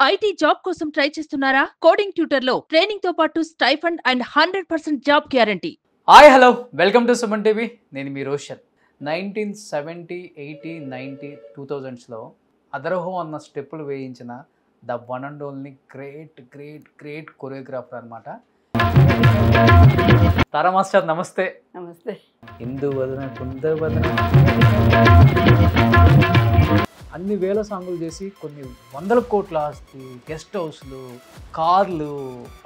IT job కోసం try చేస్తున్నారా? Coding ట్యూటర్లో training తో పాటు stipend and 100% job guarantee. Hi hello welcome to Suman TV. నేను మీ రోషన్. 1970, 80, 90, 2000స్లో అదరహో అన్న స్టెప్పులు వేయించిన the one and only great choreographer అనమాట. తారా మాస్టర్ నమస్తే. నమస్తే. ఇందు వదన కుంద వదన అన్ని వేల సాంగులు చేసి కొన్ని వందల కోట్ల ఆస్తి, గెస్ట్ హౌస్లు, కార్లు,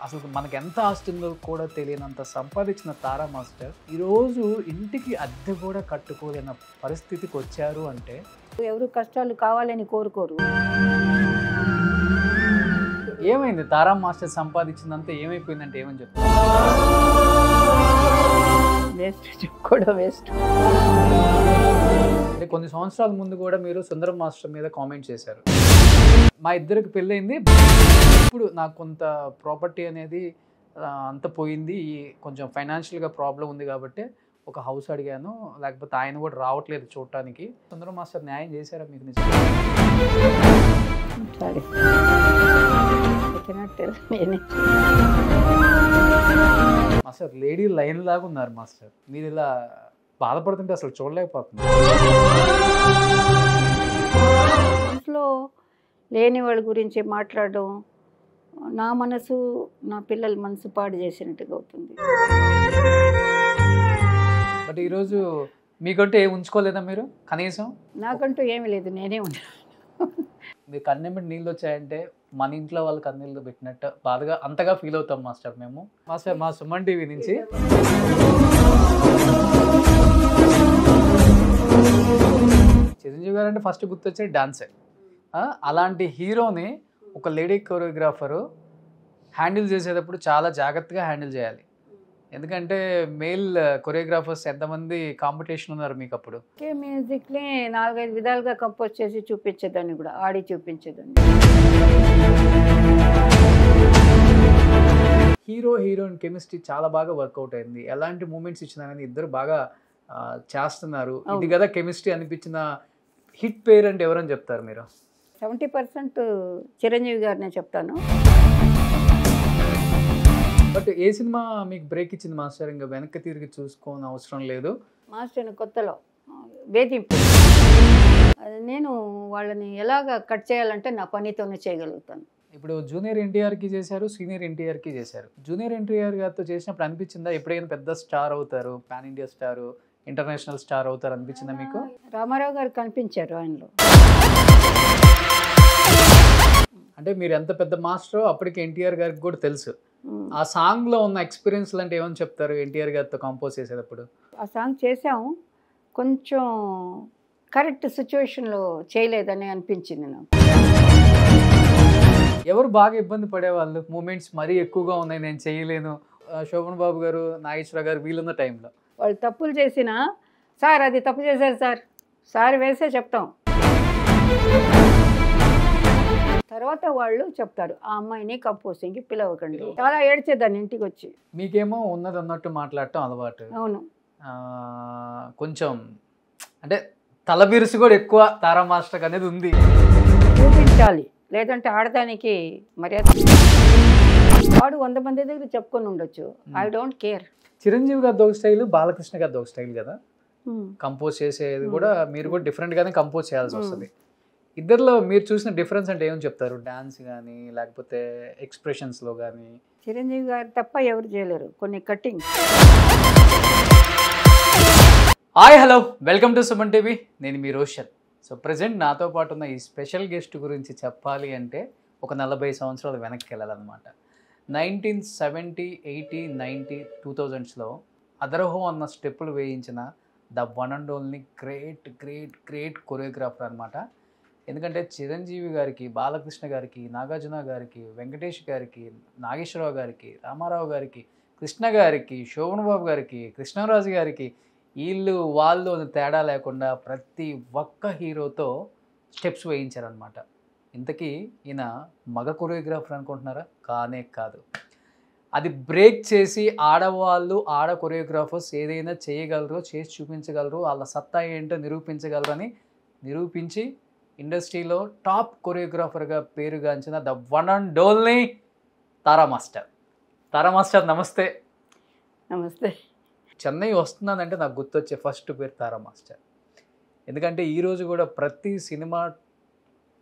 అసలు మనకు ఎంత ఆస్తి ఉందో కూడా తెలియనంత సంపాదించిన తారా మాస్టర్ ఈరోజు ఇంటికి అద్దె కూడా కట్టుకోలేని పరిస్థితికి వచ్చారు అంటే ఎవరు కష్టాలు కావాలని కోరుకోరు. ఏమైంది? తారా మాస్టర్ సంపాదించిందంతా ఏమైపోయిందంటే ఏమని చెప్తారు? వేస్ట్, చెప్పుకోవడం వేస్ట్. అంటే కొన్ని సంవత్సరాల ముందు కూడా మీరు సుందరం మాస్టర్ మీద కామెంట్ చేశారు. మా ఇద్దరికి పెళ్ళయింది, ఇప్పుడు నాకు కొంత ప్రాపర్టీ అనేది అంత పోయింది, కొంచెం ఫైనాన్షియల్గా ప్రాబ్లం ఉంది కాబట్టి ఒక హౌస్ అడిగాను, లేకపోతే ఆయన కూడా రావట్లేదు చూడటానికి. సుందరం మాస్టర్ న్యాయం చేశారా మీకు? నిజంగా మాస్టర్ లేడీ లైన్ లాగా ఉన్నారు మాస్టర్. మీరు ఇలా బాధపడుతుంటే అసలు చూడలేకపోతున్నారు. ఇంట్లో లేని వాళ్ళ గురించి మాట్లాడడం నా మనసు, నా పిల్లల మనసు పాడు చేసినట్టుగా అవుతుంది. బట్ ఈరోజు మీకంటే ఏం ఉంచుకోలేదా మీరు? కనీసం నాకంటూ ఏమీ లేదు, నేనే ఉన్నాను. మీరు కన్నెమ్మటి నీళ్ళు వచ్చాయంటే మన ఇంట్లో వాళ్ళు కన్నీళ్ళు పెట్టినట్టు బాధగా అంతగా ఫీల్ అవుతాం మాస్టర్ మేము. మాస్టర్ మా సుమన్ టీవీ నుంచి చిరంజీవి గారు అంటే ఫస్ట్ గుర్తొచ్చే డాన్సే. అలాంటి హీరోని ఒక లేడీ కొరియోగ్రాఫరు హ్యాండిల్ చేసేటప్పుడు చాలా జాగ్రత్తగా హ్యాండిల్ చేయాలి. ఎందుకంటే మేల్ కొరియోగ్రాఫర్స్ ఎంతమంది కాంపిటీషన్ ఉన్నారు మీకు అప్పుడు? మ్యూజిక్ని 4-5 విధాలుగా కంపోజ్ చేసి చూపించేదాన్ని, కూడా ఆడి చూపించేదాన్ని. హీరో హీరోయిన్ కెమిస్ట్రీ చాలా బాగా వర్కౌట్ అయింది. ఎలాంటి మూమెంట్స్ ఇచ్చినారని ఇద్దరు బాగా చేస్తున్నారు. ఇది కదా కెమిస్ట్రీ అనిపించిన హిట్ పేరు అంటే ఎవరని చెప్తారు మీరు? 70% చిరంజీవి గారినే చెప్తాను. బట్ ఏ సినిమా మీకు బ్రేక్ ఇచ్చింది మాస్టర్? ఇంకా వెనక్కి తిరిగి చూసుకోని అవసరం లేదు. మాస్టర్ కొత్తలో వేధింపు, నేను వాళ్ళని ఎలాగ కట్ చేయాలంటే నా పనితోనే చేయగలుగుతాను. ఇప్పుడు జూనియర్ ఎన్టీఆర్కి చేశారు, సీనియర్ ఎన్టీఆర్కి చేశారు. జూనియర్ ఎన్టీఆర్ గారితో చేసినప్పుడు అనిపించిందా ఎప్పుడైనా పెద్ద స్టార్ అవుతారు, pan India star, international star అవుతారు అనిపించిందా మీకు? రామారావు గారు కనిపించారు ఆయనలో. అంటే మీరు ఎంత పెద్ద మాస్టరో అప్పటికి ఎన్టీఆర్ గారికి కూడా తెలుసు. ఆ సాంగ్లో ఉన్న ఎక్స్పీరియన్స్ అంటే ఏమని చెప్తారు ఎన్టీఆర్ గారితో కంపోజ్ చేసేటప్పుడు? ఆ సాంగ్ చేసాము, కొంచెం కరెక్ట్ సిచ్యువేషన్లో చేయలేదని అనిపించింది నాకు. ఎవరు బాగా ఇబ్బంది పడేవాళ్ళు? మూమెంట్స్ మరీ ఎక్కువగా ఉన్నాయి, నేను చేయలేను, శోభన్ బాబు గారు, నాగేశ్వర గారు వీళ్ళున్న టైంలో వాళ్ళు తప్పులు చేసినా, సార్ అది తప్పు చేశారు సార్ వేసే చెప్తాం. తర్వాత వాళ్ళు చెప్తారు, ఆ అమ్మాయిని కంపోజింగ్కి పిలవకండి. చాలా ఏడ్చేదాన్ని ఇంటికి వచ్చి. మీకేమో ఉన్నది అన్నట్టు మాట్లాడటం అలవాటు. అవును, కొంచెం అంటే తలబిరుసు కూడా ఎక్కువ తారా మాస్టర్ అనేది ఉంది. చూపించాలి, లేదంటే ఆడదానికి మర్యాద. వాడు 100 మంది దగ్గర చెప్పుకొని ఉండొచ్చు, ఐ డోంట్ కేర్. చిరంజీవి గారిది ఒక స్టైల్, బాలకృష్ణ గారిది ఒక స్టైల్ కదా. కంపోజ్ చేసేది కూడా మీరు కూడా డిఫరెంట్గానే కంపోజ్ చేయాల్సి వస్తుంది. ఇద్దరిలో మీరు చూసిన డిఫరెన్స్ అంటే ఏమని చెప్తారు? డాన్స్ కానీ లేకపోతే ఎక్స్ప్రెషన్స్లో కానీ? చిరంజీవి గారు తప్ప ఎవరు చేయలేరు, కొన్ని cutting. Hi hello welcome to Suman TV. నేను మీ రోషన్. సో ప్రజెంట్ నాతో పాటు ఉన్న ఈ స్పెషల్ గెస్ట్ గురించి చెప్పాలి అంటే ఒక 40 సంవత్సరాలు వెనక్కి వెళ్ళాలన్నమాట. 1970, 80, 90, 2000స్లో అదరహో అన్న స్టెప్పులు వేయించిన the one and only great choreographer అనమాట. ఎందుకంటే చిరంజీవి గారికి, బాలకృష్ణ గారికి, నాగార్జున గారికి, వెంకటేష్ గారికి, నాగేశ్వరరావు గారికి, రామారావు గారికి, కృష్ణ గారికి, శోభన్ బాబు గారికి, కృష్ణరాజు గారికి, వీళ్ళు వాళ్ళు తేడా లేకుండా ప్రతి ఒక్క హీరోతో స్టెప్స్ వేయించారనమాట. ఇంతకీ ఈయన మగ కొరియోగ్రాఫర్ అనుకుంటున్నారా? కానే కాదు. అది బ్రేక్ చేసి ఆడవాళ్ళు, ఆడ కొరియోగ్రాఫర్స్ ఏదైనా చేయగలరో, చేసి చూపించగలరు, వాళ్ళ సత్తా ఏంటో నిరూపించగలరు అని నిరూపించి ఇండస్ట్రీలో టాప్ కొరియోగ్రాఫర్గా పేరుగాంచిన the one and only Tara master. Tara master నమస్తే. నమస్తే. చెన్నై వస్తున్నానంటే నాకు గుర్తొచ్చే ఫస్ట్ పేరు తారా మాస్టర్. ఎందుకంటే ఈరోజు కూడా ప్రతి సినిమా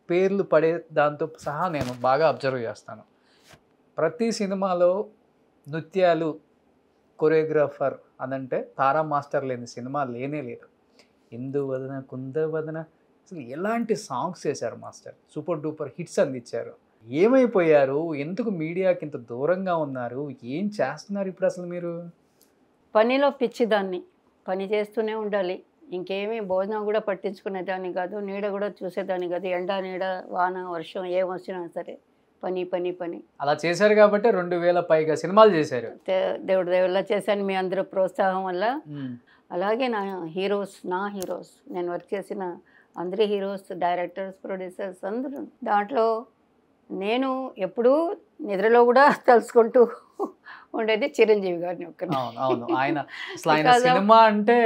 పేర్లు పడే దాంతో సహా నేను బాగా అబ్జర్వ్ చేస్తాను. ప్రతి సినిమాలో నృత్యాలు కొరియోగ్రాఫర్ అనంటే తారా మాస్టర్ లేని సినిమా లేనే లేదు. ఇందువదన కుందవదన అసలు ఎలాంటి సాంగ్స్ చేశారు మాస్టర్, సూపర్ డూపర్ హిట్స్ అందించారు. ఏమైపోయారు, ఎందుకు మీడియాకి ఇంత దూరంగా ఉన్నారు, ఏం చేస్తున్నారు ఇప్పుడు అసలు మీరు? పనిలో పిచ్చిదాన్ని, పని చేస్తూనే ఉండాలి. ఇంకేమీ భోజనం కూడా పట్టించుకునేదాన్ని కాదు, నీడ కూడా చూసేదాన్ని కాదు. ఎండ నీడ వాన వర్షం ఏం వచ్చినా సరే పని పని పని. అలా చేశారు కాబట్టి 2000 పైగా సినిమాలు చేశారు. దేవుడి దేవుళ్ళ చేశాను మీ అందరూ ప్రోత్సాహం వల్ల. అలాగే నా హీరోస్ నేను వర్క్ చేసిన అందరి హీరోస్, డైరెక్టర్స్, ప్రొడ్యూసర్స్ అందరూ. దాంట్లో నేను ఎప్పుడూ నిద్రలో కూడా తలుచుకుంటూ ఉండేది చిరంజీవి గారిని ఒక్కరిని. అవును, ఆయన అసలు ఆయన సినిమా అంటే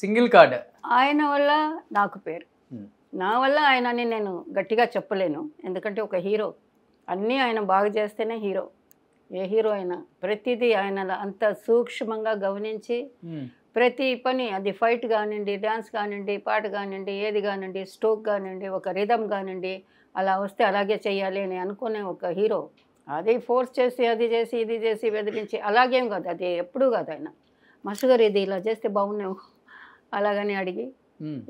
సింగిల్ కార్డ్. ఆయన వల్ల నాకు పేరు, నా వల్ల ఆయన అని నేను గట్టిగా చెప్పలేను. ఎందుకంటే ఒక హీరో అన్నీ ఆయన బాగా చేస్తేనే హీరో. ఏ హీరో అయినా ప్రతిదీ ఆయన అంత సూక్ష్మంగా గమనించి ప్రతి పని, అది ఫైట్ కానివ్వండి, డ్యాన్స్ కానివ్వండి, పాట కానివ్వండి, ఏది కానివ్వండి, స్ట్రోక్ కానివ్వండి, ఒక రిథమ్ కానివ్వండి, అలా వస్తే అలాగే చెయ్యాలి అని అనుకునే ఒక హీరో. అది ఫోర్స్ చేసి అది చేసి ఇది చేసి బెదిరించి అలాగేం కాదు, అది ఎప్పుడూ కాదు. ఆయన మాస్టర్ గారు ఇది ఇలా చేస్తే బాగున్నావు అలాగని అడిగి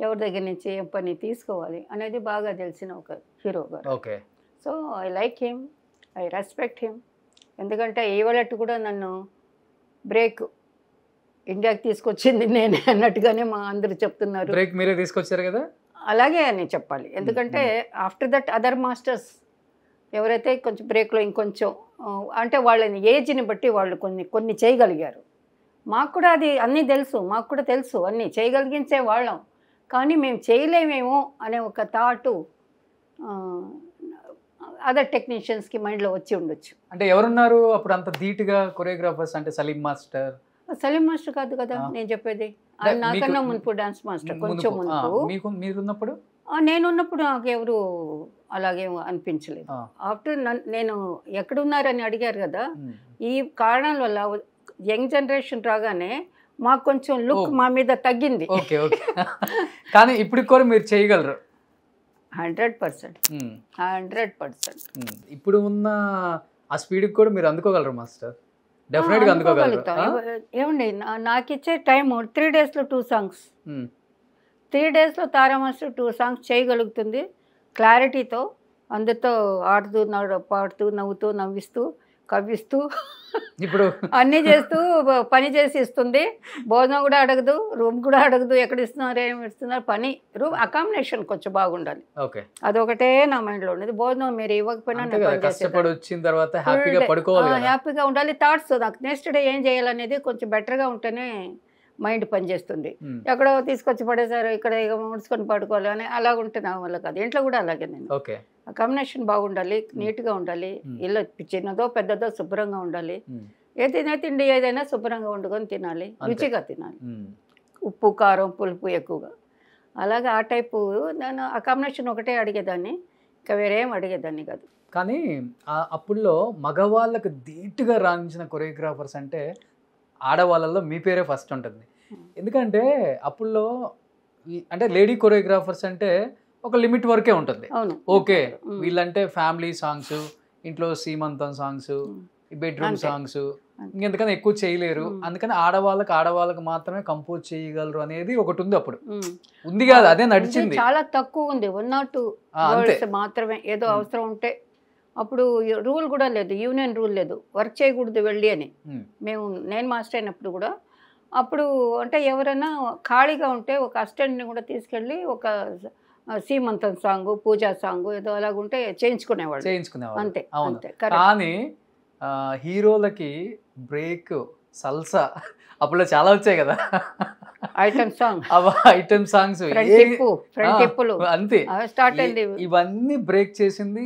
ఎవరి దగ్గర నుంచి ఏ పని తీసుకోవాలి అనేది బాగా తెలిసిన ఒక హీరో గారు. Okay. So I like him, I respect him. ఎందుకంటే ఇవాళట్టు కూడా నన్ను బ్రేక్ ఇండియాకి తీసుకొచ్చింది నేనే అన్నట్టుగానే మా అందరూ చెప్తున్నారు. బ్రేక్ మీరే తీసుకొచ్చారు కదా, అలాగే అని చెప్పాలి. ఎందుకంటే ఆఫ్టర్ దట్ అదర్ మాస్టర్స్ ఎవరైతే కొంచెం బ్రేక్లో ఇంకొంచెం అంటే వాళ్ళని ఏజ్ని బట్టి వాళ్ళు కొన్ని చేయగలిగారు. మాకు కూడా అది అన్నీ తెలుసు, మాకు కూడా తెలుసు అన్నీ చేయగలిగించే వాళ్ళం. కానీ మేము చేయలేమేమో అనే ఒక థాటు అదర్ టెక్నీషియన్స్కి మైండ్లో వచ్చి ఉండొచ్చు. అంటే ఎవరున్నారు అప్పుడు అంత ధీటుగా కొరియోగ్రాఫర్స్? అంటే సలీం మాస్టర్ కాదు కదా నేను చెప్పేది. ఆయన నాకన్నా మునుపు డాన్స్ మాస్టర్, కొంచెం మునుపు. మీరున్నప్పుడు? నేనున్నప్పుడు నాకు ఎవరు అలాగే అనిపించలేదు. ఆఫ్టర్ నేను ఎక్కడున్నారని అడిగారు కదా, ఈ కారణాల వల్ల యంగ్ జనరేషన్ రాగానే మాకు కొంచెం లుక్ మా మీద తగ్గింది. Okay okay. కానీ ఇప్పుడు కూడా మీరు చేయగలరు 100%. ఇప్పుడు ఉన్న ఆ స్పీడ్కి కూడా మీరు అందుకోగలరు మాస్టర్, డెఫినెట్గా అందుకోగలుగుతాం. ఏమండి నాకు ఇచ్చే టైము 3 డేస్లో 2 సాంగ్స్, 3 డేస్లో తారా మాస్టర్ 2 సాంగ్స్ చేయగలుగుతుంది క్లారిటీతో, అందరితో ఆడుతూ పాడుతూ నవ్వుతూ నవ్విస్తూ కవ్విస్తూ ఇప్పుడు అన్నీ చేస్తూ పని చేసి ఇస్తుంది. భోజనం కూడా అడగదు, రూమ్ కూడా అడగదు, ఎక్కడ ఇస్తున్నారు ఏమి ఇస్తున్నారు. పని రూమ్ అకామిడేషన్ కొంచెం బాగుండాలి, అదొకటే నా మైండ్లో ఉండేది. భోజనం మీరు ఇవ్వకపోయినా వచ్చిన తర్వాత హ్యాపీగా ఉండాలి. థాట్స్ నాకు నెక్స్ట్ డే ఏం చేయాలనేది కొంచెం బెటర్గా ఉంటేనే మైండ్ పనిచేస్తుంది. ఎక్కడో తీసుకొచ్చి పడేసారు, ఇక్కడ ఇక ముడుచుకొని పడుకోవాలి అని అలాగుంటే నా వల్ల కాదు. ఇంట్లో కూడా అలాగే నేను కాంబినేషన్ బాగుండాలి, నీట్గా ఉండాలి, ఇల్లు చిన్నదో పెద్దదో శుభ్రంగా ఉండాలి. ఏదైనా తిండి ఏదైనా శుభ్రంగా వండుకొని తినాలి, రుచిగా తినాలి, ఉప్పు కారం పులుపు ఎక్కువగా. అలాగే ఆ టైపు నేను ఆ కాంబినేషన్ ఒకటే అడిగేదాన్ని, ఇంకా వేరేం అడిగేదాన్ని కాదు. కానీ అప్పుడులో మగవాళ్ళకు ధీటుగా రాణించిన కొరియోగ్రాఫర్స్ అంటే ఆడవాళ్ళల్లో మీ పేరే ఫస్ట్ ఉంటుంది. ఎందుకంటే అప్పుడులో అంటే లేడీ కొరియోగ్రాఫర్స్ అంటే ఒక లిమిట్ వరకే ఉంటుంది. ఓకే, వీళ్ళంటే ఫ్యామిలీ సాంగ్స్, ఇంట్లో సీమంతం సాంగ్స్, బెడ్రూమ్ సాంగ్స్, ఇంకెందుకని ఎక్కువ చేయలేరు. అందుకని ఆడవాళ్ళకి మాత్రమే కంపోజ్ చేయగలరు అనేది ఒకటి ఉంది. అప్పుడు ఉంది కాదు, అదే నడిచింది. చాలా తక్కువ ఉంది, 1 or 2 మాత్రమే. ఏదో అవసరం ఉంటే అప్పుడు రూల్ కూడా లేదు, యూనియన్ రూల్ లేదు, వర్క్ చేయకూడదు వెళ్ళి అని. నేను మాస్టర్ అయినప్పుడు కూడా అప్పుడు అంటే ఎవరైనా ఖాళీగా ఉంటే ఒక అసిస్టెంట్ని కూడా తీసుకెళ్ళి ఒక సీమంతం సాంగ్, పూజా సాంగ్ ఏదో అలాగుంటే చేయించుకునేవాళ్ళు అంతే. కానీ హీరోలకి బ్రేక్, సల్సా అప్పుడు చాలా వచ్చాయి కదా ఐటమ్ సాంగ్స్, అంతే స్టార్ట్ అయింది. ఇవన్నీ బ్రేక్ చేసింది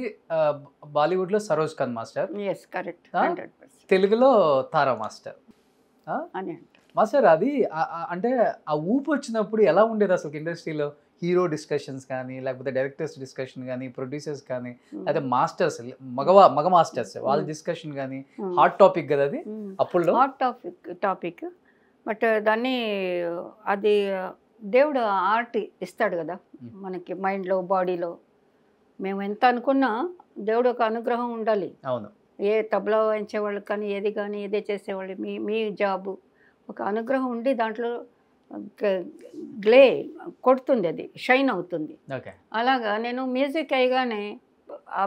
బాలీవుడ్ లో సరోజ్ ఖాన్ మాస్టర్, తెలుగులో తారా మాస్టర్. మాస్టర్ అది అంటే ఆ ఊపు వచ్చినప్పుడు ఎలా ఉండేది అసలు ఇండస్ట్రీలో? హీరో డిస్కషన్స్ కానీ, లేకపోతే డైరెక్టర్స్ డిస్కషన్ కానీ, ప్రొడ్యూసర్స్ కానీ, లేదా Hmm. మాస్టర్స్ మగ మాస్టర్స్ వాళ్ళ డిస్కషన్ కానీ Hmm. హాట్ టాపిక్ కదా అది అప్పుల్లో. హాట్ టాపిక్ బట్ దాన్ని అది దేవుడు ఆర్ట్ ఇస్తాడు కదా మనకి మైండ్లో బాడీలో. మేము ఎంత అనుకున్నా దేవుడు ఒక అనుగ్రహం ఉండాలి. అవును. ఏ తబలా వాయించేవాళ్ళు కానీ ఏది కానీ ఏదే చేసేవాళ్ళు మీ జాబు ఒక అనుగ్రహం ఉండి దాంట్లో గ్లే కొడుతుంది, అది షైన్ అవుతుంది. ఓకే. అలాగా నేను మ్యూజిక్ అయ్యగానే ఆ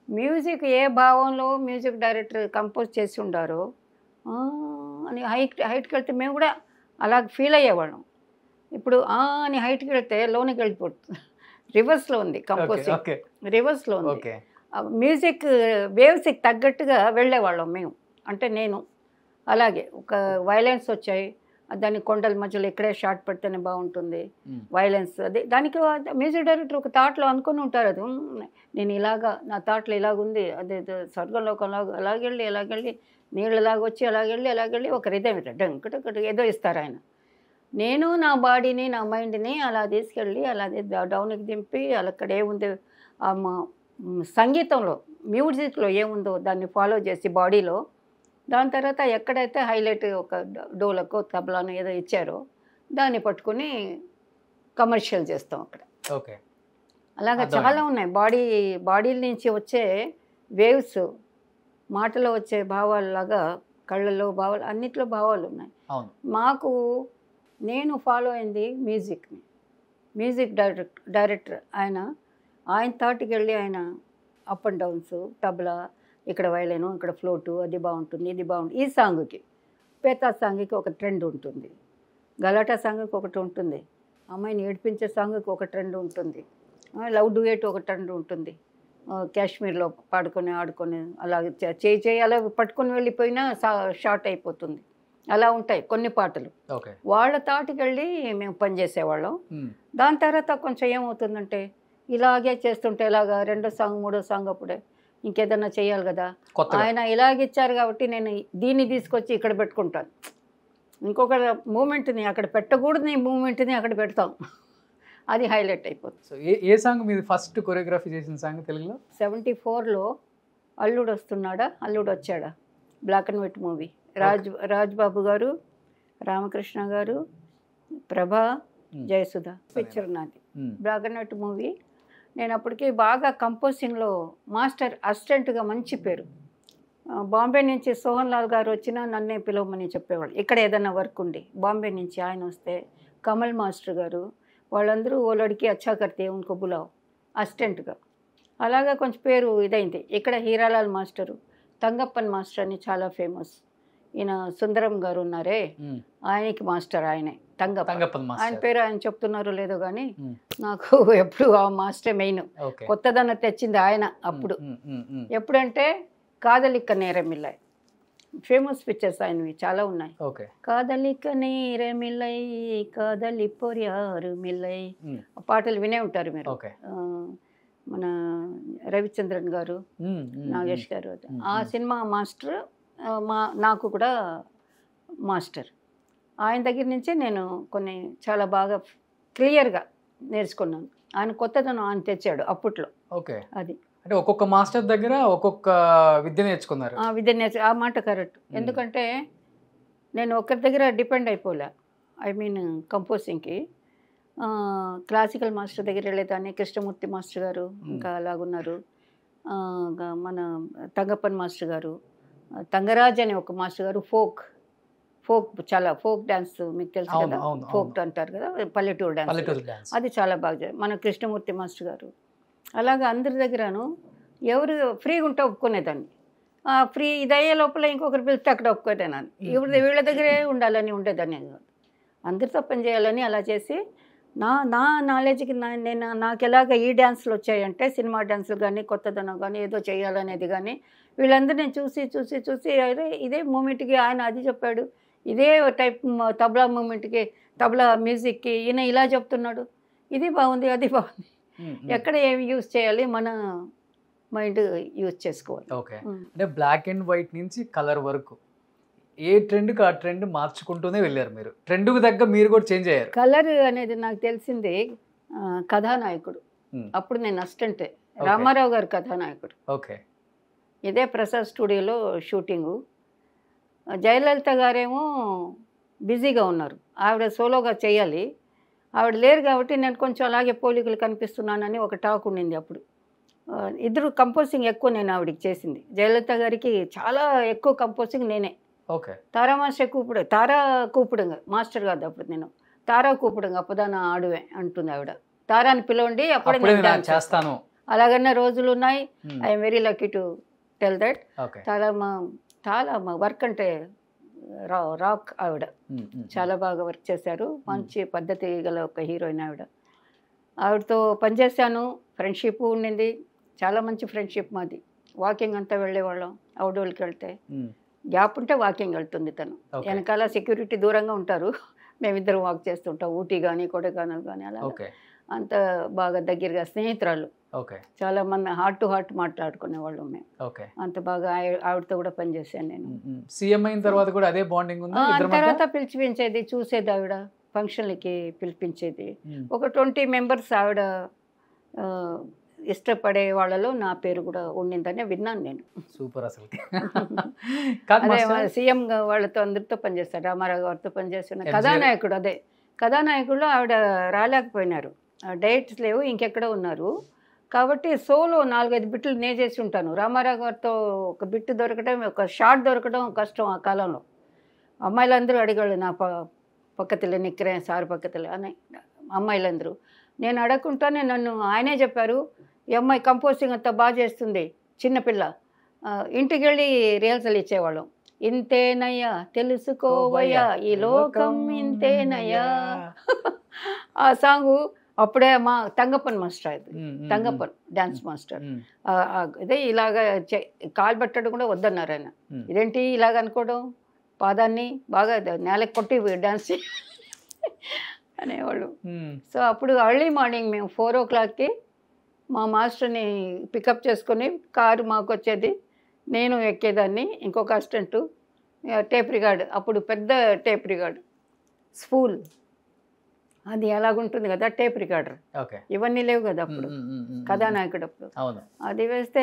మ్యూజిక్ ఏ భావంలో మ్యూజిక్ డైరెక్టర్ కంపోజ్ చేసి ఉండారో అని హైట్కి వెళ్తే మేము కూడా అలా ఫీల్ అయ్యేవాళ్ళం. ఇప్పుడు అని హైట్కి వెళ్తే లోనికి వెళ్ళిపోతుంది. రివర్స్లో ఉంది కంపోజింగ్, రివర్స్లో ఉంది. ఓకే. మ్యూజిక్ వేవ్స్కి తగ్గట్టుగా వెళ్ళేవాళ్ళం మేము. అంటే నేను అలాగే ఒక వైలెన్స్ వచ్చాయి, దాన్ని కొండల మధ్యలో ఇక్కడే షార్ట్ పెడితేనే బాగుంటుంది వైలెన్స్. అది దానికి మ్యూజిక్ డైరెక్టర్ ఒక థాట్లో అనుకుని ఉంటారు. అది నేను ఇలాగా నా థాట్లో ఇలాగుంది, అదే స్వర్గంలో అలాగెళ్ళి నీళ్ళలాగా వచ్చి అలాగెళ్ళి ఒక రిధం డంకట ఏదో ఇస్తారు ఆయన. నేను నా బాడీని నా మైండ్ని అలా తీసుకెళ్ళి అలాగే డౌన్కి దింపి అక్కడ ఏముంది సంగీతంలో మ్యూజిక్లో ఏముందో దాన్ని ఫాలో చేసి బాడీలో, దాని తర్వాత ఎక్కడైతే హైలైట్ ఒక డోలకో తబలానో ఏదో ఇచ్చారో దాన్ని పట్టుకుని కమర్షియల్ చేస్తాం అక్కడ. ఓకే. అలాగా చాలా ఉన్నాయి. బాడీల నుంచి వచ్చే వేవ్స్, మాటలో వచ్చే భావాలలాగా కళ్ళల్లో భావాలు, అన్నిట్లో భావాలు ఉన్నాయి. నేను ఫాలో అయింది మ్యూజిక్ డైరెక్టర్ ఆయన థాట్కి వెళ్ళి ఆయన అప్ అండ్ డౌన్స్, తబలా, ఇక్కడ వైలెను, ఇక్కడ ఫ్లోటు, అది బాగుంటుంది, ఇది బాగుంటుంది. ఈ సాంగ్కి పేతా సాంగ్కి ఒక ట్రెండ్ ఉంటుంది, గలాటా సాంగ్కి ఒకటి ఉంటుంది, అమ్మాయిని ఏడిపించే సాంగ్కి ఒక ట్రెండ్ ఉంటుంది, లవ్ డ్యూయట్ ఒక ట్రెండ్ ఉంటుంది, కాశ్మీర్లో పాడుకొని ఆడుకొని అలా చేయి అలా పట్టుకొని వెళ్ళిపోయినా షార్ట్ అయిపోతుంది. అలా ఉంటాయి కొన్ని పాటలు. వాళ్ళ తాటికి వెళ్ళి మేము పనిచేసేవాళ్ళం. దాని తర్వాత కొంచెం ఏమవుతుందంటే ఇలాగే చేస్తుంటే ఇలాగా రెండో సాంగ్ మూడో సాంగ్ అప్పుడే ఇంకేదన్నా చేయాలి కదా, ఆయన ఇలాగిచ్చారు కాబట్టి నేను దీన్ని తీసుకొచ్చి ఇక్కడ పెట్టుకుంటాను, ఇంకొక మూమెంట్ని అక్కడ పెట్టకూడదు, మూమెంట్ని అక్కడ పెడతాం, అది హైలైట్ అయిపోతుంది. సో ఏ సాంగ్ మీరు ఫస్ట్ కొరియోగ్రఫీ చేసిన సాంగ్ తెలుగులో? 74లో అల్లుడు వస్తున్నాడా అల్లుడు వచ్చాడా, black and white movie. Rajbabu garu, Ramakrishna garu, Prabha, Jayasudha picture నాది. Black and white movie. నేను అప్పటికి బాగా కంపోజింగ్లో మాస్టర్ అసిస్టెంట్గా మంచి పేరు. బాంబే నుంచి సోహన్ లాల్ గారు వచ్చినా నన్నే పిలవమని చెప్పేవాళ్ళు. ఇక్కడ ఏదైనా వర్క్ ఉండి బాంబే నుంచి ఆయన వస్తే కమల్ మాస్టర్ గారు వాళ్ళందరూ ఓ లడికి అచ్చా కర్తే ఉన్కో బులావ్ అసిస్టెంట్గా. అలాగా కొంచెం పేరు ఇదైంది. ఇక్కడ హీరాలాల్ మాస్టరు, తంగప్పన్ మాస్టర్ అని చాలా ఫేమస్. ఈయన సుందరం గారు ఉన్నారే, ఆయనకి మాస్టర్ ఆయనే తంగప్పన్. ఆయన పేరు ఆయన చెప్తున్నారో లేదో కానీ నాకు ఎప్పుడు ఆ మాస్టర్ మెయిన్. కొత్తదన్న తెచ్చింది ఆయన అప్పుడు. ఎప్పుడంటే కాదలిక్క నేరమిల్లై ఫేమస్ పిక్చర్స్ ఆయనవి చాలా ఉన్నాయి. కాదలిక్క నేరమిల్లై కాదలి పొర్యారు మిల్లై పాటలు వినే ఉంటారు మీరు. మన రవిచంద్రన్ గారు, నాగేష్ గారు, ఆ సినిమా మాస్టర్ నాకు కూడా మాస్టర్. ఆయన దగ్గర నుంచే నేను కొన్ని చాలా బాగా క్లియర్గా నేర్చుకున్నాను. ఆయన కొత్తదనం ఆయన తెచ్చాడు అప్పట్లో. అది అంటే ఒక్కొక్క మాస్టర్ దగ్గర ఒక్కొక్క విద్య నేర్చుకున్నారు. ఆ మాట కరెక్ట్. ఎందుకంటే నేను ఒకరి దగ్గర డిపెండ్ అయిపోలే. ఐ మీన్ కంపోజింగ్కి క్లాసికల్ మాస్టర్ దగ్గర వెళ్ళేదాన్ని. కృష్ణమూర్తి మాస్టర్ గారు ఇంకా అలాగున్నారు. మన తంగప్పన్ మాస్టర్ గారు, తంగరాజ్ అని ఒక మాస్టర్ గారు, ఫోక్ చాలా ఫోక్ డ్యాన్స్ మీకు తెలుసు కదా, ఫోక్ అంటారు కదా, పల్లెటూరు డ్యాన్స్, అది చాలా బాగా. మన కృష్ణమూర్తి మాస్టర్ గారు. అలాగా అందరి దగ్గరను ఎవరు ఫ్రీగా ఉంటే ఒప్పుకునేదాన్ని. ఫ్రీ ఇదయ్యే లోపల ఇంకొకరు పిలిస్తే అక్కడ ఒప్పుకునేదాన్ని. వీళ్ళ దగ్గరే ఉండాలని ఉండేదాన్ని, అందరితో పని చేయాలని. అలా చేసి నా నాలెడ్జ్కి నాకు ఎలాగ ఈ డ్యాన్సులు వచ్చాయంటే సినిమా డ్యాన్సులు కానీ కొత్తదనం కానీ ఏదో చేయాలనేది కానీ వీళ్ళందరినీ చూసి అదే ఇదే మూమెంట్కి ఆయన అది చెప్పాడు, ఇదే టైప్ తబలా మూమెంట్కి తబలా మ్యూజిక్కి ఈయన ఇలా చెప్తున్నాడు, ఇది బాగుంది అది బాగుంది, ఎక్కడ ఏమి యూజ్ చేయాలి మన మైండ్ యూజ్ చేసుకోవాలి. అంటే బ్లాక్ అండ్ వైట్ నుంచి కలర్ వరకు ఏ ట్రెండ్కి ఆ ట్రెండ్ మార్చుకుంటూనే వెళ్ళారు మీరు. ట్రెండ్కి తగ్గ మీరు కూడా చేంజ్ అయ్యారు. కలర్ అనేది నాకు తెలిసింది కథానాయకుడు. అప్పుడు నేను అసిస్టెంటే, రామారావు గారు కథానాయకుడు. ఓకే. ఇదే ప్రసాద్ స్టూడియోలో షూటింగు. జయలలిత గారేమో బిజీగా ఉన్నారు, ఆవిడ సోలోగా చేయాలి. ఆవిడ లేరు కాబట్టి నేను కొంచెం అలాగే పోలికలు కనిపిస్తున్నానని ఒక టాక్ ఉండింది అప్పుడు. ఇద్దరు కంపోజింగ్ ఎక్కువ నేను ఆవిడకి చేసింది. జయలలిత గారికి చాలా ఎక్కువ కంపోజింగ్ నేనే. ఓకే. తారా మాస్టర్ కూపుడు, తారా కూపుడుంగ మాస్టర్ కాదు అప్పుడు నేను, తారా కూపుడుంగ అప్పదాన ఆడువే అంటుంది ఆవిడ. తారాని పిలవండి అప్పుడే నేను డాన్స్ చేస్తాను. అలాగన్న రోజులు ఉన్నాయి. I'm very lucky to tell that. చాలా మా వర్క్ అంటే రాక్ ఆవిడ. చాలా బాగా వర్క్ చేశారు. మంచి పద్ధతి గల ఒక హీరోయిన్ ఆవిడ. ఆవిడతో పనిచేశాను. ఫ్రెండ్షిప్ ఉండింది, చాలా మంచి ఫ్రెండ్షిప్ మాది. వాకింగ్ అంతా వెళ్ళేవాళ్ళం. అవుట్డోర్కి వెళ్తే గ్యాప్ ఉంటే వాకింగ్ వెళ్తుంది తను, వెనకాల సెక్యూరిటీ దూరంగా ఉంటారు, మేమిద్దరం వాక్ చేస్తుంటాం. ఊటీ కానీ కొడైకెనాల్ కానీ అలా. అంత బాగా దగ్గరగా స్నేహితురాలు. చాలా మంది హార్ట్ టు హార్ట్ మాట్లాడుకునేవాళ్ళం మేము. అంత బాగా ఆవిడతో కూడా పనిచేశాను నేను. సీఎం అయిన తర్వాత కూడా అదే బాండింగ్ ఉందా? తర్వాత పిలిచిపించేది, చూసేది ఆవిడ, ఫంక్షన్లకి పిలిపించేది. ఒక 20 మెంబర్స్ ఆవిడ ఇష్టపడే వాళ్ళలో నా పేరు కూడా ఉండిందని విన్నాను నేను. సూపర్. అసలు అదే సీఎం వాళ్ళతో అందరితో పనిచేస్తాడు, రామారావు గారితో పనిచేస్తున్న కథానాయకుడు. అదే కథానాయకుడు ఆవిడ రాలేకపోయినారు, డేట్స్ లేవు, ఇంకెక్కడ ఉన్నారు కాబట్టి సోలో 4-5 బిట్లు నేచేసి ఉంటాను. రామారావు గారితో ఒక బిట్టు దొరకడం, ఒక షార్ట్ దొరకడం కష్టం ఆ కాలంలో. అమ్మాయిలందరూ అడిగాళ్ళు నా పక్కతిలే నిక్కరే సార్ పక్కతిలే అని అమ్మాయిలందరూ. నేను అడగకుండానే నన్ను ఆయనే చెప్పారు, ఈ అమ్మాయి కంపోజింగ్ అంతా బాగా చేస్తుంది, చిన్నపిల్ల. ఇంటికి వెళ్ళి రిహర్సల్ ఇచ్చేవాళ్ళం. ఇంతేనయ్యా తెలుసుకోవయ్యా ఈ లోకం ఇంతేనయ్యా ఆ సాంగు అప్పుడే మా తంగప్పన్ మాస్టర్, అది తంగప్పన్ డాన్స్ మాస్టర్. ఇదే ఇలాగ కాలు పెట్టడం కూడా వద్దన్నారు ఆయన. ఇదేంటి ఇలాగ అనుకోవడం, పాదాన్ని బాగా నేలకు కొట్టి డాన్స్ అనేవాళ్ళు. సో అప్పుడు ఎర్లీ మార్నింగ్ మేము 4 o'clockకి మా మాస్టర్ని పికప్ చేసుకొని కారు మాకు వచ్చేది, నేను ఎక్కేదాన్ని, ఇంకొక అసిస్టెంటు, టేప్ రికార్డ్, అప్పుడు పెద్ద టేప్ రికార్డ్ స్పూల్, అది ఎలాగుంటుంది కదా టేప్ రికార్డర్, ఇవన్నీ లేవు కదా అప్పుడు, కథానాయకుడు అప్పుడు. అది వేస్తే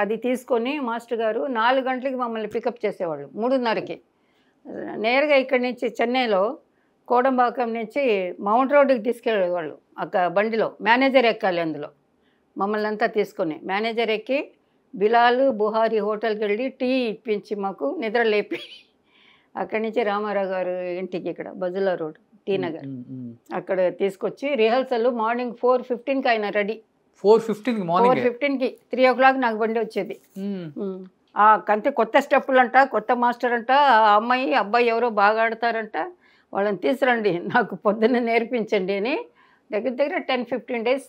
అది తీసుకొని మాస్టర్ గారు 4 గంటలకి మమ్మల్ని పికప్ చేసేవాళ్ళు, 3:30కి. నేరుగా ఇక్కడి నుంచి చెన్నైలో కోడంబాకం నుంచి మౌంట్ రోడ్డుకి తీసుకెళ్ళేవాళ్ళు. బండిలో మేనేజర్ ఎక్కాలి, అందులో మమ్మల్ని అంతా తీసుకొని మేనేజర్ ఎక్కి బిలాలు బుహారీ హోటల్కి వెళ్ళి టీ ఇప్పించి మాకు నిద్ర లేపి అక్కడి నుంచి రామారావు గారు ఇంటికి ఇక్కడ బజులా రోడ్ టీ నగర్ అక్కడ తీసుకొచ్చి రిహర్సల్ మార్నింగ్ 4:15కి ఆయన రెడీ. 4:15కి 3 o'clock నాకు బండి వచ్చేది. కంటే కొత్త స్టెప్పులు అంట, కొత్త మాస్టర్ అంట, అమ్మాయి అబ్బాయి ఎవరో బాగా ఆడతారంట, వాళ్ళని తీసుకురండి నాకు పొద్దున్న నేర్పించండి అని దగ్గర 10-15 days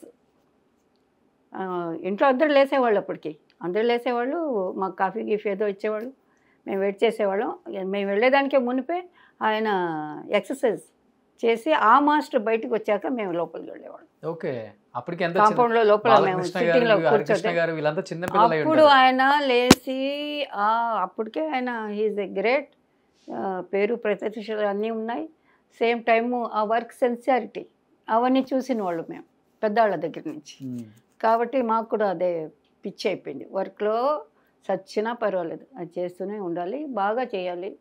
ఇంట్లో అందరూ లేసేవాళ్ళు. అప్పటికి అందరూ లేసేవాళ్ళు, మాకు కాఫీ గీఫీ ఏదో ఇచ్చేవాళ్ళు, మేము వెయిట్ చేసేవాళ్ళం. మేము వెళ్ళేదానికే మునిపే ఆయన ఎక్సర్సైజ్ చేసి ఆ మాస్టర్ బయటకు వచ్చాక మేము లోపలికి వెళ్ళేవాళ్ళం. కాంపౌండ్లో లోపల మేము సిట్టింగ్లో కూర్చొని అప్పుడు ఆయన లేచి అప్పటికే ఆయన హీఈస్ ఎ గ్రేట్, పేరు ప్రతిష్టలు అన్నీ ఉన్నాయి. సేమ్ టైము ఆ వర్క్ సెన్సియారిటీ అవన్నీ చూసిన వాళ్ళు మేము పెద్దవాళ్ళ దగ్గర నుంచి. కాబట్టి మాకు కూడా అదే పిచ్చి అయిపోయింది. వర్క్లో సచ్చినా పర్వాలేదు, అది చేస్తూనే ఉండాలి, బాగా చేయాలి.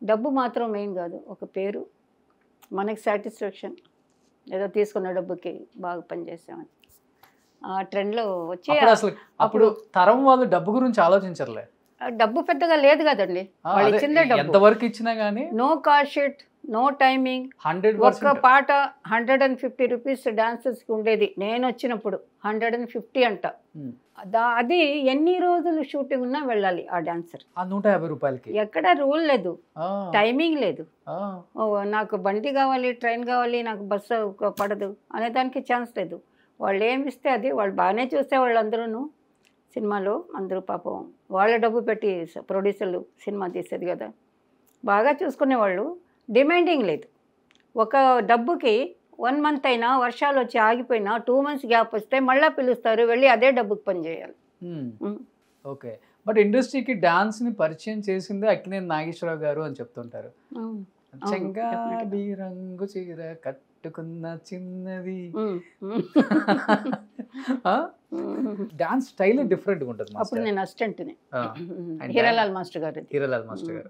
డబ్బు మాత్రం మెయిన్ కాదు, ఒక పేరు, మనకి సాటిస్ఫాక్షన్, ఏదో తీసుకున్న డబ్బుకి బాగా పనిచేసామని ఆ ట్రెండ్లో వచ్చి. అప్పుడు తరం వాళ్ళు డబ్బు గురించి ఆలోచించర్లే, డబ్బు పెద్దగా లేదు కదండి, వాళ్ళు ఇచ్చిందే డబ్బు. ఎంత వర్క్ ఇచ్చినా కానీ no call sheet, no timing. ఒక్క పాట 150 రూపీస్ డాన్సర్స్కి ఉండేది నేను వచ్చినప్పుడు, 150 అంట. అది ఎన్ని రోజులు షూటింగ్ ఉన్నా వెళ్ళాలి ఆ డాన్సర్. 150 రూపాయలకి ఎక్కడ రూల్ లేదు, టైమింగ్ లేదు. నాకు బండి కావాలి, ట్రైన్ కావాలి, నాకు బస్సు పడదు అనేదానికి ఛాన్స్ లేదు. వాళ్ళు ఏమి ఇస్తే అది, వాళ్ళు బాగానే చూస్తే వాళ్ళందరూ సినిమాలో అందరూ పాపం వాళ్ళ డబ్బు పెట్టి ప్రొడ్యూసర్లు సినిమా తీసేది కదా, బాగా చూసుకునేవాళ్ళు. డిమాండింగ్ లేదు. ఒక డబ్బుకి 1 month అయినా వర్షాలు వచ్చి ఆగిపోయినా 2 months గ్యాప్ వస్తే మళ్ళీ పిలుస్తారు, వెళ్ళి అదే డబ్బుకి పని చేయాలి. ఓకే. బట్ ఇండస్ట్రీకి డాన్స్ని పరిచయం చేసిందే అక్కినేని నాగేశ్వరరావు గారు అని చెప్తుంటారు. చెంగాబి రంగు చీర కట్టుకున్న చిన్నది. డాన్స్ స్టైల్ డిఫరెంట్ గా ఉంటుంది. అప్పుడు నేను అసిస్టెంట్ని హీరాలాల్ మాస్టర్ గారు. హీరాలాల్ మాస్టర్ గారు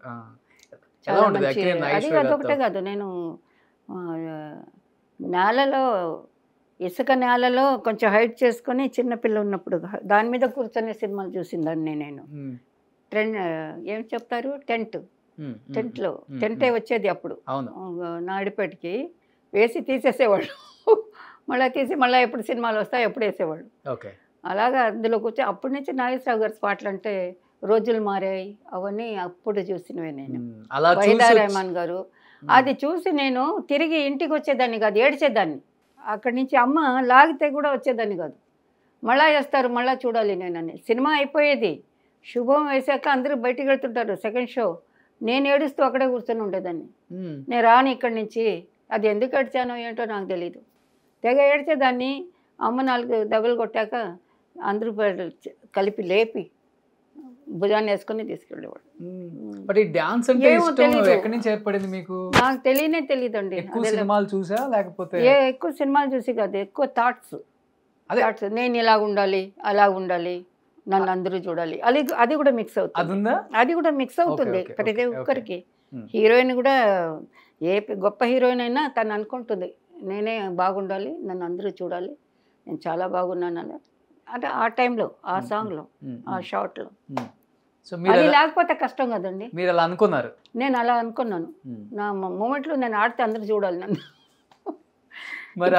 ఎలా ఉంటుంది అక్కినేని నాగేశ్వరరావు గారితో? అదొకటే కాదు, నేను నేలలో ఇసుక నేలలో కొంచెం హైట్ చేసుకొని చిన్నపిల్ల ఉన్నప్పుడు దాని మీద కూర్చొని సినిమాలు చూసిందాన్ని నేను. ట్రెండ్ ఏం చెప్తారు, టెంట్లో టెంటే వచ్చేది అప్పుడు నాయుడుపేటకి వేసి తీసేసేవాళ్ళు. మళ్ళీ తీసి మళ్ళీ ఎప్పుడు సినిమాలు వస్తాయి ఎప్పుడు వేసేవాళ్ళు. అలాగా అందులో కూర్చొని అప్పటి నుంచి నాగేశ్వరరావు గారి పాటలు అంటే రోజులు మారాయి అవన్నీ అప్పుడు చూసినవే నేను. వహీదా రెహమాన్ గారు అది చూసి నేను తిరిగి ఇంటికి వచ్చేదాన్ని కాదు, ఏడ్చేదాన్ని. అక్కడి నుంచి అమ్మ లాగితే కూడా వచ్చేదాన్ని కాదు. మళ్ళా వేస్తారు మళ్ళీ చూడాలి నేనని. సినిమా అయిపోయేది, శుభం వేసాక అందరూ బయటికి వెళ్తుంటారు సెకండ్ షో, నేను ఏడుస్తూ అక్కడే కూర్చొని ఉండేదాన్ని. నేను రాను ఇక్కడి నుంచి. అది ఎందుకు ఏడ్చానో ఏంటో నాకు తెలీదు. తెగ ఏడ్చేదాన్ని. అమ్మ 4 దెబ్బలు కొట్టాక అందరూ కలిపి లేపి భుజాన్ని వేసుకుని తీసుకెళ్ళేవాడు. నాకు తెలియదండి. ఎక్కువ సినిమాలు చూసి కాదు, ఎక్కువ థాట్స్. నేను ఇలా ఉండాలి అలా ఉండాలి, నన్ను అందరూ చూడాలి, అది కూడా మిక్స్ అవుతుంది. అది కూడా మిక్స్ అవుతుంది ప్రతి ఒక్కరికి. హీరోయిన్ కూడా ఏ గొప్ప హీరోయిన్ అయినా తను అనుకుంటుంది నేనే బాగుండాలి, నన్ను అందరూ చూడాలి, నేను చాలా బాగున్నాను అని. అంటే ఆ టైంలో, ఆ సాంగ్లో, ఆ షార్ట్లో. అది లేకపోతే కష్టం కదండి. మీరు అలా అనుకున్నారు? నేను అలా అనుకున్నాను. నా మూమెంట్లో నేను ఆడితే అందరూ చూడాలి నన్ను. మరి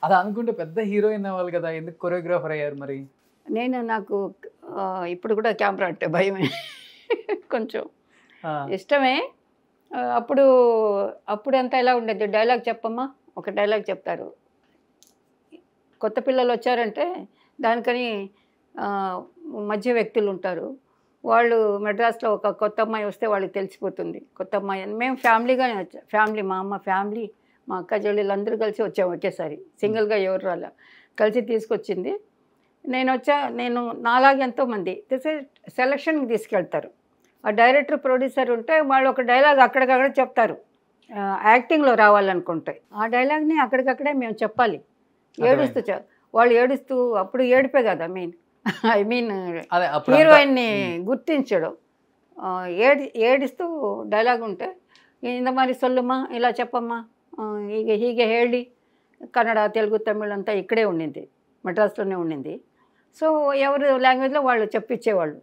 అలా అనుకుంటే పెద్ద హీరోయిన్ అవ్వాలి కదా, ఎందుకు కొరియోగ్రాఫర్ అయ్యారు మరి? నాకు ఇప్పుడు కూడా కెమెరా అంటే భయమే, కొంచెం ఇష్టమే. అప్పుడు అంతా ఎలా ఉండేది, డైలాగ్ చెప్పమ్మా, ఒక డైలాగ్ చెప్తారు. కొత్త పిల్లలు వచ్చారంటే దానికని మధ్య వ్యక్తులు ఉంటారు. వాళ్ళు మెడ్రాస్లో ఒక కొత్త అమ్మాయి వస్తే వాళ్ళకి తెలిసిపోతుంది కొత్త అమ్మాయి అని. మేము ఫ్యామిలీగానే వచ్చాం, ఫ్యామిలీ, మా అమ్మ ఫ్యామిలీ, మా అక్క చెల్లెళ్ళు అందరూ కలిసి వచ్చాము ఒకేసారి. సింగిల్గా ఎవరు రాలా, కలిసి తీసుకొచ్చింది. నేను నాలాగే ఎంతోమంది సెలక్షన్కి తీసుకెళ్తారు. ఆ డైరెక్టర్ ప్రొడ్యూసర్ ఉంటే వాళ్ళు ఒక డైలాగ్ అక్కడికక్కడ చెప్తారు, యాక్టింగ్లో రావాలనుకుంటే ఆ డైలాగ్ని అక్కడికక్కడే మేము చెప్పాలి. వాళ్ళు ఏడుస్తూ, అప్పుడు ఏడిపే కదా ఐ మీన్ హీరోయిన్ని గుర్తించడం. ఏడుస్తూ డైలాగ్ ఉంటే ఇంత మరి సొల్లుమా, ఇలా చెప్పమ్మా, హీగే ಹೇಳಿ, కన్నడ, తెలుగు, తమిళ్ అంతా ఇక్కడే ఉండింది, మద్రాసులోనే ఉండింది. సో ఎవరు లాంగ్వేజ్లో వాళ్ళు చెప్పించేవాళ్ళు.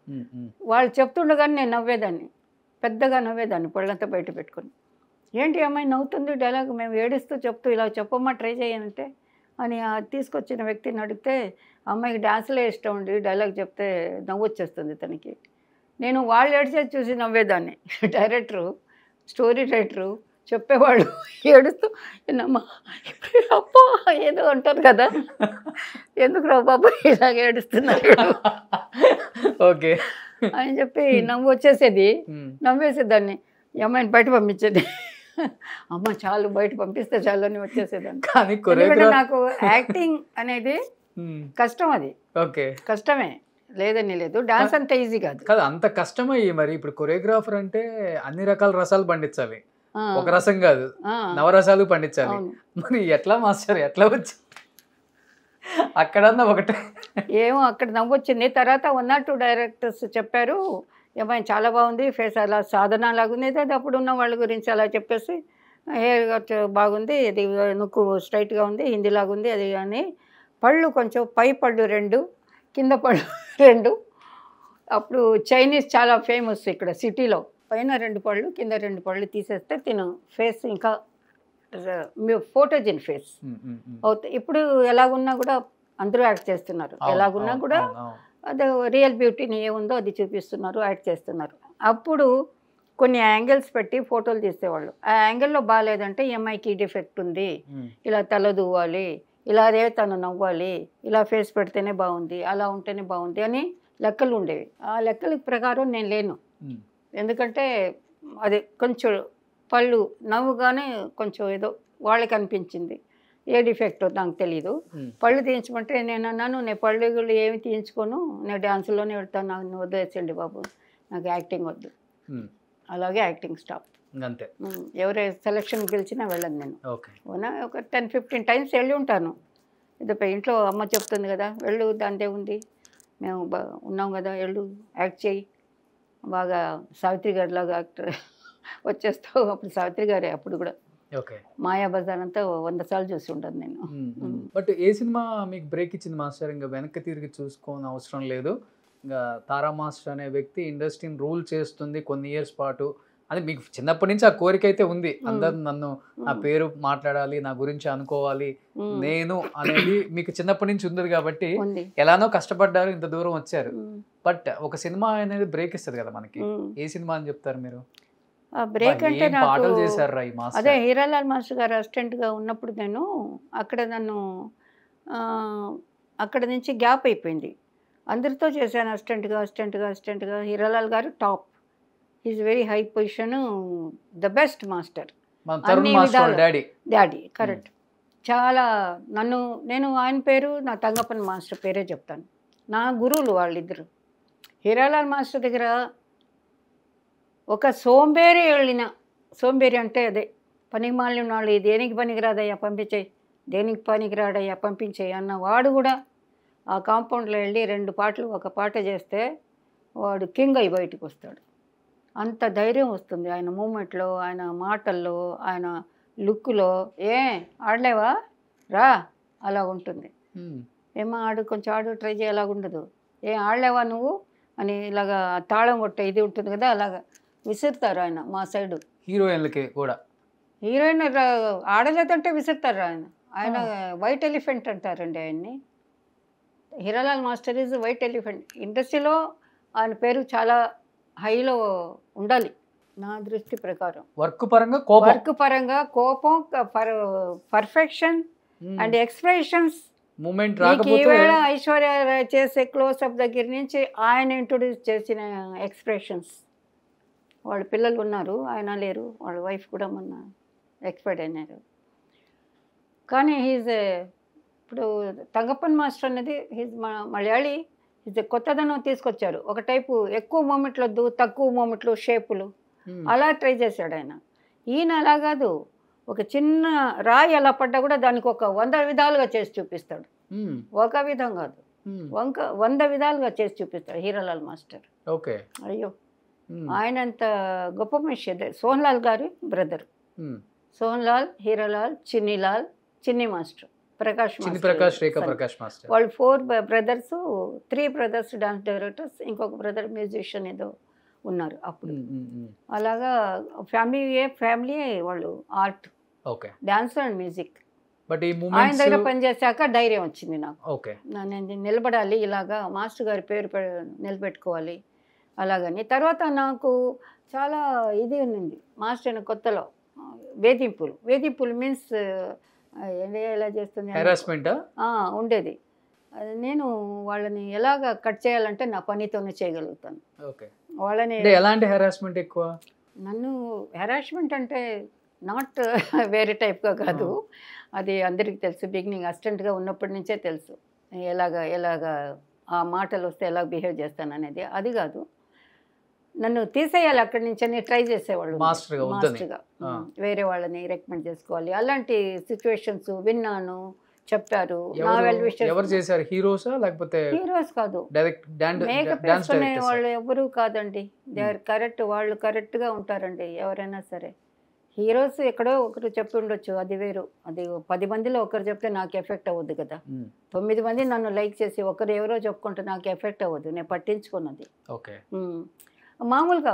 వాళ్ళు చెప్తుండగానే నేను నవ్వేదాన్ని, పెద్దగా నవ్వేదాన్ని, పొళ్ళంతా బయట పెట్టుకొని. ఏంటి అమ్మాయి నవ్వుతుంది, డైలాగ్ మేము ఏడుస్తూ చెప్తూ ఇలా చెప్పమ్మా ట్రై చేయాలంటే అని తీసుకొచ్చిన వ్యక్తిని అడిగితే, అమ్మాయికి డ్యాన్స్లే ఇష్టం ఉండి డైలాగ్ చెప్తే నవ్వు వచ్చేస్తుంది తనకి. నేను వాళ్ళు ఏడ్చేది చూసి నవ్వేదాన్ని. డైరెక్టరు, స్టోరీ రైటరు చెప్పేవాళ్ళు ఏడుస్తూ, ఏనమ్మా అప్పో ఏదో అంటారు కదా, ఎందుకు రా బాబు ఇలాగ ఏడుస్తున్నారు ఓకే అని చెప్పి నవ్వు వచ్చేసేది. నవ్వేసేదాన్ని, ఈ అమ్మాయిని బయట పంపించేది. అమ్మ చాలు, బయట పంపిస్తే చాలు అని వచ్చేసేదాన్ని. కానీ నాకు యాక్టింగ్ అనేది కష్టం, అది కష్టమే, లేదని లేదు. డాన్స్ అంత ఈజీ కాదు. అంత కష్టమయ్యి మరి ఇప్పుడు కొరియోగ్రాఫర్ అంటే అన్ని రకాల రసాలు పండించాలి, ఒక రసం కాదు నవరసాలు పండించాలి. మరి ఎట్లా మాస్టర్, ఎట్లా వచ్చి అక్కడన్నా ఒకటే? ఏమో అక్కడ నవ్వొచ్చింది. తర్వాత 1 or 2 డైరెక్టర్స్ చెప్పారు, ఏమైనా చాలా బాగుంది, ఫేస్ అలా సాధన లాగుంది, అది అప్పుడు ఉన్న వాళ్ళ గురించి అలా చెప్పేసి, హెయిర్ బాగుంది, అది నుక్కు స్ట్రైట్గా ఉంది, హిందీ లాగుంది అది. అని పళ్ళు కొంచెం పై పళ్ళు 2, కింద పళ్ళు 2. అప్పుడు చైనీస్ చాలా ఫేమస్ ఇక్కడ సిటీలో. పైన 2 పళ్ళు కింద 2 పళ్ళు తీసేస్తే తిను ఫేస్ ఇంకా ఫోటోజెన్ ఫేస్ అవుతాయి. ఇప్పుడు ఎలాగున్నా కూడా అందరూ యాక్ట్ చేస్తున్నారు, ఎలాగున్నా కూడా అది రియల్ బ్యూటీని ఏముందో అది చూపిస్తున్నారు, యాక్ట్ చేస్తున్నారు. అప్పుడు కొన్ని యాంగిల్స్ పెట్టి ఫోటోలు తీసేవాళ్ళు. ఆ యాంగిల్లో బాగాలేదంటే ఎంఐకి డిఫెక్ట్ ఉంది, ఇలా తల దువ్వాలి, ఇలాగే తను నవ్వాలి, ఇలా ఫేస్ పెడితేనే బాగుంది, అలా ఉంటేనే బాగుంది అని లెక్కలు ఉండేవి. ఆ లెక్కల ప్రకారం నేను లేను. ఎందుకంటే అది కొంచెం పళ్ళు నవ్వుగానే కొంచెం ఏదో వాళ్ళకి అనిపించింది, ఏ డిఫెక్టో నాకు తెలీదు. పళ్ళు తీయించమంటే నేను అన్నాను, నేను పళ్ళు ఏమి తీయించుకోను, నేను డ్యాన్స్లోనే వెళ్తాను, నాకు వదిలేసండి బాబు, నాకు యాక్టింగ్ వద్దు. అలాగే యాక్టింగ్ స్టాప్. అంతే. ఎవరు సెలక్షన్ గెలిచినా వెళ్ళను నేను. అవునా, ఒక 10-15 టైమ్స్ వెళ్ళి ఉంటాను. ఇది ఇంట్లో అమ్మ చెప్తుంది కదా, వెళ్ళు దాంతే ఉంది, మేము ఉన్నాం కదా, వెళ్ళు యాక్ట్ చేయి, బాగా సావిత్రి గారిలాగా యాక్టర్ వచ్చేస్తావు. అప్పుడు సావిత్రి గారే అప్పుడు కూడా. మాయాబజార్ అంతా 100 సార్లు చూసి ఉంటాను నేను. బట్ ఏ సినిమా మీకు బ్రేక్ ఇచ్చింది మాస్టర్? ఇంకా వెనక్కి తిరిగి చూసుకోని అవసరం లేదు, ఇంకా తారా మాస్టర్ అనే వ్యక్తి ఇండస్ట్రీని రూల్ చేస్తుంది కొన్ని ఇయర్స్ పాటు అది మీకు చిన్నప్పటి నుంచి ఆ కోరిక అయితే ఉంది, అందరు నన్ను నా పేరు మాట్లాడాలి, నా గురించి అనుకోవాలి నేను అనేది మీకు చిన్నప్పటి నుంచి ఉంది కాబట్టి ఎలానో కష్టపడ్డారు, ఇంత దూరం వచ్చారు. బట్ ఒక సినిమా అనేది బ్రేక్ ఇస్తుంది కదా మనకి, ఏ సినిమా అని చెప్తారు మీరు? బ్రేక్ అంటే పాటలు చేశారు ఈ మాస్టర్. అదే హీరాలాల్ మాస్టర్ గారు అసిస్టెంట్గా ఉన్నప్పుడు నేను అక్కడ నన్ను అక్కడ నుంచి గ్యాప్ అయిపోయింది. అందరితో చేశాను అసిస్టెంట్గా. హీరాలాల్ గారు top, is very high position, the best master, daddy correct. చాలా నేను ఆయన పేరు నా తంగప్పన్ మాస్టర్ పేరే చెప్తాను, నా గురువులు వాళ్ళిద్దరు. హీరాలాల్ మాస్టర్ దగ్గర ఒక సోంబేరి అంటే అదే పనికి మాలిన వాళ్ళు, దేనికి పనికిరాదయ్యా పంపించేయి, దేనికి పనికిరాడయ్యా పంపించేయి అన్న వాడు కూడా ఆ కాంపౌండ్లో వెళ్ళి 2 పాటలు ఒక పాట చేస్తే వాడు కింగ్ అయి బయటకు వస్తాడు. అంత ధైర్యం వస్తుంది ఆయన మూమెంట్లో, ఆయన మాటల్లో, ఆయన లుక్లో. ఆడలేవా రా అలా ఉంటుంది. ఏమో కొంచెం ట్రై చేయ అలాగుండదు. ఆడలేవా నువ్వు అని ఇలాగా తాళం కొట్టే ఇది ఉంటుంది కదా, అలాగా విసురుతారు ఆయన మా సైడు. హీరోయిన్లకి కూడా హీరోయిన్ ఆడలేదంటే విసురుతారు ఆయన వైట్ ఎలిఫెంట్ అంటారండి ఆయన్ని. Hiralal master is white elephant. ఇండస్ట్రీలో ఆయన పేరు చాలా హైలో ఉండాలి నా దృష్టి ప్రకారం. వర్క్ పరంగా కోపం, పర్ఫెక్షన్ అండ్ ఎక్స్ప్రెషన్స్. మూమెంట్ ఈవేళ ఐశ్వర్య చేసే క్లోజ్అప్ దగ్గర నుంచి ఆయన ఇంట్రొడ్యూస్ చేసిన ఎక్స్ప్రెషన్స్. వాళ్ళ పిల్లలు ఉన్నారు, ఆయన లేరు, వాళ్ళ వైఫ్ కూడా మొన్న ఎక్స్పైర్డ్ అయినారు. కానీ ఇప్పుడు తంగప్పన్ మాస్టర్ అనేది మలయాళీ, కొత్తదనం తీసుకొచ్చారు. ఒక టైపు ఎక్కువ మూమెంట్లు వద్దు, తక్కువ మూమెంట్లు, షేపులు అలా ట్రై చేశాడు ఆయన. ఈయన అలా కాదు, ఒక చిన్న రాయి ఎలా పడ్డా కూడా దానికి ఒక 100 విధాలుగా చేసి చూపిస్తాడు. ఒక విధం కాదు, 100 విధాలుగా చేసి చూపిస్తాడు హీరాలాల్ మాస్టర్. అయ్యో, ఆయనంత గొప్ప మనిషి. సోహన్లాల్ గారి బ్రదర్, సోహన్లాల్, హీరాలాల్, చిన్ని మాస్టర్, ప్రకాష్ మాస్టర్. వాళ్ళు 4 బ్రదర్స్, 3 బ్రదర్స్ డాన్స్ డైరెక్టర్స్, ఇంకొక బ్రదర్ మ్యూజిషియన్ ఏదో ఉన్నారు అప్పుడు. అలాగా ఫ్యామిలీ వాళ్ళు ఆర్ట్, డాన్స్ అండ్ మ్యూజిక్. ఆయన దగ్గర పనిచేశాక ధైర్యం వచ్చింది నాకు, నేను నిలబడాలి, ఇలాగా మాస్టర్ గారి పేరు నిలబెట్టుకోవాలి అలాగని. తర్వాత నాకు చాలా ఇది ఉంది మాస్టర్ అయిన కొత్తలో, వేధింపులు మీన్స్ ఎలా చేస్తుంది ఉండేది. నేను వాళ్ళని ఎలాగ కట్ చేయాలంటే నా పనితోనే చేయగలుగుతాను. వాళ్ళని ఎలాంటి హెరాస్మెంట్ ఎక్కువ? నన్ను హెరాస్మెంట్ అంటే నాట్ వేరే టైప్గా కాదు, అది అందరికీ తెలుసు. బిగినింగ్ అసిస్టెంట్గా ఉన్నప్పటి నుంచే తెలుసు ఎలాగా ఆ మాటలు వస్తే ఎలా బిహేవ్ చేస్తాను అనేది. అది కాదు, నన్ను తీసేయాలి అక్కడి నుంచి అని ట్రై చేసేవాళ్ళు మాస్టర్గా. వేరే వాళ్ళని రికమెండ్ చేసుకోవాలి, అలాంటి సిచ్యువేషన్స్ విన్నాను, చెప్పారు. హీరోస్ కాదు, మేకప్ వేసుకునే వాళ్ళు ఎవరు కాదండి. దే ఆర్ కరెక్ట్, వాళ్ళు కరెక్ట్గా ఉంటారండి ఎవరైనా సరే. హీరోస్ ఎక్కడో ఒకరు చెప్పి ఉండొచ్చు, అది వేరు. అది 10 మందిలో ఒకరు చెప్తే నాకు ఎఫెక్ట్ అవ్వద్దు కదా. 9 మంది నన్ను లైక్ చేసి ఒకరు ఎవరో చెప్పుకుంటే నాకు ఎఫెక్ట్ అవ్వదు, నేను పట్టించుకున్నది. మామూలుగా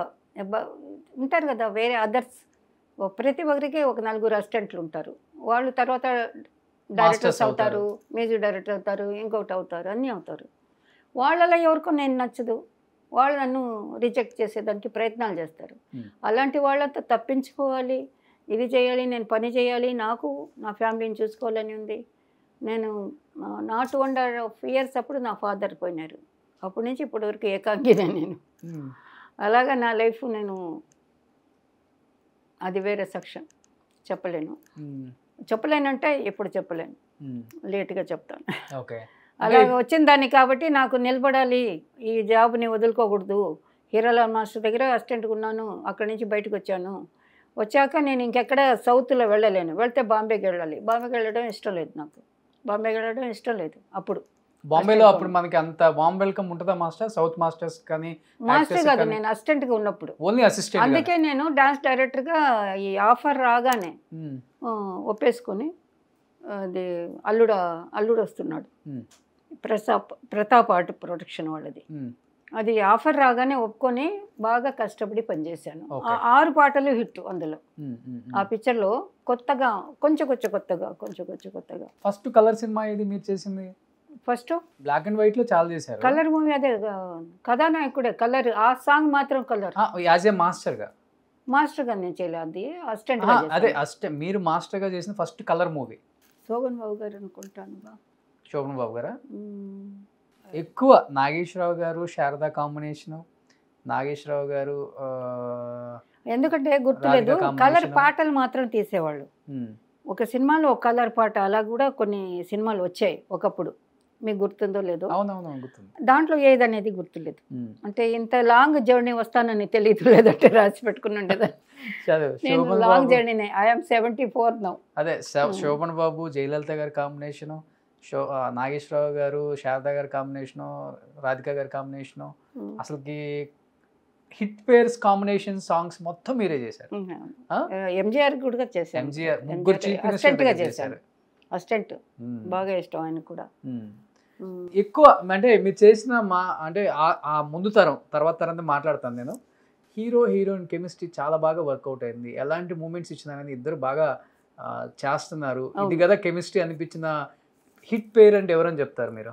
ఉంటారు కదా వేరే అదర్స్, ప్రతి ఒక్కరికి ఒక 4 అసిస్టెంట్లు ఉంటారు. వాళ్ళు తర్వాత డైరెక్టర్స్ అవుతారు, మ్యూజిక్ డైరెక్టర్ అవుతారు, ఇంకొకటి అవుతారు, అన్నీ అవుతారు. వాళ్ళలో ఎవరికో నేను నచ్చదు, వాళ్ళు నన్ను రిజెక్ట్ చేసేదానికి ప్రయత్నాలు చేస్తారు. అలాంటి వాళ్ళతో తప్పించుకోవాలి, ఇది చేయాలి, నేను పని చేయాలి, నాకు నా ఫ్యామిలీని చూసుకోవాలని ఉంది. నేను నాట్ 1.5 years అప్పుడు నా ఫాదర్ పోయినారు. అప్పటి నుంచి ఇప్పటి వరకు ఏకాంగినే నేను. అలాగా నా లైఫ్ నేను, అది వేరే సెక్షన్ చెప్పలేను. చెప్పలేనంటే ఎప్పుడు చెప్పలేను, లేట్గా చెప్తాను. ఓకే. అలాగ వచ్చిన దాన్ని కాబట్టి నాకు నిలబడాలి, ఈ జాబ్ని వదులుకోకూడదు. హీరాలాల్ మాస్టర్ దగ్గర అసిస్టెంట్గా ఉన్నాను, అక్కడి నుంచి బయటకు వచ్చాను. వచ్చాక నేను ఇంకెక్కడ సౌత్లో వెళ్ళలేను, వెళ్తే బాంబేకి వెళ్ళాలి. బాంబేకి వెళ్ళడం ఇష్టం లేదు నాకు, బాంబేకి వెళ్ళడం ఇష్టం లేదు. అప్పుడు బాంబేలో అప్పుడు మనకి అంత వామ్ వెల్కమ్ ఉంటుందా మాస్టర్? సౌత్ మాస్టర్స్ కానీ మాస్టర్ కాదు, నేను అసిస్టెంట్గా ఉన్నప్పుడు. Only assistant. అందుకే నేను డాన్స్ డైరెక్టర్గా ఈ ఆఫర్ రాగానే ఒప్పేసుకొని, అది అల్లుడు వస్తున్నాడు, ప్రతాప్ ఆర్ట్ ప్రొడక్షన్ వాళ్ళది. అది ఆఫర్ రాగానే ఒప్పుకొని బాగా కష్టపడి పనిచేశాను. 6 పాటలు హిట్ అందులో. ఆ పిక్చర్లో కొత్తగా కొంచెం కొత్తగా. ఫస్ట్ కలర్ సినిమా ఇది మీరు చేసింది? ఫస్ట్ బ్లాక్ అండ్ వైట్ లో చాలా చేశారు. కలర్ మూవీ అదే, కథానాయకుడే కలర్. ఆ సాంగ్ మాత్రం కలర్. యాజ్ ఏ మాస్టర్ గా నేను చేయలేదు, అది అసిస్టెంట్. అదే అసిస్టెంట్. మీరు మాస్టర్ గా చేసిన ఫస్ట్ కలర్ మూవీ శోభన్ బాబు గారు అనుకుంటాను. శోభన్ బాబు గారా? ఎక్కువ నాగేశ్వరరావు గారు శారదా కాంబినేషన్, నాగేశ్వరరావు గారు ఎందుకంటే గుర్తులేదు, కలర్ పాటలు మాత్రం తీసేవాళ్ళు. ఒక సినిమాలో ఒక కలర్ పాట, అలా కూడా కొన్ని సినిమాలు వచ్చాయి ఒకప్పుడు, మీకు గుర్తుందో లేదో. దాంట్లో ఏదనేది గుర్తులేదు. అంటే ఇంత లాంగ్ జర్నీ వస్తానని తెలియదు, లేదంటే రాసి పెట్టుకుని ఉండేదాన్ని. Long journey. I'm 74 now. అదే శోభన్ బాబు జయలలిత గారి కాంబినేషన్, నాగేశ్వరరావు గారు శారదా గారి కాంబినేషను, రాధిక గారి కాంబినేషను, అసలుకి హిట్ పేర్స్ కాంబినేషన్ సాంగ్స్ మొత్తం మీరే చేశారు. ఎంజీఆర్ కూడా చేశారు. ఎంజీఆర్ ముగ్గురు అసిస్టెంట్గా చేశారు. అసిస్టెంట్ బాగా ఇష్టం ఆయన కూడా. ఎక్కువ అంటే మీరు చేసిన అంటే ఆ ముందు తరం తర్వాత తరం మాట్లాడతాను నేను. హీరో హీరోయిన్ కెమిస్ట్రీ చాలా బాగా వర్కౌట్ అయింది. ఎలాంటి మూమెంట్స్ ఇచ్చినా కానీ ఇద్దరు బాగా చేస్తున్నారు. ఇది కదా కెమిస్ట్రీ అనిపించిన హిట్ పేర్ అంటే ఎవరని చెప్తారు మీరు?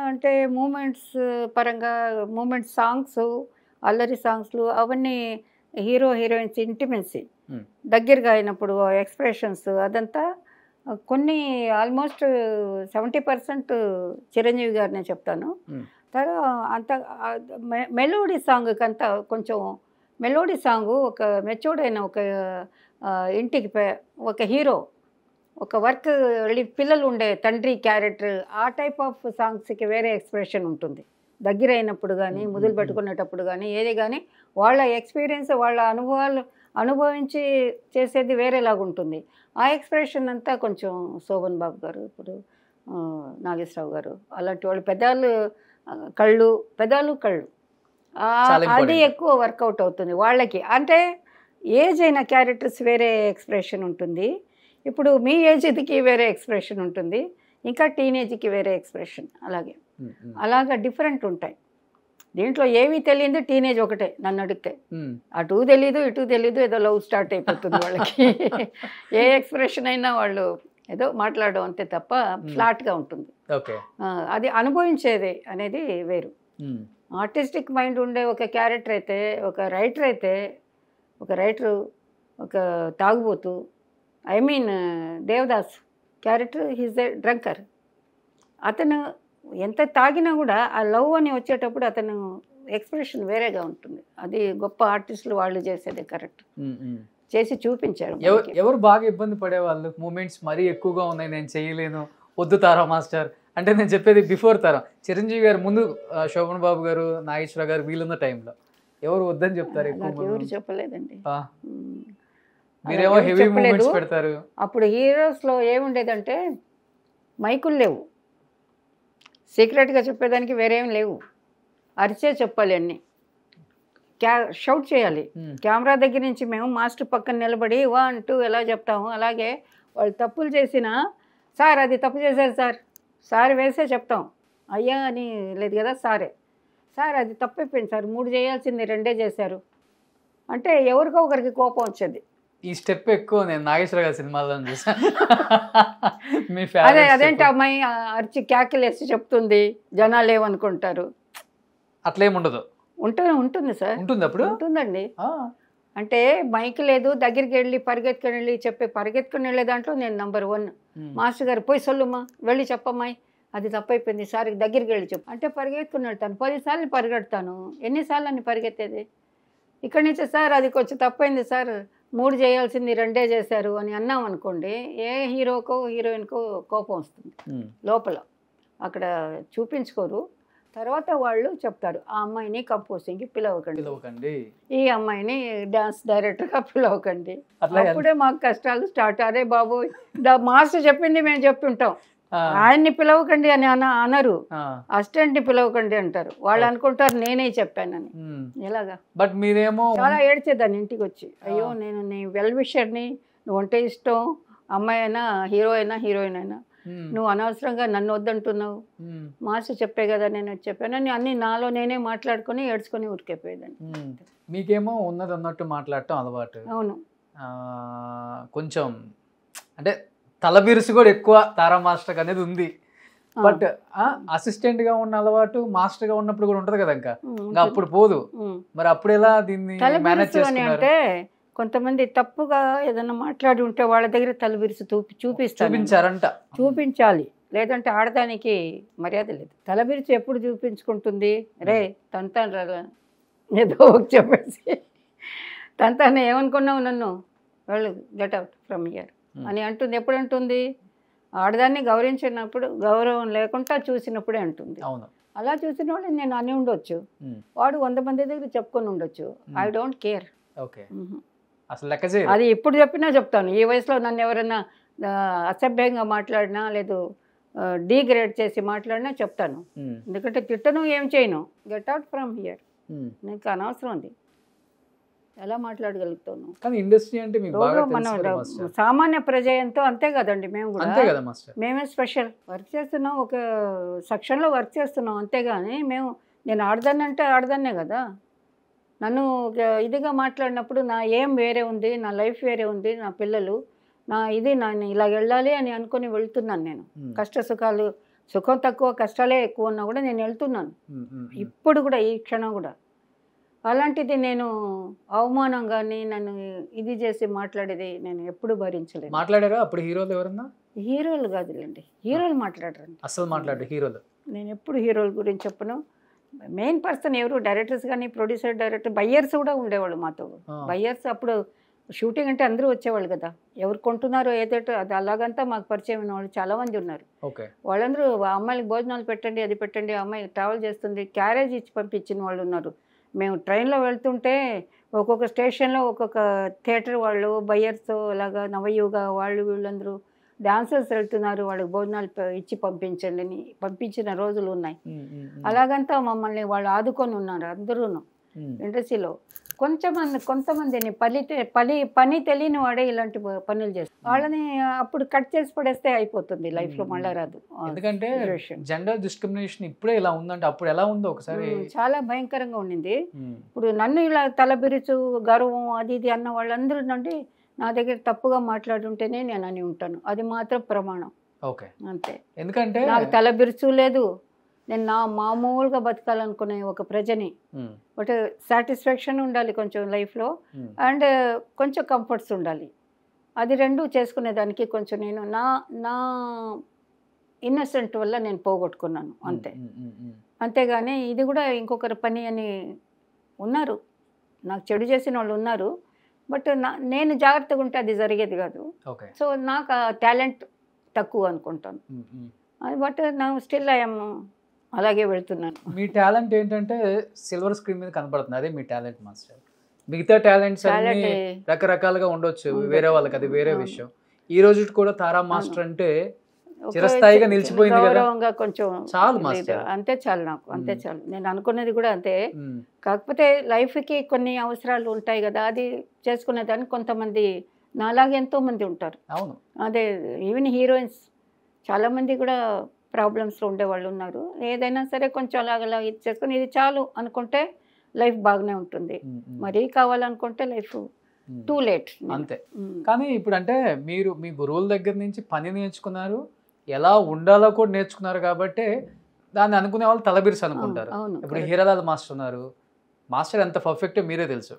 అంటే మూమెంట్స్ పరంగా, మూమెంట్స్ సాంగ్స్, అల్లరి సాంగ్స్లు అవన్నీ హీరో హీరోయిన్స్ ఇంటిమెన్సీ దగ్గరగా అయినప్పుడు ఎక్స్ప్రెషన్స్ అదంతా కొన్ని ఆల్మోస్ట్ 70% చిరంజీవి గారినే చెప్తాను. తర్వాత అంత మెలోడీ సాంగ్కి అంతా కొంచెం మెలోడీ సాంగ్, ఒక మెచ్యూర్డ్ అయిన ఒక ఇంటికి ఒక హీరో, ఒక వర్క్ వెళ్ళి పిల్లలు ఉండే తండ్రి క్యారెక్టర్, ఆ టైప్ ఆఫ్ సాంగ్స్కి వేరే ఎక్స్ప్రెషన్ ఉంటుంది. దగ్గర అయినప్పుడు కానీ, మొదలు పెట్టుకునేటప్పుడు కానీ, ఏది కానీ వాళ్ళ ఎక్స్పీరియన్స్, వాళ్ళ అనుభవాలు అనుభవించి చేసేది వేరేలాగా ఉంటుంది. ఆ ఎక్స్ప్రెషన్ అంతా కొంచెం శోభన్ బాబు గారు, ఇప్పుడు నాగేశ్వరరావు గారు, అలాంటి వాళ్ళు పెదాలు కళ్ళు అది ఎక్కువ వర్కౌట్ అవుతుంది వాళ్ళకి. అంటే ఏజ్ అయిన క్యారెక్టర్స్ వేరే ఎక్స్ప్రెషన్ ఉంటుంది. ఇప్పుడు మీ ఏజ్కి వేరే ఎక్స్ప్రెషన్ ఉంటుంది, ఇంకా టీనేజ్కి వేరే ఎక్స్ప్రెషన్, అలాగా డిఫరెంట్ ఉంటాయి. దీంట్లో ఏమీ తెలియదు, టీనేజ్ ఒకటే నన్ను అడిగితే. అటు తెలీదు ఇటు తెలీదు, ఏదో లవ్ స్టార్ట్ అయిపోతుంది వాళ్ళకి. ఏ ఎక్స్ప్రెషన్ అయినా వాళ్ళు ఏదో మాట్లాడడం అంతే తప్ప ఫ్లాట్గా ఉంటుంది. అది అనుభవించేది అనేది వేరు. ఆర్టిస్టిక్ మైండ్ ఉండే ఒక క్యారెక్టర్ అయితే, ఒక రైటరు ఒక తాగుబోతు, I mean Devdas character, he's a drunkard. అతను ఎంత తాగినా కూడా ఆ లవ్ అని వచ్చేటప్పుడు అతను ఎక్స్ప్రెషన్ వేరేగా ఉంటుంది. అది గొప్ప ఆర్టిస్టులు వాళ్ళు చేసేది కరెక్ట్, చేసి చూపించారు. ఎవరు బాగా ఇబ్బంది పడేవాళ్ళు? మూమెంట్స్ మరీ ఎక్కువగా ఉన్నాయి, నేను చేయలేను, వద్దు తారా మాస్టర్ అంటే? నేను చెప్పేది బిఫోర్ తరం. చిరంజీవి గారు ముందు, శోభన్ బాబు గారు, నాగేశ్వర గారు వీళ్ళున్న టైంలో ఎవరు వద్దని చెప్తారు? ఎవరు చెప్పలేదండి. మీరేమో హెవీ మూమెంట్స్ పెడతారు. అప్పుడు హీరోస్లో ఏముండేదంటే మైకులు లేవు, సీక్రెట్గా చెప్పేదానికి వేరేం లేవు, అరిచే చెప్పాలి అన్నీ, షౌట్ చేయాలి. కెమెరా దగ్గర నుంచి మేము మాస్టర్ పక్కన నిలబడి 1 2 ఎలా చెప్తాము, అలాగే వాళ్ళు తప్పులు చేసినా, సార్ అది తప్పు చేశారు సార్ వేసే చెప్తాం. అయ్యా అని లేదు కదా, సార్ అది తప్పైపోయింది సార్, 3 చేయాల్సింది 2 చేశారు అంటే ఎవరికో ఒకరికి కోపం వచ్చేది. ఈ స్టెప్ ఎక్కువ నేను నాగేశ్వర గారి సినిమాలో చూసాను. అదేంటి అమ్మాయి అరిచి క్యాకిలేసి చెప్తుంది, జనాలు ఏమనుకుంటారు, అట్లేముండదు. ఉంటుంది సార్, ఉంటుంది, అప్పుడు ఉంటుందండి. అంటే మైక్ లేదు, దగ్గరికి వెళ్ళి పరిగెత్తుకుని వెళ్ళే దాంట్లో నేను నంబర్ 1. మాస్టర్ గారు పోయి సొల్లుమా, వెళ్ళి చెప్పమ్మాయి అది తప్పైపోయింది సార్కి దగ్గరికి వెళ్ళి చెప్పు అంటే పరిగెత్తుకుని వెళ్తాను. 10 సార్లు పరిగెడతాను. ఎన్నిసార్లు అని పరిగెత్తేది? ఇక్కడి నుంచి సార్ అది కొంచెం తప్పైంది సార్, 3 చేయాల్సింది 2 చేశారు అని అన్నాం అనుకోండి, ఏ హీరోకో హీరోయిన్కో కోపం వస్తుంది లోపల. అక్కడ చూపించుకోరు. తర్వాత వాళ్ళు చెప్తారు, ఆ అమ్మాయిని కంపోజింగ్కి పిలవకండి, ఈ అమ్మాయిని డాన్స్ డైరెక్టర్గా పిలవకండి. అప్పుడే మాకు కష్టాలు స్టార్ట్. అరే బాబు, మాస్టర్ చెప్పింది మేము చెప్తుంటాం, ఆయన్ని పిలవకండి అని అనరు, అసిస్టెంట్ని పిలవకండి అంటారు. వాళ్ళు అనుకుంటారు నేనే చెప్పానని. ఎలాగా? బట్ మీరేమో చాలా ఏడ్చేదాన్ని ఇంటికి వచ్చి. అయ్యో, నేను వెల్ విషర్ని, నువ్వు అంటే ఇష్టం, అమ్మాయి అయినా హీరో అయినా హీరోయిన్ అయినా, నువ్వు అనవసరంగా నన్ను వద్దంటున్నావు, మాస్టర్ చెప్పే కదా నేను చెప్పాను అన్ని నాలో నేనే మాట్లాడుకొని ఏడ్చుకొని ఉరికెళ్ళిపోయేదాన్ని. మీకేమో ఉన్నది ఉన్నట్టు మాట్లాడటం అలవాటు. అవును. కొంచెం అంటే తలబిరుసు కూడా ఎక్కువ తారా మాస్టర్ అనేది ఉంది. బట్ అసిస్టెంట్ గా ఉన్న అలవాటు మాస్టర్ గా ఉన్నప్పుడు కూడా ఉంటది కదా, ఇంకా అప్పుడు పోదు. మరి అప్పుడు ఎలా దీన్ని మేనేజ్ చేస్తున్నారు? అంటే కొంతమంది తప్పుగా ఏదైనా మాట్లాడి ఉంటే వాళ్ళ దగ్గర తలబిరుసు చూపించారంట. చూపించాలి, లేదంటే ఆడదానికి మర్యాద లేదు. తలబిరుసు ఎప్పుడు చూపించుకుంటుంది? రే తంతాను ఏదో చెప్పేసి, తంతాను ఏమనుకున్నావు నన్ను, వాళ్ళు గెట్ అవుట్ ఫ్రమ్ హియర్ అని అంటుంది. ఎప్పుడు అంటుంది? ఆడదాన్ని గౌరవించినప్పుడు, గౌరవం లేకుండా చూసినప్పుడే అంటుంది. అలా చూసిన వాళ్ళు నేను అని ఉండొచ్చు, వాడు 100 మంది దగ్గర చెప్పుకొని ఉండొచ్చు. I don't care. అది ఎప్పుడు చెప్పినా చెప్తాను. ఈ వయసులో నన్ను ఎవరైనా అసభ్యంగా మాట్లాడినా లేదు డీగ్రేడ్ చేసి మాట్లాడినా చెప్తాను. ఎందుకంటే తిట్టను, ఏం చేయను. గెట్ అవుట్ ఫ్రమ్ హియర్, నీకు అనవసరం ఉంది. ఎలా మాట్లాడగలుగుతాను? కానీ ఇండస్ట్రీ అంటే మనం సామాన్య ప్రజ ఎంతో అంతే కదండి. మేము కూడా మేమే స్పెషల్ వర్క్ చేస్తున్నాం, ఒక సెక్షన్లో వర్క్ చేస్తున్నాం అంతేగాని నేను ఆడదాన్ని అంటే ఆడదాన్నే కదా. నన్ను ఇదిగా మాట్లాడినప్పుడు నా ఏం వేరే ఉంది, నా లైఫ్ వేరే ఉంది, నా పిల్లలు, నన్ను ఇలా వెళ్ళాలి అని అనుకుని వెళ్తున్నాను. నేను కష్ట సుఖాలు, సుఖం తక్కువ కష్టాలే ఎక్కువ ఉన్నా కూడా నేను వెళ్తున్నాను ఇప్పుడు కూడా, ఈ క్షణం కూడా. అలాంటిది నేను అవమానం కానీ నన్ను ఇది చేసి మాట్లాడేది నేను ఎప్పుడు భరించలేదు. మాట్లాడారా అప్పుడు హీరోలు ఎవరన్నా? హీరోలు కాదులేండి, హీరోలు మాట్లాడరండి, అసలు మాట్లాడు హీరోలు. నేను ఎప్పుడు హీరోల గురించి చెప్పను. మెయిన్ పర్సన్ ఎవరు, డైరెక్టర్స్ కానీ, ప్రొడ్యూసర్, డైరెక్టర్, బయ్యర్స్ కూడా ఉండేవాళ్ళు మాతో. బయ్యర్స్ అప్పుడు షూటింగ్ అంటే అందరూ వచ్చేవాళ్ళు కదా, ఎవరు కొంటున్నారో ఏదైతే అది అలాగంతా మాకు పరిచయం ఉన్న వాళ్ళు చాలామంది ఉన్నారు. వాళ్ళందరూ అమ్మాయికి భోజనాలు పెట్టండి, అది పెట్టండి, అమ్మాయి ట్రావెల్ చేస్తుంది, క్యారేజ్ ఇచ్చి పంపించిన వాళ్ళు ఉన్నారు. మేము ట్రైన్లో వెళ్తుంటే ఒక్కొక్క స్టేషన్లో ఒక్కొక్క థియేటర్ వాళ్ళు, బయ్యర్స్, అలాగా నవయుగ వాళ్ళు వీళ్ళందరూ డాన్సర్స్ వెళ్తున్నారు, వాళ్ళకి భోజనాలు ఇచ్చి పంపించండి అని పంపించిన రోజులు ఉన్నాయి. అలాగంతా మమ్మల్ని వాళ్ళు ఆదుకొని ఉన్నారు అందరూ ఇండస్ట్రీలో. కొంతమందిని పని తెలియని వాడే ఇలాంటి పనులు చేస్తారు. వాళ్ళని అప్పుడు కట్ చేసి పడేస్తే అయిపోతుంది, లైఫ్లో మళ్ళా రాదు. ఎందుకంటే జెండర్ డిస్క్రిమినేషన్ ఇప్పుడే ఇలా ఉందంటే అప్పుడు ఎలా ఉందో ఒకసారి చాలా భయంకరంగా ఉండింది. ఇప్పుడు నన్ను ఇలా తలబిరుచు, గర్వం అది ఇది అన్న వాళ్ళందరూ నుండి నా దగ్గర తప్పుగా మాట్లాడుంటేనే నేను అని ఉంటాను, అది మాత్రం ప్రమాణం. అంతే. ఎందుకంటే నాకు తలబిరుచు లేదు, నేను నా మామూలుగా బతకాలనుకునే ఒక ప్రజని. బట్ సాటిస్ఫాక్షన్ ఉండాలి కొంచెం లైఫ్లో, అండ్ కొంచెం కంఫర్ట్స్ ఉండాలి. అది రెండు చేసుకునేదానికి కొంచెం నేను నా ఇన్నసెంట్ వల్ల నేను పోగొట్టుకున్నాను అంతే. అంతేగాని ఇది కూడా ఇంకొకరి పని అని ఉన్నారు, నాకు చెడు చేసిన వాళ్ళు ఉన్నారు. బట్ నేను జాగ్రత్తగా ఉంటే అది జరిగేది కాదు. సో నాకు ఆ టాలెంట్ తక్కువ అనుకుంటాను. బట్ నా స్టిల్ ఐఎమ్ అలాగే వెళ్తున్నాను. మీ టాలెంట్ ఏంటంటే సిల్వర్ స్క్రీన్ మీద కనపడుతుంది, అదే మీ టాలెంట్ మాస్టర్. మిగతా టాలెంట్స్ అన్ని రకరకాలుగా ఉండొచ్చు, వేరే వాళ్ళకి అది వేరే విషయం. ఈ రోజు కూడా తారా మాస్టర్ అంటే చిరస్థాయిగా నిలిచిపోయింది కదా, కొంచెం చాలు మాస్టర్, అంతే చాలు నాకు, అంతే చాలు. నేను అనుకున్నది కూడా అంతే. కాకపోతే లైఫ్కి కొన్ని అవసరాలు ఉంటాయి కదా, అది చేసుకునేదానికి కొంతమంది నాలాగే ఎంతో మంది ఉంటారు. అవును, అదే ఈవెన్ హీరోయిన్స్ చాలామంది కూడా ప్రాబ్లమ్స్లో ఉండేవాళ్ళు ఉన్నారు. ఏదైనా సరే కొంచెం అలాగలా ఇది చేసుకుని ఇది చాలు అనుకుంటే లైఫ్ బాగానే ఉంటుంది, మరీ కావాలనుకుంటే లైఫ్ టూ లేట్ అంతే. కానీ ఇప్పుడు అంటే మీరు మీ గురువుల దగ్గర నుంచి పని నేర్చుకున్నారు, ఎలా ఉండాలో కూడా నేర్చుకున్నారు కాబట్టి దాన్ని అనుకునే వాళ్ళు తలబిరుసు అనుకుంటారు. ఇప్పుడు హీరాలాల్ మాస్టర్ ఉన్నారు, మాస్టర్ ఎంత పర్ఫెక్ట్ మీరే తెలుసు.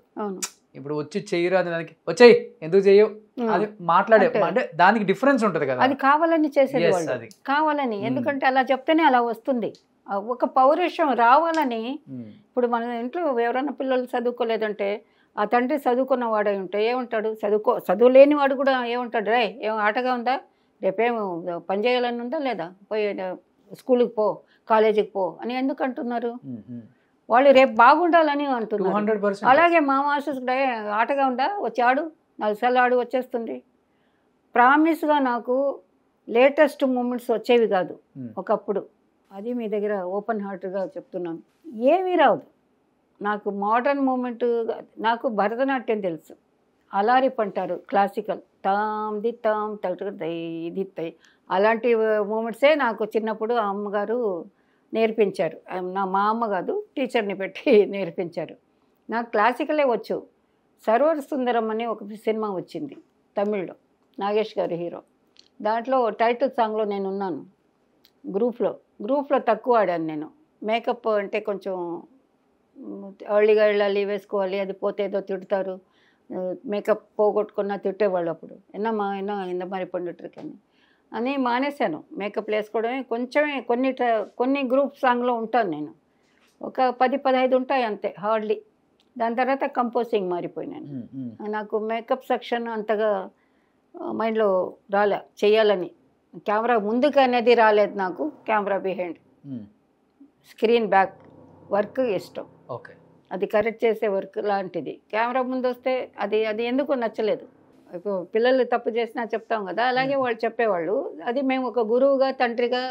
ఇప్పుడు వచ్చి చెయ్యరు అని దానికి వచ్చేయి ఎందుకు చెయ్యవు అది మాట్లాడే అంటే దానికి డిఫరెన్స్ ఉంటుంది కదా, అది కావాలని చేసేది వాళ్ళు, కావాలని. ఎందుకంటే అలా చెప్తేనే అలా వస్తుంది, ఒక పౌరుషం రావాలని. ఇప్పుడు మన ఇంట్లో ఎవరైనా పిల్లలు చదువుకోలేదంటే ఆ తండ్రి చదువుకున్న వాడై ఉంటే ఏమంటాడు, చదువు లేని వాడు కూడా ఏమంటాడు, రే ఏం ఆటగా ఉందా, రేపేం పని చేయాలని ఉందా లేదా, పోయి స్కూల్కి పో, కాలేజీకి పో అని ఎందుకు అంటున్నారు? వాళ్ళు రేపు బాగుండాలని అంటున్నారు. 200%. అలాగే మా మాస్టర్స్ కూడా ఆటగా ఉందా, వచ్చి ఆడు, 4 సార్లు ఆడు వచ్చేస్తుంది. ప్రామిస్గా నాకు లేటెస్ట్ మూమెంట్స్ వచ్చేవి కాదు ఒకప్పుడు. అది మీ దగ్గర ఓపెన్ హార్ట్గా చెప్తున్నాను, ఏమీ రాదు నాకు. మోడర్న్ మూమెంట్ నాకు భరతనాట్యం తెలుసు, అలారిప్ అంటారు క్లాసికల్, తాం ది తాం ఇది అలాంటి మూమెంట్సే నాకు చిన్నప్పుడు అమ్మగారు నేర్పించారు. మా అమ్మ కాదు, టీచర్ని పెట్టి నేర్పించారు. నాకు క్లాసికలే వచ్చు. సర్వర్ సుందరం అని ఒక సినిమా వచ్చింది తమిళ్లో, నాగేష్ గారు హీరో. దాంట్లో టైటిల్ సాంగ్లో నేను ఉన్నాను. గ్రూప్లో తక్కువ ఆడాను నేను. మేకప్ అంటే కొంచెం ఎర్లీగా వెళ్ళాలి, వేసుకోవాలి, అది పోతే ఏదో తిడతారు, మేకప్ పోగొట్టుకున్నా తిట్టేవాళ్ళు అప్పుడు. ఎన్నమ్మా ఇంత మరి పండుట్రికని అని మానేశాను. మేకప్ వేసుకోవడమే కొంచెమే. కొన్ని గ్రూప్ సాంగ్లో ఉంటాను నేను, ఒక 10-15 ఉంటాయి అంతే హార్డ్లీ. దాని తర్వాత కంపోజింగ్ మారిపోయినాను. నాకు మేకప్ సెక్షన్ అంతగా మైండ్లో రాలే చేయాలని. కెమెరా ముందుకు అనేది రాలేదు నాకు. Camera behind, screen back work ఇష్టం. ఓకే, అది కరెక్ట్ చేసే వర్క్ లాంటిది. కెమెరా ముందు వస్తే అది ఎందుకు నచ్చలేదు. ఇప్పుడు పిల్లలు తప్పు చేసినా చెప్తాం కదా, అలాగే వాళ్ళు చెప్పేవాళ్ళు. అది మేము ఒక గురువుగా, తండ్రిగా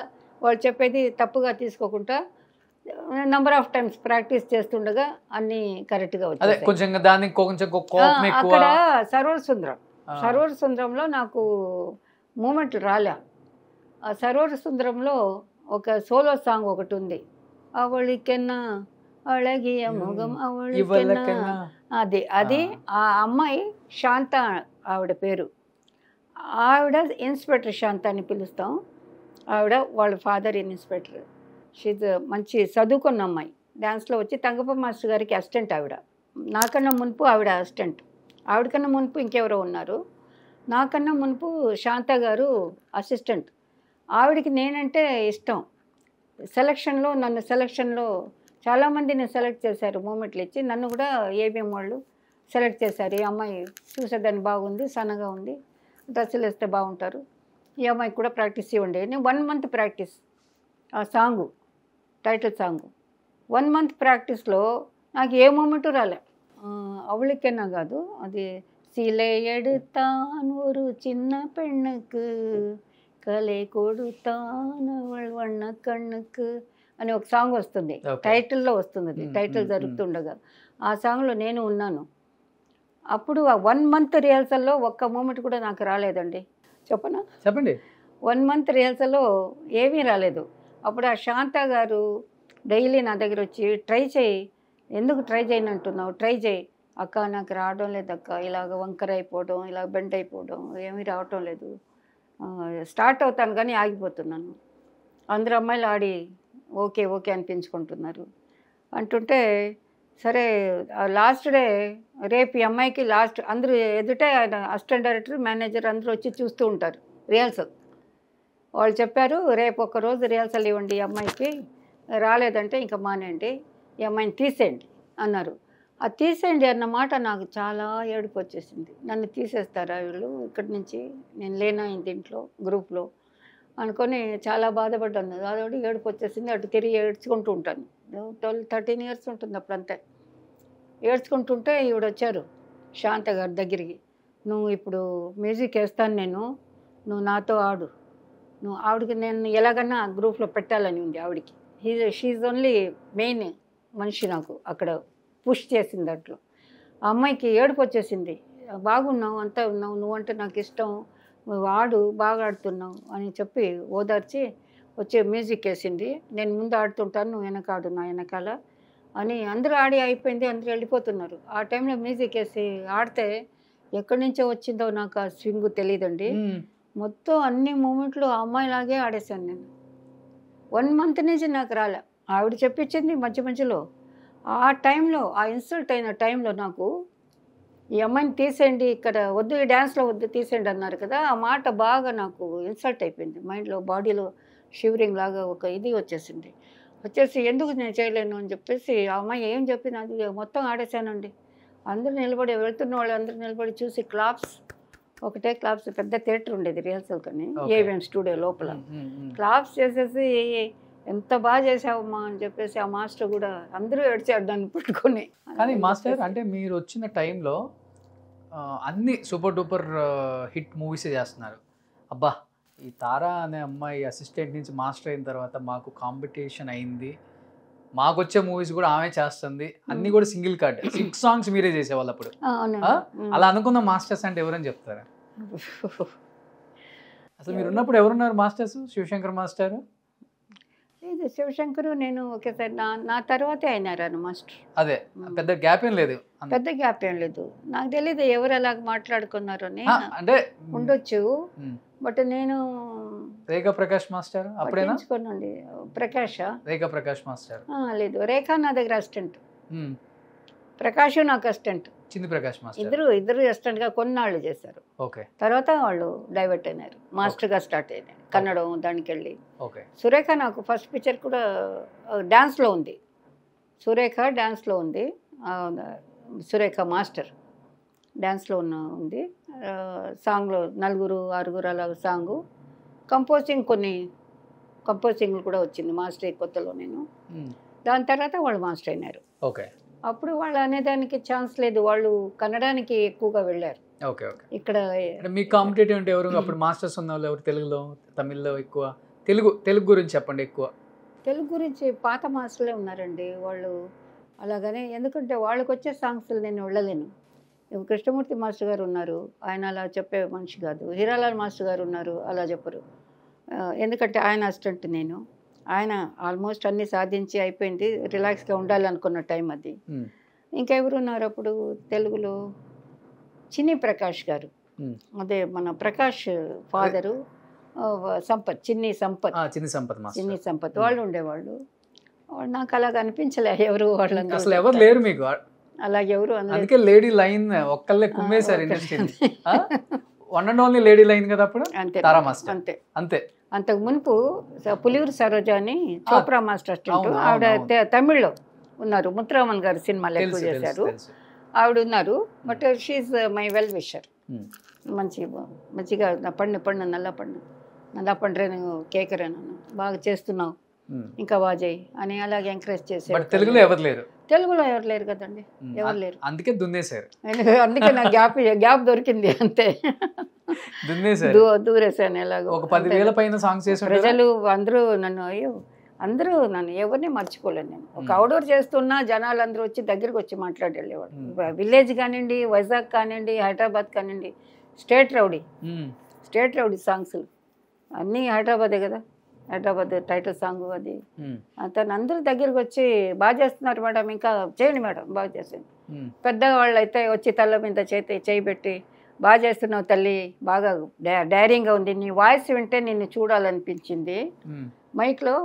వాళ్ళు చెప్పేది తప్పుగా తీసుకోకుండా నంబర్ ఆఫ్ టైమ్స్ ప్రాక్టీస్ చేస్తుండగా అన్నీ కరెక్ట్గా వచ్చాయి. అక్కడ సర్వర్ సుందరంలో నాకు మూమెంట్ రాలే. ఆ సర్వర్ సుందరంలో ఒక సోలో సాంగ్ ఒకటి ఉంది, అవళికెన్నా అళగియ ముఖం అవళికెన్నా. అది ఆ అమ్మాయి శాంత ఆవిడ పేరు. ఆవిడ ఇన్స్పెక్టర్ శాంత అని పిలుస్తాం. ఆవిడ వాళ్ళ ఫాదర్ ఇన్స్పెక్టర్. షీజ్ మంచి చదువుకున్న అమ్మాయి. డ్యాన్స్లో వచ్చి తంగప్ప మాస్టర్ గారికి అసిస్టెంట్ ఆవిడ. నాకన్నా మునుపు ఆవిడ అసిస్టెంట్. ఆవిడకన్నా మునుపు ఇంకెవరో ఉన్నారు. నాకన్నా మునుపు శాంత గారు అసిస్టెంట్. ఆవిడకి నేనంటే ఇష్టం. నన్ను సెలక్షన్లో చాలామందిని సెలెక్ట్ చేశారు. మూమెంట్లు ఇచ్చి నన్ను కూడా ఏబిఎం వాళ్ళు సెలెక్ట్ చేశారు. ఈ అమ్మాయి చూసేదాన్ని బాగుంది, సన్నగా ఉంది, డ్రెస్సులు వేస్తే బాగుంటారు, ఈ అమ్మాయికి కూడా ప్రాక్టీస్ ఇవ్వండి. నేను 1 month ప్రాక్టీస్. ఆ సాంగు టైటిల్ సాంగు 1 month ప్రాక్టీస్లో నాకు ఏ మూమెంటు రాలే. அவளுக்கென்ன కాదు, అది சிலை எடுத்தான் ஒரு சின்ன பெண்ணுக்கு కలే కొడుతాన్ అవள் వన్న కన్నుకు అని ఒక సాంగ్ వస్తుంది. టైటిల్లో వస్తుంది. అది టైటిల్ జరుగుతుండగా ఆ సాంగ్లో నేను ఉన్నాను. అప్పుడు ఆ 1 month రిహర్సల్లో ఒక్క మూమెంట్ కూడా నాకు రాలేదండి. చెప్పండి. 1 month రిహర్సల్లో ఏమీ రాలేదు. అప్పుడు ఆ శాంత గారు డైలీ నా దగ్గర వచ్చి ట్రై చేయి, ఎందుకు ట్రై చేయను అంటున్నావు, ట్రై చేయి అక్క, నాకు రావడం లేదు అక్క, ఇలాగ వంకర అయిపోవడం, ఇలా బెండ్ అయిపోవడం, ఏమీ రావటం లేదు, స్టార్ట్ అవుతాను కానీ ఆగిపోతున్నాను. అందరు అమ్మాయిలు ఆడి ఓకే ఓకే అనిపించుకుంటున్నారు అంటుంటే, సరే లాస్ట్ డే రేపు ఈ అమ్మాయికి లాస్ట్ అందరూ ఎదుటే ఆయన అసిస్టెంట్ డైరెక్టర్, మేనేజర్ అందరూ వచ్చి చూస్తూ ఉంటారు రిహర్సల్. వాళ్ళు చెప్పారు, రేపు ఒక్కరోజు రిహర్సల్ ఇవ్వండి ఈ అమ్మాయికి, రాలేదంటే ఇంకా మానేయండి, ఈ అమ్మాయిని తీసేయండి అన్నారు. ఆ తీసేయండి అన్న మాట నాకు చాలా ఏడుపు వచ్చేసింది. నన్ను తీసేస్తారా వీళ్ళు ఇక్కడి నుంచి, నేను లేనా ఇంట్లో గ్రూప్లో అనుకొని చాలా బాధపడ్డాను. అదొకటి ఏడుపు వచ్చేసింది. అటు తిరిగి ఏడ్చుకుంటూ ఉంటాను. 12-13 years ఉంటుంది అప్పుడంతే. ఏడ్చుకుంటుంటే ఈవిడ వచ్చారు శాంత గారి దగ్గరికి, నువ్వు ఇప్పుడు మ్యూజిక్ వేస్తాను నేను, నువ్వు నాతో ఆడు, నువ్వు ఆవిడకి నేను ఎలాగన్నా గ్రూప్లో పెట్టాలని ఉంది ఆవిడకి. షీఈ్ ఓన్లీ మెయిన్ మనిషి నాకు అక్కడ పుష్ చేసింది. దాంట్లో ఆ అమ్మాయికి ఏడుపు వచ్చేసింది. బాగున్నావు, అంతా ఉన్నావు, నువ్వంటే నాకు ఇష్టం, నువ్వు ఆడు, బాగా ఆడుతున్నావు అని చెప్పి ఓదార్చి వచ్చి మ్యూజిక్ వేసింది. నేను ముందు ఆడుతుంటాను, నువ్వు వెనక ఆడు నా వెనకాల అని. అందరూ ఆడి అయిపోయింది, అందరూ వెళ్ళిపోతున్నారు. ఆ టైంలో మ్యూజిక్ వేసి ఆడితే ఎక్కడి నుంచో వచ్చిందో నాకు ఆ స్వింగ్ తెలియదండి. మొత్తం అన్ని మూమెంట్లు ఆ అమ్మాయిలాగే ఆడేశాను నేను. 1 month నుంచి నాకు రాలే. ఆవిడ చెప్పించింది మధ్యలో. ఆ టైంలో, ఆ ఇన్సల్ట్ అయిన టైంలో నాకు ఈ అమ్మాయిని తీసేయండి, ఇక్కడ వద్దు, ఈ డ్యాన్స్లో వద్దు, తీసేయండి అన్నారు కదా, ఆ మాట బాగా నాకు ఇన్సల్ట్ అయిపోయింది. మైండ్లో, బాడీలో షివరింగ్ లాగా ఒక ఇది వచ్చేసి ఎందుకు నేను చేయలేను అని చెప్పేసి ఆ అమ్మాయి ఏం చెప్పింది అది మొత్తం ఆడేశానండి. అందరూ నిలబడి వెళ్తున్న వాళ్ళు అందరూ నిలబడి చూసి క్లాప్స్, ఒకటే క్లాప్స్. పెద్ద థియేటర్ ఉండేది రిహర్సల్ కానీ, ఏవిఎం స్టూడియో లోపల. క్లాప్స్ చేసేసి ఎంత బాగా చేసావమ్మా అని చెప్పేసి ఆ మాస్టర్ కూడా అందరూ ఏడ్చారు దాన్ని పట్టుకొని. కానీ మాస్టర్ అంటే మీరు వచ్చిన టైంలో అన్ని సూపర్ డూపర్ హిట్ మూవీసే చేస్తున్నారు. అబ్బా ఈ తారా అనే అమ్మాయి అసిస్టెంట్ నుంచి మాస్టర్ అయిన తర్వాత మాకు కాంపిటీషన్ అయింది, మాకు వచ్చే మూవీస్ కూడా ఆమె చేస్తుంది, అన్ని కూడా సింగిల్ కార్డ్ 6 సాంగ్స్ మీరే చేసేవాళ్ళు అప్పుడు. అలా అనుకున్న మాస్టర్స్ అంటే ఎవరని చెప్తారా? అసలు మీరు ఉన్నప్పుడు ఎవరున్నారు మాస్టర్స్? శివశంకర్ మాస్టర్? లేదు, శివశంకర్ నేను ఒకేసారి నా తర్వాతే అయినారు మాస్టర్. అదే పెద్ద గ్యాప్ ఏం లేదు. పెద్ద గ్యాప్ ఏం లేదు. నాకు తెలియదు ఎవరు అలాగ మాట్లాడుకున్నారు అని. అంటే ఉండొచ్చు, బట్ నేను రేఖా ప్రకాష్ మాస్టర్ అప్పుడేనా? ప్రకాష్ రేఖా ప్రకాష్ మాస్టర్ లేదు, రేఖా నా దగ్గర అసిస్టెంట్, ప్రకాష్ నాకు అసిస్టెంట్. చింది ప్రకాష్ మాస్టర్ ఇద్దరు అసిస్టెంట్ గా కొన్నాళ్ళు చేశారు. ఓకే. తర్వాత వాళ్ళు డైవర్ట్ అయినారు, మాస్టర్ గా స్టార్ట్ అయినారు కన్నడం దానికి వెళ్ళి. ఓకే. సురేఖ నాకు ఫస్ట్ పిక్చర్ కూడా డాన్స్ లో ఉంది. సురేఖ డాన్స్ లో ఉంది, సురేఖ మాస్టర్ డాన్స్ లో ఉంది. సాంగ్ లో 4, 6 అలాగ సాంగ్. కొన్ని కంపోజింగ్ కూడా వచ్చింది మాస్టర్ కొత్తలో నేను. దాని తర్వాత వాళ్ళు మాస్టర్ అయినారు. ఓకే. అప్పుడు వాళ్ళు అనేదానికి ఛాన్స్ లేదు, వాళ్ళు కన్నడానికి ఎక్కువగా వెళ్ళారు. ఓకే. ఓకే. ఇక్కడ మీ కాంపిటేటివ్ అంటే ఎవరు అప్పుడు మాస్టర్స్ ఉన్న వాళ్ళు ఎవరు? తెలుగులో, తమిళ్లో ఎక్కువ? తెలుగు గురించి చెప్పండి ఎక్కువ. తెలుగు గురించి పాత మాస్టర్లే ఉన్నారండి వాళ్ళు అలాగనే. ఎందుకంటే వాళ్ళకి వచ్చే సాంగ్స్ నేను వెళ్ళలేను. కృష్ణమూర్తి మాస్టర్ గారు ఉన్నారు, ఆయన అలా చెప్పే మనిషి కాదు. హీరాలాల్ మాస్టర్ గారు ఉన్నారు, అలా చెప్పరు. ఎందుకంటే ఆయన అసిస్టెంట్ నేను. ఆయన ఆల్మోస్ట్ అన్నీ సాధించి అయిపోయింది, రిలాక్స్గా ఉండాలనుకున్న టైం అది. ఇంకెవరు ఉన్నారు అప్పుడు తెలుగులో? చిన్ని ప్రకాష్ గారు, అదే మన ప్రకాష్ ఫాదరు, చిన్ని సంపత్ వాళ్ళు ఉండేవాళ్ళు. నాకు అలాగ అనిపించలే ఎవరు వాళ్ళందరూ, అసలు ఎవరు లేరు మీకు అలాగే ఎవరు. అందుకే లేడీ లైన్ ఒక్కళ్ళే కుమ్మేశారు ఇండస్ట్రీని. One and only lady line కదా అప్పుడు. అంతే అంతే అంతే. అంతకు మునుపు పులియూరు సరోజ అని చోప్రా మాస్టర్ అసిస్టెంట్, ఆవిడ తమిళ్లో ఉన్నారు, ముత్తురామన్ గారు సినిమాలు ఎక్కువ చేశారు, ఆవిడ ఉన్నారు. But she's my well wisher. మంచిగా పండు నల్ల పండ్రే కేకరేనా బాగా చేస్తున్నావు, ఇంకా బాగా చేయి అని అలాగే ఎంకరేజ్ చేశారు. తెలుగులో ఎవరు లేరు కదండి, ఎవరు లేరు. అందుకే దున్నేశారు. అందుకే నాకు గ్యాప్ దొరికింది అంతే. దూరేసాను ఎలాగో. ఒక 10,000 పైన సాంగ్స్ చేసి ప్రజలు అందరూ నన్ను ఎవరిని మర్చిపోలేను నేను. ఒక అవుట్డోర్ చేస్తున్నా జనాలు అందరూ వచ్చి దగ్గరికి వచ్చి మాట్లాడి వెళ్ళేవాడు. విలేజ్ కానివ్వండి, వైజాగ్ కానివ్వండి, హైదరాబాద్ కానివ్వండి, స్టేట్ రౌడీ సాంగ్స్ అన్నీ హైదరాబాదే కదా. హైదరాబాద్ టైటిల్ సాంగ్ అది. తను అందరూ దగ్గరికి వచ్చి బాగా చేస్తున్నారు మేడం, ఇంకా చేయండి మేడం, బాగా చేసేయండి. పెద్దవాళ్ళు అయితే వచ్చి తల్ల మీద చేయి పెట్టి బాగా చేస్తున్నావు తల్లి, బాగా డైరింగ్గా ఉంది, నీ వాయిస్ వింటే నిన్ను చూడాలనిపించింది. మైక్లో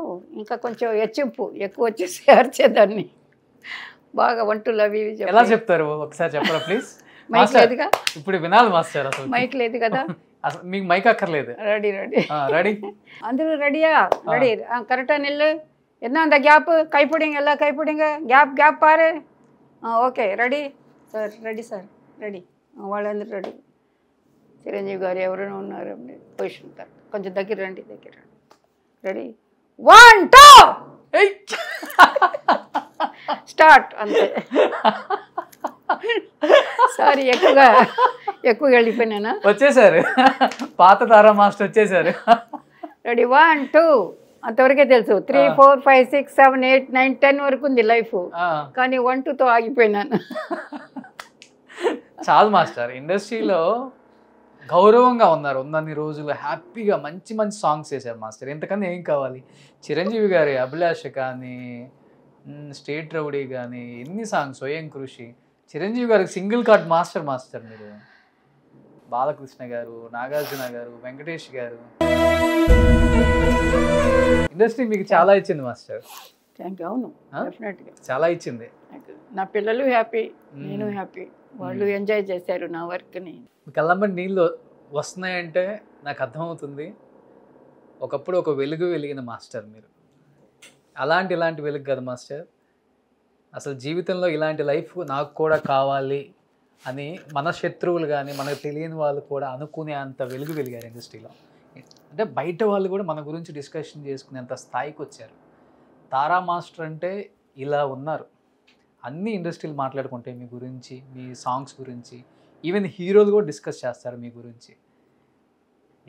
ఇంకా కొంచెం హెచ్చింపు ఎక్కువ వచ్చేసి అరిచేదాన్ని బాగా. వంటలు అవి ఎలా చెప్తారు ఒకసారి చెప్పరా ప్లీజ్? మైక్ లేదుగా, ఇప్పుడు వినాలి మాస్టర్. అసలు మైక్ లేదు కదా, అసలు మీకు మైక్ అక్కర్లేదు. రెడీ అందరూ రెడీయా? రెడీ కరెక్టా నిల్లు என்ன அந்த கேப்பு கைப்பிடிங்க எல்லாம் கைப்பிடிங்க கேப் பாரு ఓకే రెడీ సార్ రెడీ వాళ్ళందరూ రెడీ. చిరంజీవి గారు ఎవరైనా ఉన్నారు పొజిషన్ కొంచెం దగ్గర రండి రెడీ 1 2 స్టార్ట్ అంతే. సారీ ఎక్కువగా వెళ్ళిపోయినా వచ్చేసారు, పాత తారా మాస్టర్ వచ్చేసారు. రెడీ 1 2 అంతవరకే తెలుసు. 3 4 5 6 7 8 9 10 వరకు ఉంది లైఫ్, కానీ 1 2తో ఆగిపోయినాను. చాలు మాస్టర్, ఇండస్ట్రీలో గౌరవంగా ఉన్నారు, ఉన్నన్ని రోజులు హ్యాపీగా మంచి సాంగ్స్ చేశారు మాస్టర్. ఎంతకన్నా ఏం కావాలి? చిరంజీవి గారి అభిలాష కానీ, స్టేట్ రౌడీ కానీ, ఎన్ని సాంగ్స్, స్వయం కృషి. చిరంజీవి గారికి సింగిల్ కార్డ్ మాస్టర్ మీరు. బాలకృష్ణ గారు, నాగార్జున గారు, వెంకటేష్ గారు, ఇండస్ట్రీ మీకు చాలా ఇచ్చింది మాస్టర్. Thank you. అవును, డెఫినెట్గా చాలా ఇచ్చింది. నా పిల్లలు హ్యాపీ, నేను హ్యాపీ, వాళ్ళు ఎంజాయ్ చేశారు నా వర్క్ని. కళ్ళంబడి నీళ్ళు వస్తున్నాయంటే నాకు అర్థమవుతుంది ఒకప్పుడు ఒక వెలుగు వెలిగిన మాస్టర్ మీరు. ఇలాంటి వెలుగు కదా మాస్టర్. అసలు జీవితంలో ఇలాంటి లైఫ్ నాకు కూడా కావాలి అని మన శత్రువులు కానీ మనకు తెలియని వాళ్ళు కూడా అనుకునే అంత వెలుగు వెలిగారు ఇండస్ట్రీలో. అంటే బయట వాళ్ళు కూడా మన గురించి డిస్కషన్ చేసుకునేంత స్థాయికి వచ్చారు. తారా మాస్టర్ అంటే ఇలా ఉన్నారు. అన్ని ఇండస్ట్రీలు మాట్లాడుకుంటే మీ గురించి, మీ సాంగ్స్ గురించి, ఈవెన్ హీరోలు కూడా డిస్కస్ చేస్తారు మీ గురించి.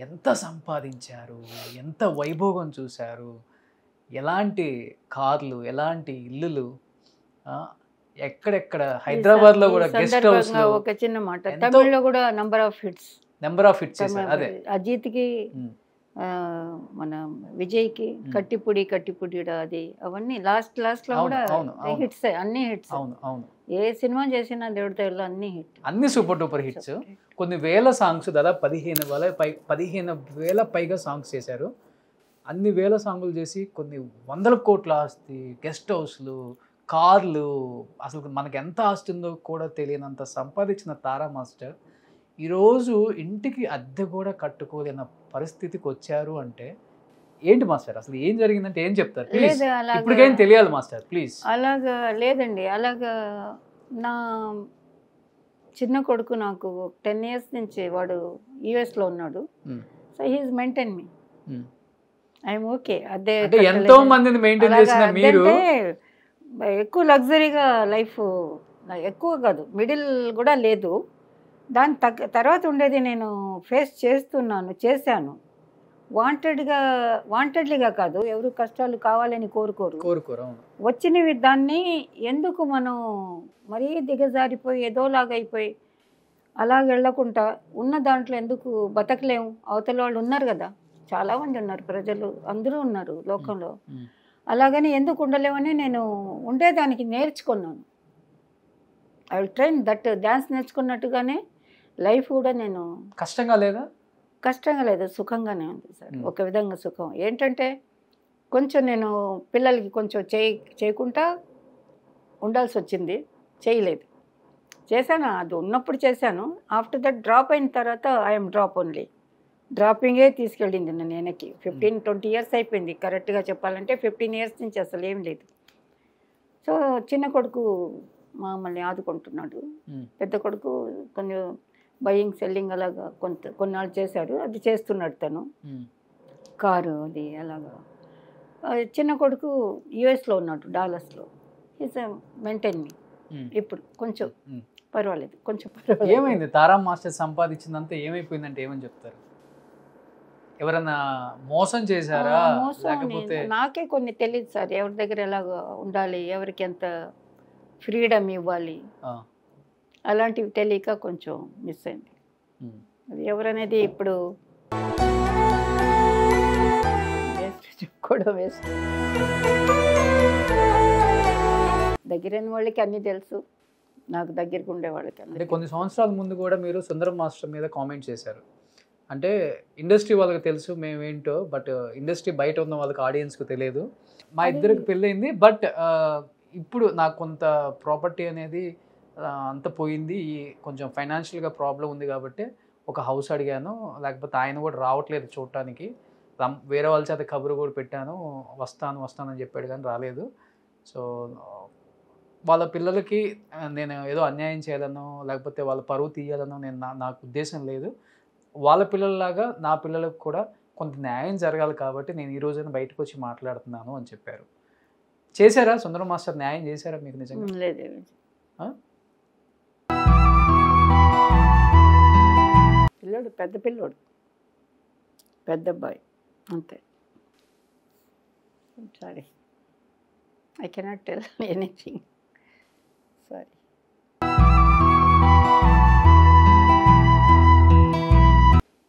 ఎంత సంపాదించారు, ఎంత వైభోగం చూశారు, ఎలాంటి కార్లు, ఎలాంటి ఇల్లులు, ఎక్కడెక్కడ హైదరాబాద్లో కూడా గెస్ట్ హౌస్. ఒక చిన్న మాట, తమిళ్లో కూడా నెంబర్ ఆఫ్ హిట్స్ చేశారు. అదే అజిత్కి, మన విజయ్కి కట్టిపుడి కట్టిపుడిడా, అది అవన్నీ లాస్ట్ లో కూడా హిట్స్, అన్ని హిట్స్. ఏ సినిమా చేసినా దేవుడితో అన్ని హిట్, అన్ని సూపర్ డూపర్ హిట్స్. కొన్ని వేల సాంగ్స్, దాదాపు 15,000 పైగా సాంగ్స్ చేశారు. అన్ని వేల సాంగులు చేసి కొన్ని వందల కోట్ల ఆస్తి, గెస్ట్ హౌస్లు, కార్లు, అసలు మనకి ఎంత ఆస్తి ఉందో కూడా తెలియనంత సంపాదించిన తారా మాస్టర్ ఈరోజు ఇంటికి అద్దె కూడా కట్టుకోలేని పరిస్థితికి వచ్చారు. అంటే ఏంటి మాస్టర్, అసలు ఏం జరిగిందంటే ఏం చెప్తారు? ఇప్పటికేం తెలియాలి మాస్టర్, ప్లీజ్. అలాగా లేదండి, అలాగా నా చిన్న కొడుకు నాకు 10 years నుంచి వాడు యుఎస్లో ఉన్నాడు. So he's maintain me, I'm okay. అదే ఎంతో మందిని మెయింటైన్ చేసిన మీరు ఎక్కువ లగ్జరీగా లైఫ్, ఎక్కువ కాదు, మిడిల్ కూడా లేదు. దాని తర్వాత ఉండేది నేను ఫేస్ చేశాను. వాంటెడ్లీగా కాదు, ఎవరు కష్టాలు కావాలని కోరుకోరు. వచ్చినవి దాన్ని ఎందుకు మనం మరీ దిగజారిపోయి ఏదోలాగా అయిపోయి అలాగ వెళ్ళకుండా ఉన్న దాంట్లో ఎందుకు బతకలేము? అవతల వాళ్ళు ఉన్నారు కదా, చాలామంది ఉన్నారు, ప్రజలు అందరూ ఉన్నారు లోకంలో. అలాగని ఎందుకు ఉండలేమని నేను ఉండేదానికి నేర్చుకున్నాను. I will train that. Dance నేర్చుకున్నట్టుగానే లైఫ్ కూడా నేను. కష్టంగా లేదా? కష్టంగా లేదు, సుఖంగానే ఉంది సార్. ఒక విధంగా సుఖం ఏంటంటే, కొంచెం నేను పిల్లలకి కొంచెం చేయకుండా ఉండాల్సి వచ్చింది, చేయలేదు. చేశాను, అది ఉన్నప్పుడు చేశాను. ఆఫ్టర్ దట్ డ్రాప్ అయిన తర్వాత ఐఎమ్ డ్రాప్ ఓన్లీ. డ్రాపింగే తీసుకెళ్ళింది నన్ను వెనక్కి. 15-20 years అయిపోయింది కరెక్ట్గా చెప్పాలంటే. 15 years నుంచి అసలు ఏం లేదు. సో చిన్న కొడుకు మమ్మల్ని ఆదుకుంటున్నాడు, పెద్ద కొడుకు కొంచెం బయింగ్ సెల్లింగ్ అలాగా కొన్నాళ్ళు చేశాడు, అది చేస్తున్నాడు తను, కారు అది అలాగా. చిన్న కొడుకు యుఎస్లో ఉన్నాడు, డాలర్స్లో. ఈజ్ మెయింటైన్ మీ. ఇప్పుడు కొంచెం పర్వాలేదు, కొంచెం పర్వాలేదు. ఏమైంది తారా మాస్టర్ సంపాదించిందంతా ఏమైపోయిందంటే ఏమని చెప్తారు? ఎవరన్నా మోసం చేశారా? లేకపోతే నాకే కొన్ని తెలియదు సార్, ఎవరి దగ్గర ఎలాగ ఉండాలి, ఎవరికి ఎంత ఫ్రీడమ్ ఇవ్వాలి, అలాంటివి తెలియక కొంచెం మిస్ అయింది. అది ఎవరనేది ఇప్పుడు చెప్పుకోవడం వేస్ట్. దగ్గరైన వాళ్ళకి అన్నీ తెలుసు, నాకు దగ్గరకు ఉండే వాళ్ళకి. అంటే కొన్ని సంవత్సరాల ముందు కూడా మీరు సుందరం మాస్టర్ మీద కామెంట్ చేశారు. అంటే ఇండస్ట్రీ వాళ్ళకి తెలుసు మేమేంటో, బట్ ఇండస్ట్రీ బయట ఉన్న వాళ్ళకి, ఆడియన్స్కి తెలియదు. మా ఇద్దరికి పెళ్ళయింది, బట్ ఇప్పుడు నాకు కొంత ప్రాపర్టీ అనేది అంత పోయింది, కొంచెం ఫైనాన్షియల్గా ప్రాబ్లం ఉంది కాబట్టి ఒక హౌస్ అడిగాను, లేకపోతే ఆయన కూడా రావట్లేదు చూడటానికి. వేరే వాళ్ళ చేత కబురు కూడా పెట్టాను, వస్తానని చెప్పాడు కానీ రాలేదు. సో వాళ్ళ పిల్లలకి నేను ఏదో అన్యాయం చేయాలనో లేకపోతే వాళ్ళ పరువు తీయాలనో నాకు ఉద్దేశం లేదు. వాళ్ళ పిల్లలలాగా నా పిల్లలకు కూడా కొంత న్యాయం జరగాలి కాబట్టి నేను ఈ రోజున బయటకు వచ్చి మాట్లాడుతున్నాను అని చెప్పారు. చేశారా సుందరం మాస్టర్, న్యాయం చేశారా మీకు నిజంగా? లేదు, పిల్లోడు పెద్ద పిల్లోడు, పెద్ద అబ్బాయి అంతే. Sorry, I cannot tell anything, sorry.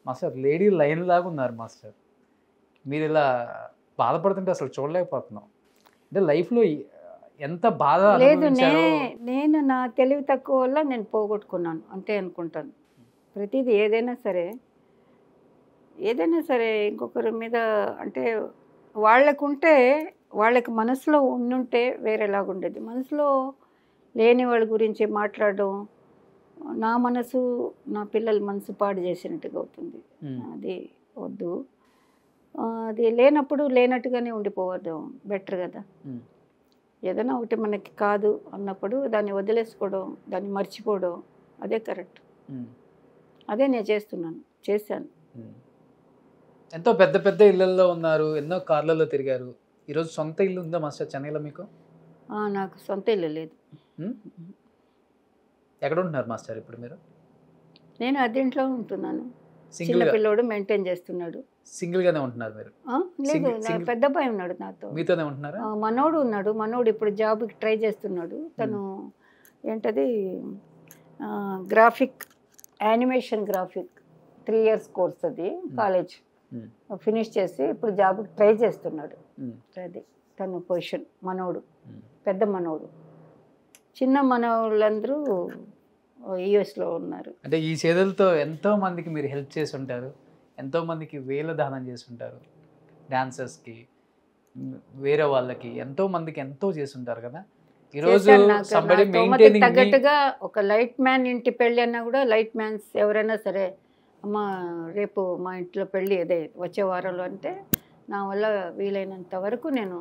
Master lady line లాగా ఉన్నారు మాస్టర్, మీరు ఇలా బాధపడుతుంటే అసలు చూడలేకపోతున్నాం. అంటే లైఫ్లో ఎంత బాధ లేదు, నేను నా తెలివి తక్కువ వల్ల నేను పోగొట్టుకున్నాను అంతే అనుకుంటాను. ప్రతిదీ ఏదైనా సరే ఇంకొకరి మీద అంటే వాళ్ళకి మనసులో ఉండుంటే వేరేలాగుండేది. మనసులో లేని వాళ్ళ గురించి మాట్లాడడం, నా మనసు నా పిల్లల మనసు పాడు చేసినట్టుగా అవుతుంది. అది వద్దు, అది లేనప్పుడు లేనట్టుగానే ఉండిపోవడం బెటర్ కదా. ఏదైనా ఒకటి మనకి కాదు అన్నప్పుడు దాన్ని వదిలేసుకోవడం, దాన్ని మర్చిపోవడం, అదే కరెక్ట్. అదే నేను చేశాను. ఎంతో పెద్ద పెద్ద ఇళ్ళల్లో ఉన్నారు, ఎన్నో కార్లలో తిరిగారు. ఈరోజు సొంత ఇల్లు ఉందా మాస్టర్ చెన్నైలో మీకు? నాకు సొంత ఇల్లు లేదు. ఎక్కడ ఉంటున్నారు మాస్టర్ ఇప్పుడు మీరు? నేను అద్దెంట్లో ఉంటున్నాను. చిన్న సింగిల్ పిల్లోడు మెయింటైన్ చేస్తున్నాడు. సింగిల్ గానే ఉంటున్నారు మీరు? లేదు, నా పెద్ద అబ్బాయి ఉన్నాడు నాతో. మీతోనే ఉంటున్నారా? మనోడు ఉన్నాడు. మనోడు ఇప్పుడు జాబ్కి ట్రై చేస్తున్నాడు. తను ఏంటది గ్రాఫిక్ యానిమేషన్ 3 years కోర్స్, అది కాలేజ్ ఫినిష్ చేసి ఇప్పుడు జాబ్కి ట్రై చేస్తున్నాడు. అది తను పొజిషన్. మనోడు పెద్ద మనోడు. చిన్న మనోళ్ళందరూ యుఎస్లో ఉన్నారు. అంటే ఈ చేతులతో ఎంతో మందికి మీరు హెల్ప్ చేసి ఉంటారు, ఎంతో మందికి వేల దానం చేసి ఉంటారు, డాన్సర్స్కి, వేరే వాళ్ళకి, ఎంతో మందికి ఎంతో చేసి ఉంటారు కదా. ఈరోజు తగ్గట్టుగా ఒక లైట్ మ్యాన్ ఇంటి పెళ్ళి అన్నా కూడా, లైట్ మ్యాన్స్ ఎవరైనా సరే, అమ్మ రేపు మా ఇంట్లో పెళ్ళి అదే వచ్చే వారంలో అంటే, నా వల్ల వీలైనంత వరకు నేను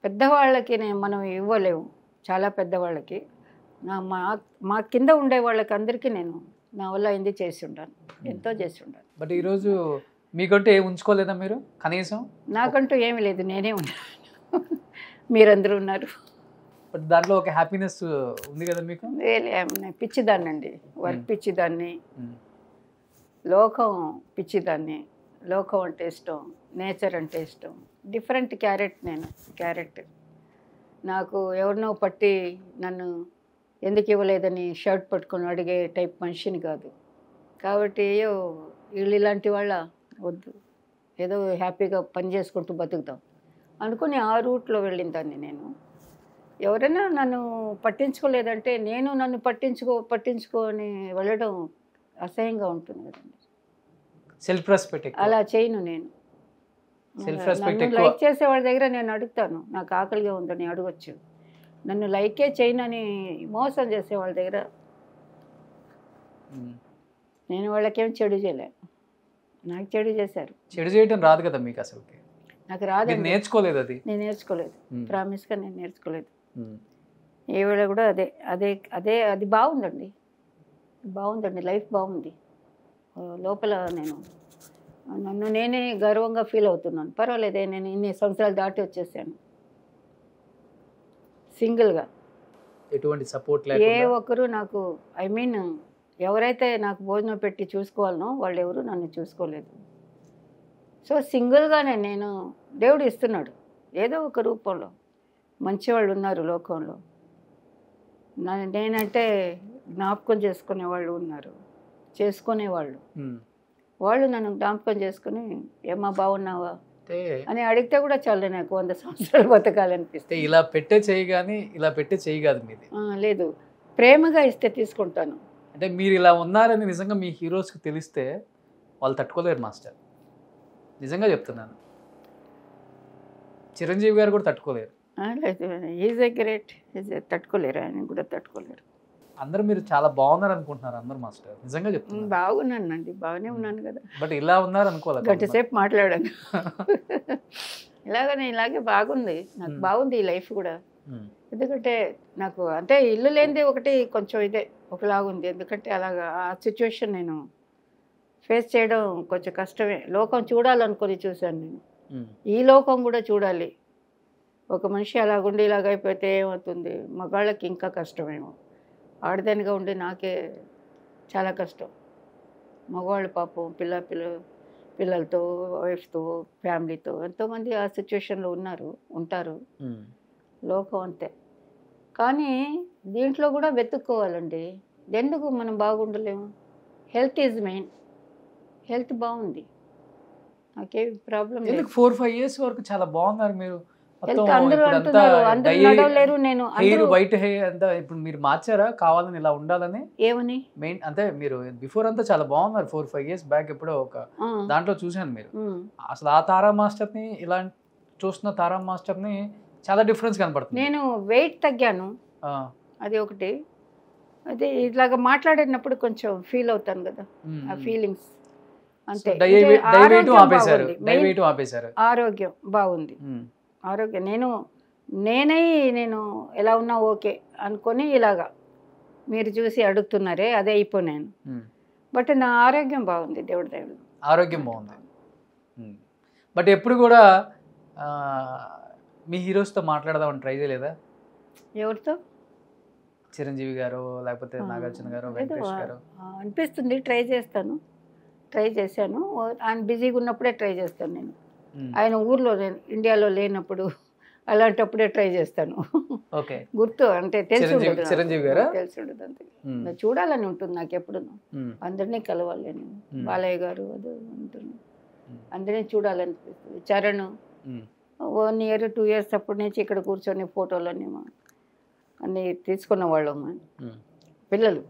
పెద్దవాళ్ళకి మనం ఇవ్వలేము, చాలా పెద్దవాళ్ళకి, మా కింద ఉండే వాళ్ళకి అందరికీ నేను నా వల్ల అయింది చేసి ఉంటాను, ఎంతో చేసి ఉంటాను. బట్ ఈరోజు మీకంటూ ఏం ఉంచుకోలేదా మీరు కనీసం? నాకంటూ ఏమీ లేదు, నేనే ఉన్నాను, మీరందరూ ఉన్నారు. బట్ దాంట్లో ఒక హ్యాపీనెస్ ఉంది కదా మీకు? పిచ్చిదాన్ని అండి, వర్క్ పిచ్చిదాన్ని, లోకం పిచ్చిదాన్ని. లోకం అంటే ఇష్టం, నేచర్ అంటే ఇష్టం, డిఫరెంట్ క్యారెక్టర్. నాకు ఎవరినో పట్టి నన్ను ఎందుకు ఇవ్వలేదని షర్ట్ పట్టుకొని అడిగే టైప్ మనిషిని కాదు. కాబట్టి వీళ్ళు ఇలాంటి వాళ్ళ వద్దు, ఏదో హ్యాపీగా పని చేసుకుంటూ బతుకుతాం అనుకుని ఆ రూట్లో వెళ్ళిందాన్ని నేను. ఎవరైనా నన్ను పట్టించుకోలేదంటే నేను నన్ను పట్టించుకొని వెళ్ళడం అసహ్యంగా ఉంటుంది కదండి. సెల్ఫ్ రెస్పెక్ట్ అలా చేయను నేను. నన్ను లైక్ చేసే వాళ్ళ దగ్గర నేను అడుగుతాను, నాకు ఆకలిగా ఉందని అడగొచ్చు. నన్ను లైకే చేయనని మోసం చేసే వాళ్ళ దగ్గర నేను వాళ్ళకేం చెడు చేయలే. నాకు చెడు చేశారు. చెడు చేయడం రాదు కదా మీకు అసలు? నాకు రాదు, నేర్చుకోలేదు. అది నేను నేర్చుకోలేదు, ప్రామిస్గా నేను నేర్చుకోలేదు. ఏ వేళ కూడా అదే అదే అదే అది బాగుందండి, లైఫ్ బాగుంది. లోపల నన్ను నేనే గర్వంగా ఫీల్ అవుతున్నాను. పర్వాలేదే, నేను ఇన్ని సంవత్సరాలు దాటి వచ్చేసాను సింగిల్గా. ఎటువంటి సపోర్ట్ ఏ ఒక్కరు నాకు, ఎవరైతే నాకు భోజనం పెట్టి చూసుకోవాలనో వాళ్ళు ఎవరు నన్ను చూసుకోలేదు. సో సింగిల్గానే నేను, దేవుడు ఇస్తున్నాడు ఏదో ఒక రూపంలో. మంచివాళ్ళు ఉన్నారు లోకంలో, నేనంటే జ్ఞాపకం చేసుకునే వాళ్ళు ఉన్నారు, చేసుకునేవాళ్ళు. వాళ్ళు నన్ను జ్ఞాపకం చేసుకుని ఏమా బాగున్నావా అని అడిగితే కూడా చాలు, నాకు 100 సంవత్సరాలు బతకాలనిపిస్తే. ఇలా పెట్టే చేయి కాదు మీది. లేదు, ప్రేమగా ఇస్తే తీసుకుంటాను. అంటే మీరు ఇలా ఉన్నారని నిజంగా మీ హీరోస్కి తెలిస్తే వాళ్ళు తట్టుకోలేరు మాస్టర్, నిజంగా చెప్తున్నాను. చిరంజీవి గారు కూడా తట్టుకోలేరు. లేదు, ఈజ్ ఎ గ్రేట్, తట్టుకోలేరు, ఆయన కూడా తట్టుకోలేరు. అందరూ మీరు చాలా బాగున్నారు అనుకుంటున్నారు అందరు మాస్టర్, నిజంగా చెప్తున్నాను. బాగున్నానండి, బాగానే ఉన్నాను కదా. బట్ ఇలా ఉన్నారు అనుకోవాలి, గంటసేపు మాట్లాడాను. ఇలాగే బాగుంది, నాకు బాగుంది ఈ లైఫ్ కూడా. ఎందుకంటే నాకు అంటే ఇల్లు లేనిది ఒకటి కొంచెం ఇదే ఒకలాగుంది. ఎందుకంటే అలాగా ఆ సిచ్యువేషన్ నేను ఫేస్ చేయడం కొంచెం కష్టమే. లోకం చూడాలనుకొని చూశాను నేను, ఈ లోకం కూడా చూడాలి. ఒక మనిషి అలాగుండి ఇలాగైపోతే ఏమవుతుంది, మగాళ్ళకి ఇంకా కష్టమేమో. ఆడదానిగా ఉండి నాకే చాలా కష్టం. మగవాళ్ళు పాపం పిల్లలతో, వైఫ్తో, ఫ్యామిలీతో ఎంతోమంది ఆ సిచ్యువేషన్లో ఉంటారు. లోకం అంతే. కానీ దీంట్లో కూడా వెతుక్కోవాలండి. ఎందుకు మనం బాగుండలేము? Health is main. హెల్త్ బాగుంది, నాకేం ప్రాబ్లం లేదు. 4-5 years వరకు చాలా బాగున్నారు మీరు. అందరూ అంటున్నారు, అందరూ నడవలేరు. వైట్ హెయిర్ అంతా ఇప్పుడు మీరు మార్చారా కావాలని ఇలా ఉండాలని? ఏమని మెయిన్ అంటే మీరు బిఫోర్ అంతా చాలా బాగున్నారు. 4-5 years బ్యాక్ ఎప్పుడో ఒక దాంట్లో చూశాను మీరు. అసలు ఆ తారా మాస్టర్ ని ఇలా చూస్తున్న తారా మాస్టర్ ని చాలా డిఫరెన్స్ కనపడుతుంది. నేను వెయిట్ తగ్గాను, అది ఒకటి. అదే ఇలాగా మాట్లాడినప్పుడు కొంచెం ఫీల్ అవుతాను కదా, ఆ ఫీలింగ్స్ అంతే. ఆరోగ్యం బాగుంది. నేను నేను ఎలా ఉన్నా ఓకే అనుకొని ఇలాగా మీరు చూసి అడుగుతున్నారే అదే అయిపోయాను. బట్ నా ఆరోగ్యం బాగుంది దేవుడి దయవల్ల. ఆరోగ్యం బాగుంది. బట్ ఎప్పుడు కూడా మీ హీరోస్తో మాట్లాడదామని ట్రై చేయలేదా? ఎవరితో? చిరంజీవి గారు లేకపోతే నాగార్జున గారు, వెంకటేష్ గారు? అనిపిస్తుంది, ట్రై చేశాను. ఆయన బిజీగా ఉన్నప్పుడే ట్రై చేస్తాను నేను. ఆయన ఊర్లో ఇండియాలో లేనప్పుడు అలాంటప్పుడే ట్రై చేస్తాను. ఓకే. గుర్తు అంటే చిరంజీవి గారు తెలిసి ఉండదు అంతే. చూడాలని ఉంటుంది నాకు ఎప్పుడు. అందరినీ కలవాలి నేను. బాలయ్య గారు అది ఉంటుంది, అందరినీ చూడాలనిపిస్తుంది. చరణ్ 1 year 2 years అప్పటి నుంచి ఇక్కడ కూర్చొని ఫోటోలన్నీ అన్నీ తీసుకున్న వాళ్ళం పిల్లలు.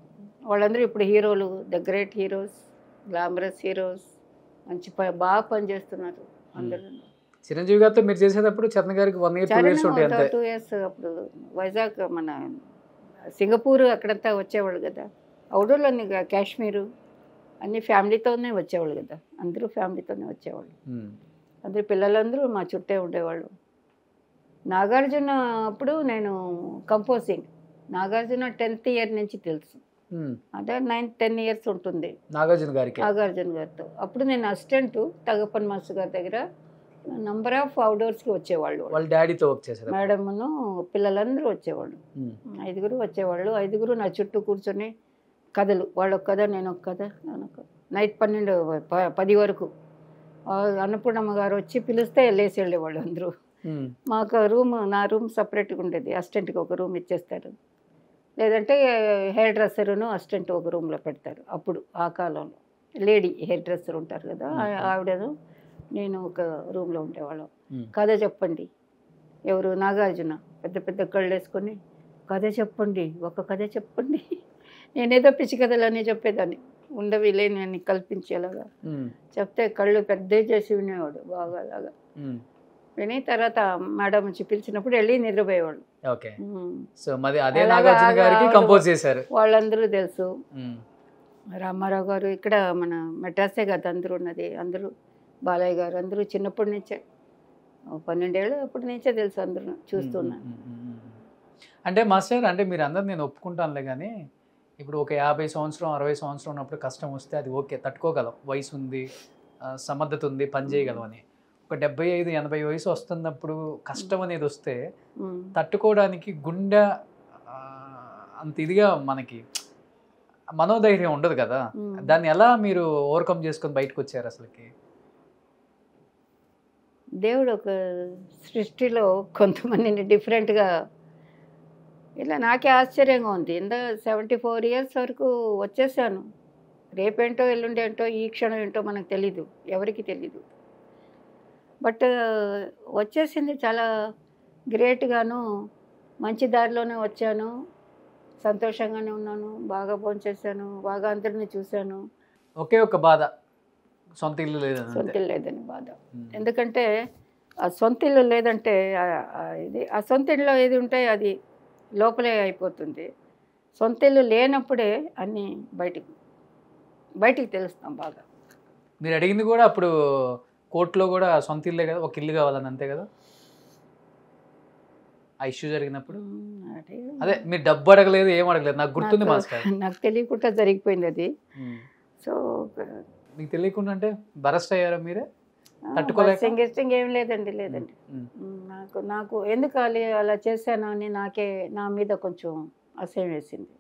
వాళ్ళందరూ ఇప్పుడు హీరోలు, the great heroes, glamorous heroes, మంచి బాగా పనిచేస్తున్నారు అందరూ. చిరంజీవి గారితో మీరు చేసేటప్పుడు చరణ్ గారికి 1 year 2 years ఉంటాయి అంతే. 2 years అప్పుడు వైజాగ్ మన సింగపూర్ అక్కడంతా వచ్చేవాళ్ళు కదా, అవుట్డోర్లోని కాశ్మీరు అన్ని ఫ్యామిలీతోనే వచ్చేవాళ్ళు కదా, అందరూ ఫ్యామిలీతోనే వచ్చేవాళ్ళు. అందరూ పిల్లలందరూ మా చుట్టే ఉండేవాళ్ళు. నాగార్జున అప్పుడు నేను కంపోజింగ్, నాగార్జున 10th year నుంచి తెలుసు, అదే 9-10 years ఉంటుంది నాగార్జున గారితో. అప్పుడు నేను అసిస్టెంట్ తగపన్ మాస్టర్ గారి దగ్గర నంబర్ ఆఫ్ అవుట్డోర్స్కి వచ్చేవాళ్ళు. వాళ్ళ డాడీతో వర్క్ చేశారు. మేడమ్ను పిల్లలందరూ వచ్చేవాళ్ళు, 5 వచ్చేవాళ్ళు. 5 నా చుట్టూ కూర్చొని కథలు, వాళ్ళొక కథ, నేను ఒక కథ, నైట్ 12-10 వరకు. అన్నపూర్ణమ్మ గారు వచ్చి పిలిస్తే వెళ్ళేసి వెళ్ళేవాళ్ళు అందరూ. మాకు నా రూమ్ సపరేట్గా ఉండేది, అసిస్టెంట్కి ఒక రూమ్ ఇచ్చేస్తారు, లేదంటే హెయిర్ డ్రెస్సర్ను అసిస్టెంట్ ఒక రూమ్లో పెడతారు. అప్పుడు ఆ కాలంలో లేడీ హెయిర్ డ్రెస్సర్ ఉంటారు కదా, ఆవిడను నేను ఒక రూమ్లో ఉండేవాళ్ళం. కథ చెప్పండి, ఎవరు? నాగార్జున పెద్ద పెద్ద కళ్ళు వేసుకొని కథ చెప్పండి, ఒక కథ చెప్పండి. నేనేదో పిచ్చి కథలన్నీ చెప్పేదాన్ని, ఉండవి లేని అని కల్పించేలాగా చెప్తే కళ్ళు పెద్ద చేసి వినేవాడు బాగా అలాగా. విని తర్వాత మేడం వచ్చి పిలిచినప్పుడు వెళ్ళి నిద్రపోయేవాడు. వాళ్ళందరూ తెలుసు. రామారావు గారు ఇక్కడ మన మెడ్రాసే కదా అందరూ ఉన్నది, అందరూ బాలయ్య గారు అందరూ చిన్నప్పటి నుంచే 12 ఏళ్ళు అప్పటి నుంచే తెలుసు, అందరూ చూస్తున్నాను. అంటే మాస్టర్, అంటే మీరు అందరు నేను ఒప్పుకుంటానులే, కానీ ఇప్పుడు ఒక 50 సంవత్సరం 60 సంవత్సరం ఉన్నప్పుడు కష్టం వస్తే అది ఓకే, తట్టుకోగలం, వయసు ఉంది, సమర్థత ఉంది, పని చేయగలం అని. ఒక 75-80 వయసు వస్తున్నప్పుడు కష్టం అనేది వస్తే తట్టుకోవడానికి గుండె అంత ఇదిగా మనకి మనోధైర్యం ఉండదు కదా, దాన్ని ఎలా మీరు ఓవర్కమ్ చేసుకొని బయటకు వచ్చారు అసలుకి? దేవుడు ఒక సృష్టిలో కొంతమందిని డిఫరెంట్గా, ఇలా నాకే ఆశ్చర్యంగా ఉంది. 74 years వరకు వచ్చేసాను. రేపేంటో ఎల్లుండేంటో ఈ క్షణం ఏంటో మనకు తెలీదు, ఎవరికి తెలీదు. బట్ వచ్చేసింది చాలా గ్రేట్గాను, మంచి దారిలోనే వచ్చాను, సంతోషంగానే ఉన్నాను, బాగా భోంచేసాను, బాగా అందరిని చూశాను. ఒకే ఒక బాధ, సొంత ఇల్లు లేదని బాధ. ఎందుకంటే ఆ సొంత ఇల్లు లేదంటే ఇది, ఆ సొంత ఇల్లు ఏది ఉంటే అది లోపలే అయిపోతుంది. సొంత ఇల్లు లేనప్పుడే అన్నీ బయటికి తెలుస్తాం బాగా. మీరు అడిగింది కూడా అప్పుడు కోర్టులో కూడా సొంత ఇల్లే కదా, ఒక ఇల్లు కావాలని, అంతే కదా ఆ ఇష్యూ జరిగినప్పుడు? అదే మీరు డబ్బు అడగలేదు, ఏం అడగలేదు, నాకు గుర్తుంది మాస్టర్. నాకు తెలియకుండా జరిగిపోయింది అది. సో మీకు తెలియకుండా అంటే బరస్ట్ అయ్యారా మీరే? సింగెస్టింగ్ ఏం లేదండి. నాకు ఎందుకు అలా చేశాను అని నా మీద కొంచెం అసహ్యం వేసింది.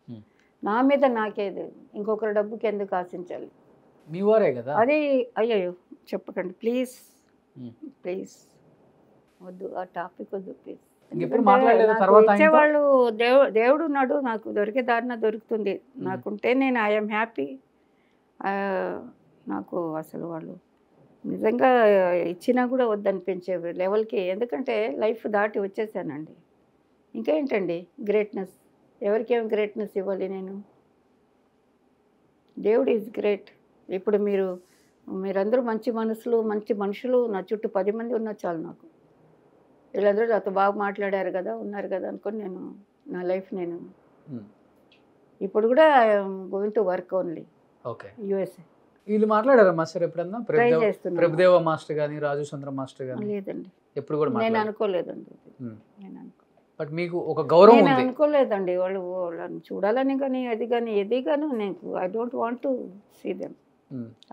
నా మీద నాకేది, ఇంకొకరి డబ్బుకి ఎందుకు ఆశించాలి? మీ వారే కదా అది. అయ్యో చెప్పకండి ప్లీజ్, వద్దు, ఆ టాపిక్ వద్దు ప్లీజ్. ఇచ్చేవాళ్ళు దేవుడు ఉన్నాడు, నాకు దొరికే దారిన దొరుకుతుంది. నాకుంటే నేను ఐఎమ్ హ్యాపీ. నాకు అసలు వాళ్ళు నిజంగా ఇచ్చినా కూడా వద్దనిపించే లెవెల్కి, ఎందుకంటే లైఫ్ దాటి వచ్చేసానండి. ఇంకేంటండి గ్రేట్నెస్? ఎవరికేం గ్రేట్నెస్ ఇవ్వాలి నేను? దేవుడు ఈజ్ గ్రేట్. ఇప్పుడు మీరందరూ మంచి మనుషులు నా చుట్టూ 10 మంది ఉన్నా చాలు నాకు. వీళ్ళందరూ నాతో బాగా మాట్లాడారు కదా, ఉన్నారు కదా అనుకొని నేను నా లైఫ్ ఇప్పుడు కూడా I'm going to work only USA. వీళ్ళు మాట్లాడారా మాస్టర్ ఎప్పుడన్నా? ట్రై చేస్తున్నాను. ప్రభుదేవ మాస్టర్ కానీ, రాజు సుందరం మాస్టర్ కానీ లేదండి, ఎప్పుడు కూడా నేను మాట్లాడారు? అనుకోలేదండి. నేను బట్ మీకు ఒక గౌరవం నేను ఉంది. అనుకోలేదండి వాళ్ళని చూడాలని కానీ అది కానీ ఏది కానీ నేను I don't want to see them,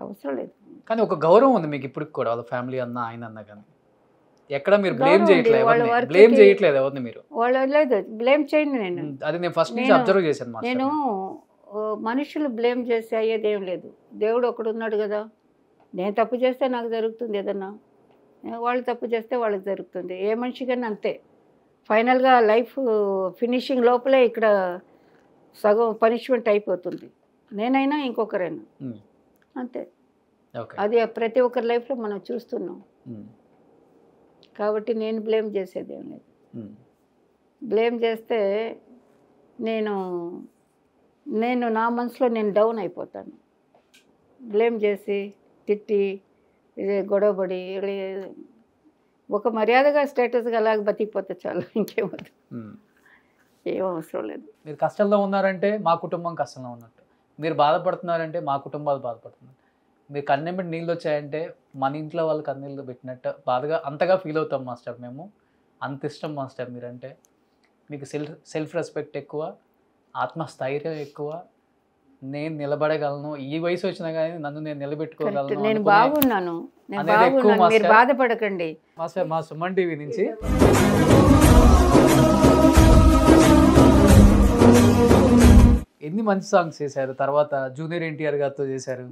అవసరం లేదు. కానీ ఒక గౌరవం ఉంది మీకు ఇప్పటికి కూడా, వాళ్ళ ఫ్యామిలీ అన్న ఆయన అన్న కానీ. ఎక్కడ మీరు బ్లేమ్ గౌరవం ఉంది. చేయట్లేదు, వాళ్ళ work బ్లేమ్ కి- చేయట్లేదు ఎవరిని మీరు. వాళ్ళు లేదు, బ్లేమ్ చేయండి. నేను అది నేను ఫస్ట్ నుంచి నేను- అబ్జర్వ్ చేశాను మాస్టర్. నేను మనుషులు బ్లేమ్ చేసి అయ్యేదేం లేదు. దేవుడు ఒకడు ఉన్నాడు కదా, నేను తప్పు చేస్తే నాకు జరుగుతుంది ఏదన్నా, వాళ్ళు తప్పు చేస్తే వాళ్ళకి జరుగుతుంది. ఏ మనిషికన్నా అంతే. ఫైనల్గా లైఫ్ ఫినిషింగ్ లోపలే ఇక్కడ సగం పనిష్మెంట్ అయిపోతుంది, నేనైనా ఇంకొకరైనా అంతే. ఓకే. అది ప్రతి ఒక్కరి లైఫ్లో మనం చూస్తున్నాం. కాబట్టి నేను బ్లేమ్ చేసేది ఏం లేదు. బ్లేమ్ చేస్తే నేను నా మనసులో నేను డౌన్ అయిపోతాను. బ్లేమ్ చేసి తిట్టి ఇది గొడవపడి ఒక మర్యాదగా స్టేటస్గా అలాగే బతికిపోతే చాలు, ఇంకేమవుతుంది, ఏం అవసరం లేదు. మీరు కష్టంలో ఉన్నారంటే మా కుటుంబం కష్టంలో ఉన్నట్టు, మీరు బాధపడుతున్నారంటే మా కుటుంబాలు బాధపడుతున్నారు, మీరు కన్నెంబడి నీళ్ళు వచ్చాయంటే మన ఇంట్లో వాళ్ళు కన్నీళ్ళు పెట్టినట్టు బాధగా అంతగా ఫీల్ అవుతాం మాస్టర్ మేము. అంత ఇష్టం మాస్టర్ మీరంటే. మీకు సెల్ఫ్ రెస్పెక్ట్ ఎక్కువ, ఆత్మస్థైర్యం ఎక్కువ. నేను నిలబడగలను, ఈ వయసు వచ్చినా కానీ నన్ను నేను నిలబెట్టుకోగలను. నేను బాగున్నాను, మీరు బాధపడకండి మాస్టర్. మా సుమన్ టీవీ నుంచి ఎన్ని మంచి సాంగ్స్ చేశారు. తర్వాత జూనియర్ ఎన్టీఆర్ గారితో చేశారు.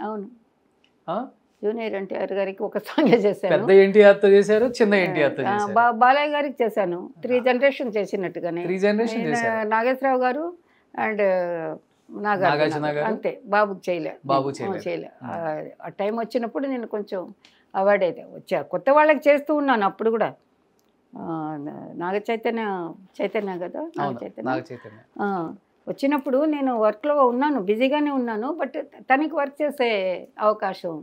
అవును, జూనియర్ ఎన్టీఆర్ గారికి ఒక సాంగ్ చేశాను. పెద్ద ఎన్టీఆర్ తో చేశారు, చిన్న ఎన్టీఆర్ తో చేశారు. బాలయ్య గారికి చేశాను. 3 జనరేషన్ చేసినట్టుగానే. 3 జనరేషన్ చేశారు. నాగేశ్వరరావు గారు అండ్ నాగార్జున గారు అంతే. బాబుకి చేయలే. ఆ టైం వచ్చినప్పుడు నేను కొంచెం అవార్డ్ అయితే కొత్త వాళ్ళకి చేస్తూ ఉన్నాను. అప్పుడు కూడా నాగ చైతన్య కదా, నాగ చైతన్య వచ్చినప్పుడు నేను వర్క్లో ఉన్నాను, బిజీగానే ఉన్నాను. బట్ తనకి వర్క్ చేసే అవకాశం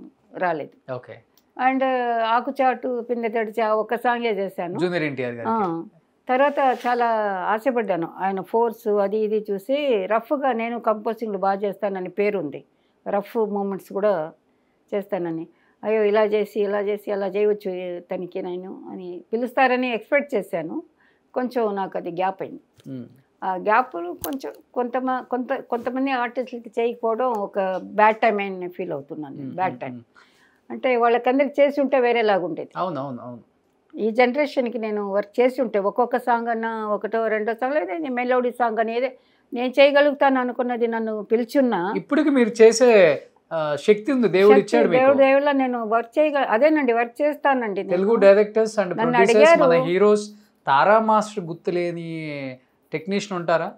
రాలేదు. ఓకే. అండ్ ఆకుచాటు పిందె తడిచి ఒక సాంగే చేశాను జూనియర్ ఎన్టీఆర్ గారు. తర్వాత చాలా ఆశపడ్డాను. ఆయన ఫోర్స్ అది ఇది చూసి రఫ్గా నేను కంపోజింగ్లు బాగా చేస్తానని పేరుంది, రఫ్ మూమెంట్స్ కూడా చేస్తానని. అయ్యో ఇలా చేసి అలా చేయవచ్చు తనకి నేను అని పిలుస్తారని ఎక్స్పెక్ట్ చేశాను. కొంచెం నాకు అది గ్యాప్ అయింది. ఆ గ్యాప్లు కొంచెం కొంతమంది ఆర్టిస్టులకి చేయకపోవడం ఒక బ్యాడ్ టైం అని ఫీల్ అవుతున్నాను. బ్యాడ్ టైం అంటే వాళ్ళకందరికి చేసి ఉంటే వేరేలాగా ఉండేది. అవును. ఈ జనరేషన్కి నేను వర్క్ చేసి ఉంటే ఒక్కొక్క సాంగ్ అన్నా, ఒకటో రెండో సాంగ్ లేదా మెలోడీ సాంగ్ అని ఏదే నేను చేయగలుగుతాను అనుకున్నది నన్ను పిలిచున్నా. ఇప్పటికి మీరు చేసే శక్తి ఉంది, దేవుడు ఇచ్చాడు. దేవుళ్ళ నేను వర్క్ అదేనండి, వర్క్ చేస్తానండి. తెలుగు డైరెక్టర్స్ అండ్ ప్రొడ్యూసర్స్, మన హీరోస్, తారా మాస్టర్ గుర్తులేని టెక్నీషియన్ ఉంటారా?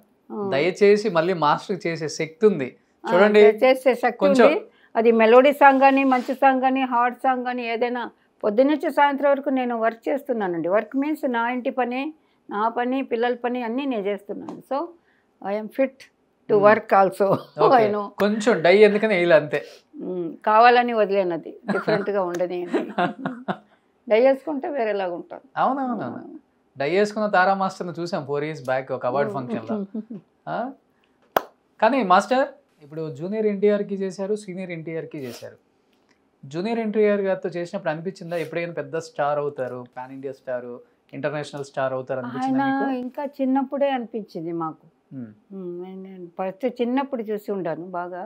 దయచేసి మళ్ళీ మాస్టర్ చేసే శక్తి ఉంది చూడండి, చేసే శక్తి ఉంది. అది మెలోడీ సాంగ్ కానీ, మంచి సాంగ్ కానీ, హార్డ్ సాంగ్ కానీ ఏదైనా పొద్దున్నుంచి సాయంత్రం వరకు నేను వర్క్ చేస్తున్నానండి. వర్క్ మీన్స్ నా ఇంటి పని, నా పని, పిల్లల పని అన్నీ నేను చేస్తున్నాను. So I'm fit to work also. కొంచెం డై ఎందుకని వేయాలి అంతే, కావాలని వదిలేనది డిఫరెంట్గా ఉండని. డై వేసుకుంటే వేరేలాగా ఉంటాను. అవునవును. డై వేసుకున్న తారా మాస్టర్ని చూసాం 4 years బ్యాక్ ఒక అవార్డు ఫంక్షన్లో. కానీ మాస్టర్ ఇప్పుడు జూనియర్ ఎన్టీఆర్కి చేశారు, సీనియర్ ఎన్టీఆర్కి చేశారు. జూనియర్ ఎన్టీఆర్ గారితో చేసినప్పుడు అనిపించిందా ఎప్పుడైనా పెద్ద స్టార్ అవుతారు, pan India star, international star అవుతారు అనిపించిందా? ఇంకా చిన్నప్పుడే అనిపించింది మాకు. నేను ఫస్ట్ చిన్నప్పుడు చూసి ఉండాను బాగా.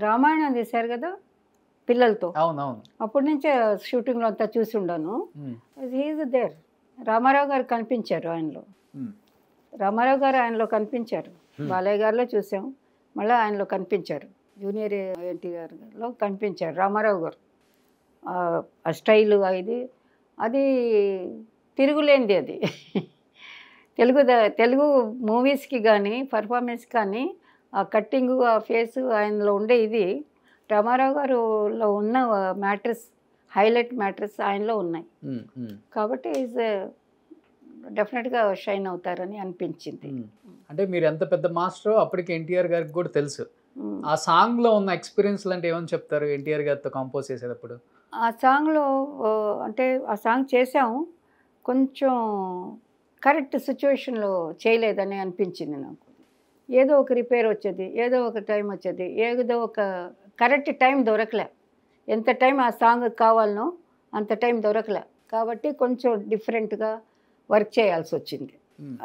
రామాయణం చేశారు కదా పిల్లలతో, అవునవును, అప్పటి నుంచే షూటింగ్లో అంతా చూసి ఉండాను. He's there. రామారావు గారు కనిపించారు ఆయనలో, రామారావు గారు ఆయనలో కనిపించారు. బాలయ్య గారిలో చూసాం, మళ్ళీ ఆయనలో కనిపించారు. జూనియర్ ఎన్టీఆర్ గారిలో కనిపించారు రామారావు గారు. ఆ స్టైలు అది తిరుగులేనిది. అది తెలుగు మూవీస్కి కానీ పర్ఫార్మెన్స్ కానీ ఆ కట్టింగు, ఆ ఫేసు ఆయనలో ఉండే ఇది రామారావు గారులో ఉన్న మ్యాటర్స్, హైలైట్ మ్యాటర్స్ ఆయనలో ఉన్నాయి. కాబట్టి ఈజ్ డెఫినెట్గా షైన్ అవుతారని అనిపించింది. అంటే మీరు ఎంత పెద్ద మాస్టరో అప్పటికి ఎన్టీఆర్ గారికి కూడా తెలుసు. ఆ సాంగ్లో ఉన్న ఎక్స్పీరియన్స్ అంటే ఏమని చెప్తారు ఎన్టీఆర్ గారితో కంపోజ్ చేసేటప్పుడు? ఆ సాంగ్లో అంటే ఆ సాంగ్ చేసాము, కొంచెం కరెక్ట్ సిచ్యువేషన్లో చేయలేదని అనిపించింది నాకు. ఏదో ఒక రిపేర్ వచ్చేది, ఏదో ఒక టైం వచ్చేది, ఏదో ఒక కరెక్ట్ టైం దొరకలే. ఎంత టైం ఆ సాంగ్ కావాలనో అంత టైం దొరకలే. కాబట్టి కొంచెం డిఫరెంట్గా వర్క్ చేయాల్సి వచ్చింది.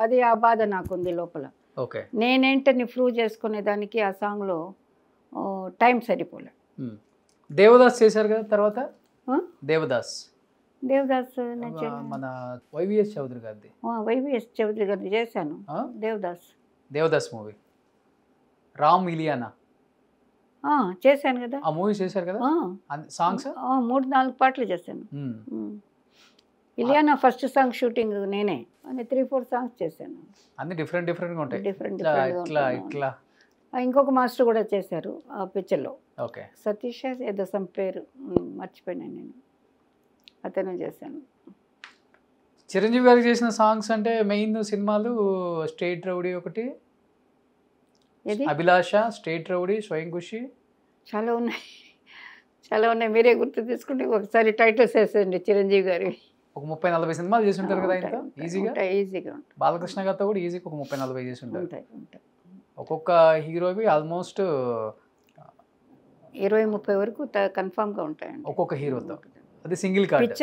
అది ఆ బాధ నాకుంది లోపల. ఓకే. నేనేంటని ప్రూవ్ చేసుకునేదానికి ఆ సాంగ్లో టైం సరిపోలే. దేవదాస్ చేశారు కదా తర్వాత? దేవదాస్ మన వైవిఎస్ చౌదరి గారిది. వైవిఎస్ చౌదరి గారిది చేశాను. దేవదాస్ మూవీ రామ్ ఇలియానా చేశాను కదా. ఆ మూవీ చేశారు కదా. సాంగ్స్ 3-4 పాటలు చేశాను. ఇలియానా ఫస్ట్ సాంగ్ షూటింగ్ నేనే అని 3-4 సాంగ్స్ చేశాను. అన్ని డిఫరెంట్గా ఉంటాయి. డిఫరెంట్. ఇంకొక మాస్టర్ కూడా చేశారు ఆ పిక్చర్లో. ఓకే. సతీష్ ఏదో సమ్ పేరు మర్చిపోయినా నేను, అతను చేశాను. చిరంజీవి గారికి చేసిన సాంగ్స్ అంటే మెయిన్ సినిమాలు స్టేట్ రౌడీ ఒకటి, అభిలాష, స్టేట్ రౌడీ, స్వయం ఖుషి, చాలా ఉన్నాయి. మీరే గుర్తు తీసుకుంటే ఒకసారి టైటిల్స్ వేసేయండి చిరంజీవి గారి. ఒక 30-40 సినిమాలు చేసి ఉంటారు కదా ఇంకా. ఈజీగా ఉంటుంది. బాలకృష్ణ గారితో కూడా ఈజీగా ఒక 30-40 చేసి ఉంటారు. ఒక్కొక్క హీరోవి ఆల్మోస్ట్ 20-30 వరకు కన్ఫామ్గా ఉంటాయండి ఒక్కొక్క హీరోతో. అది సింగిల్ కార్డ్.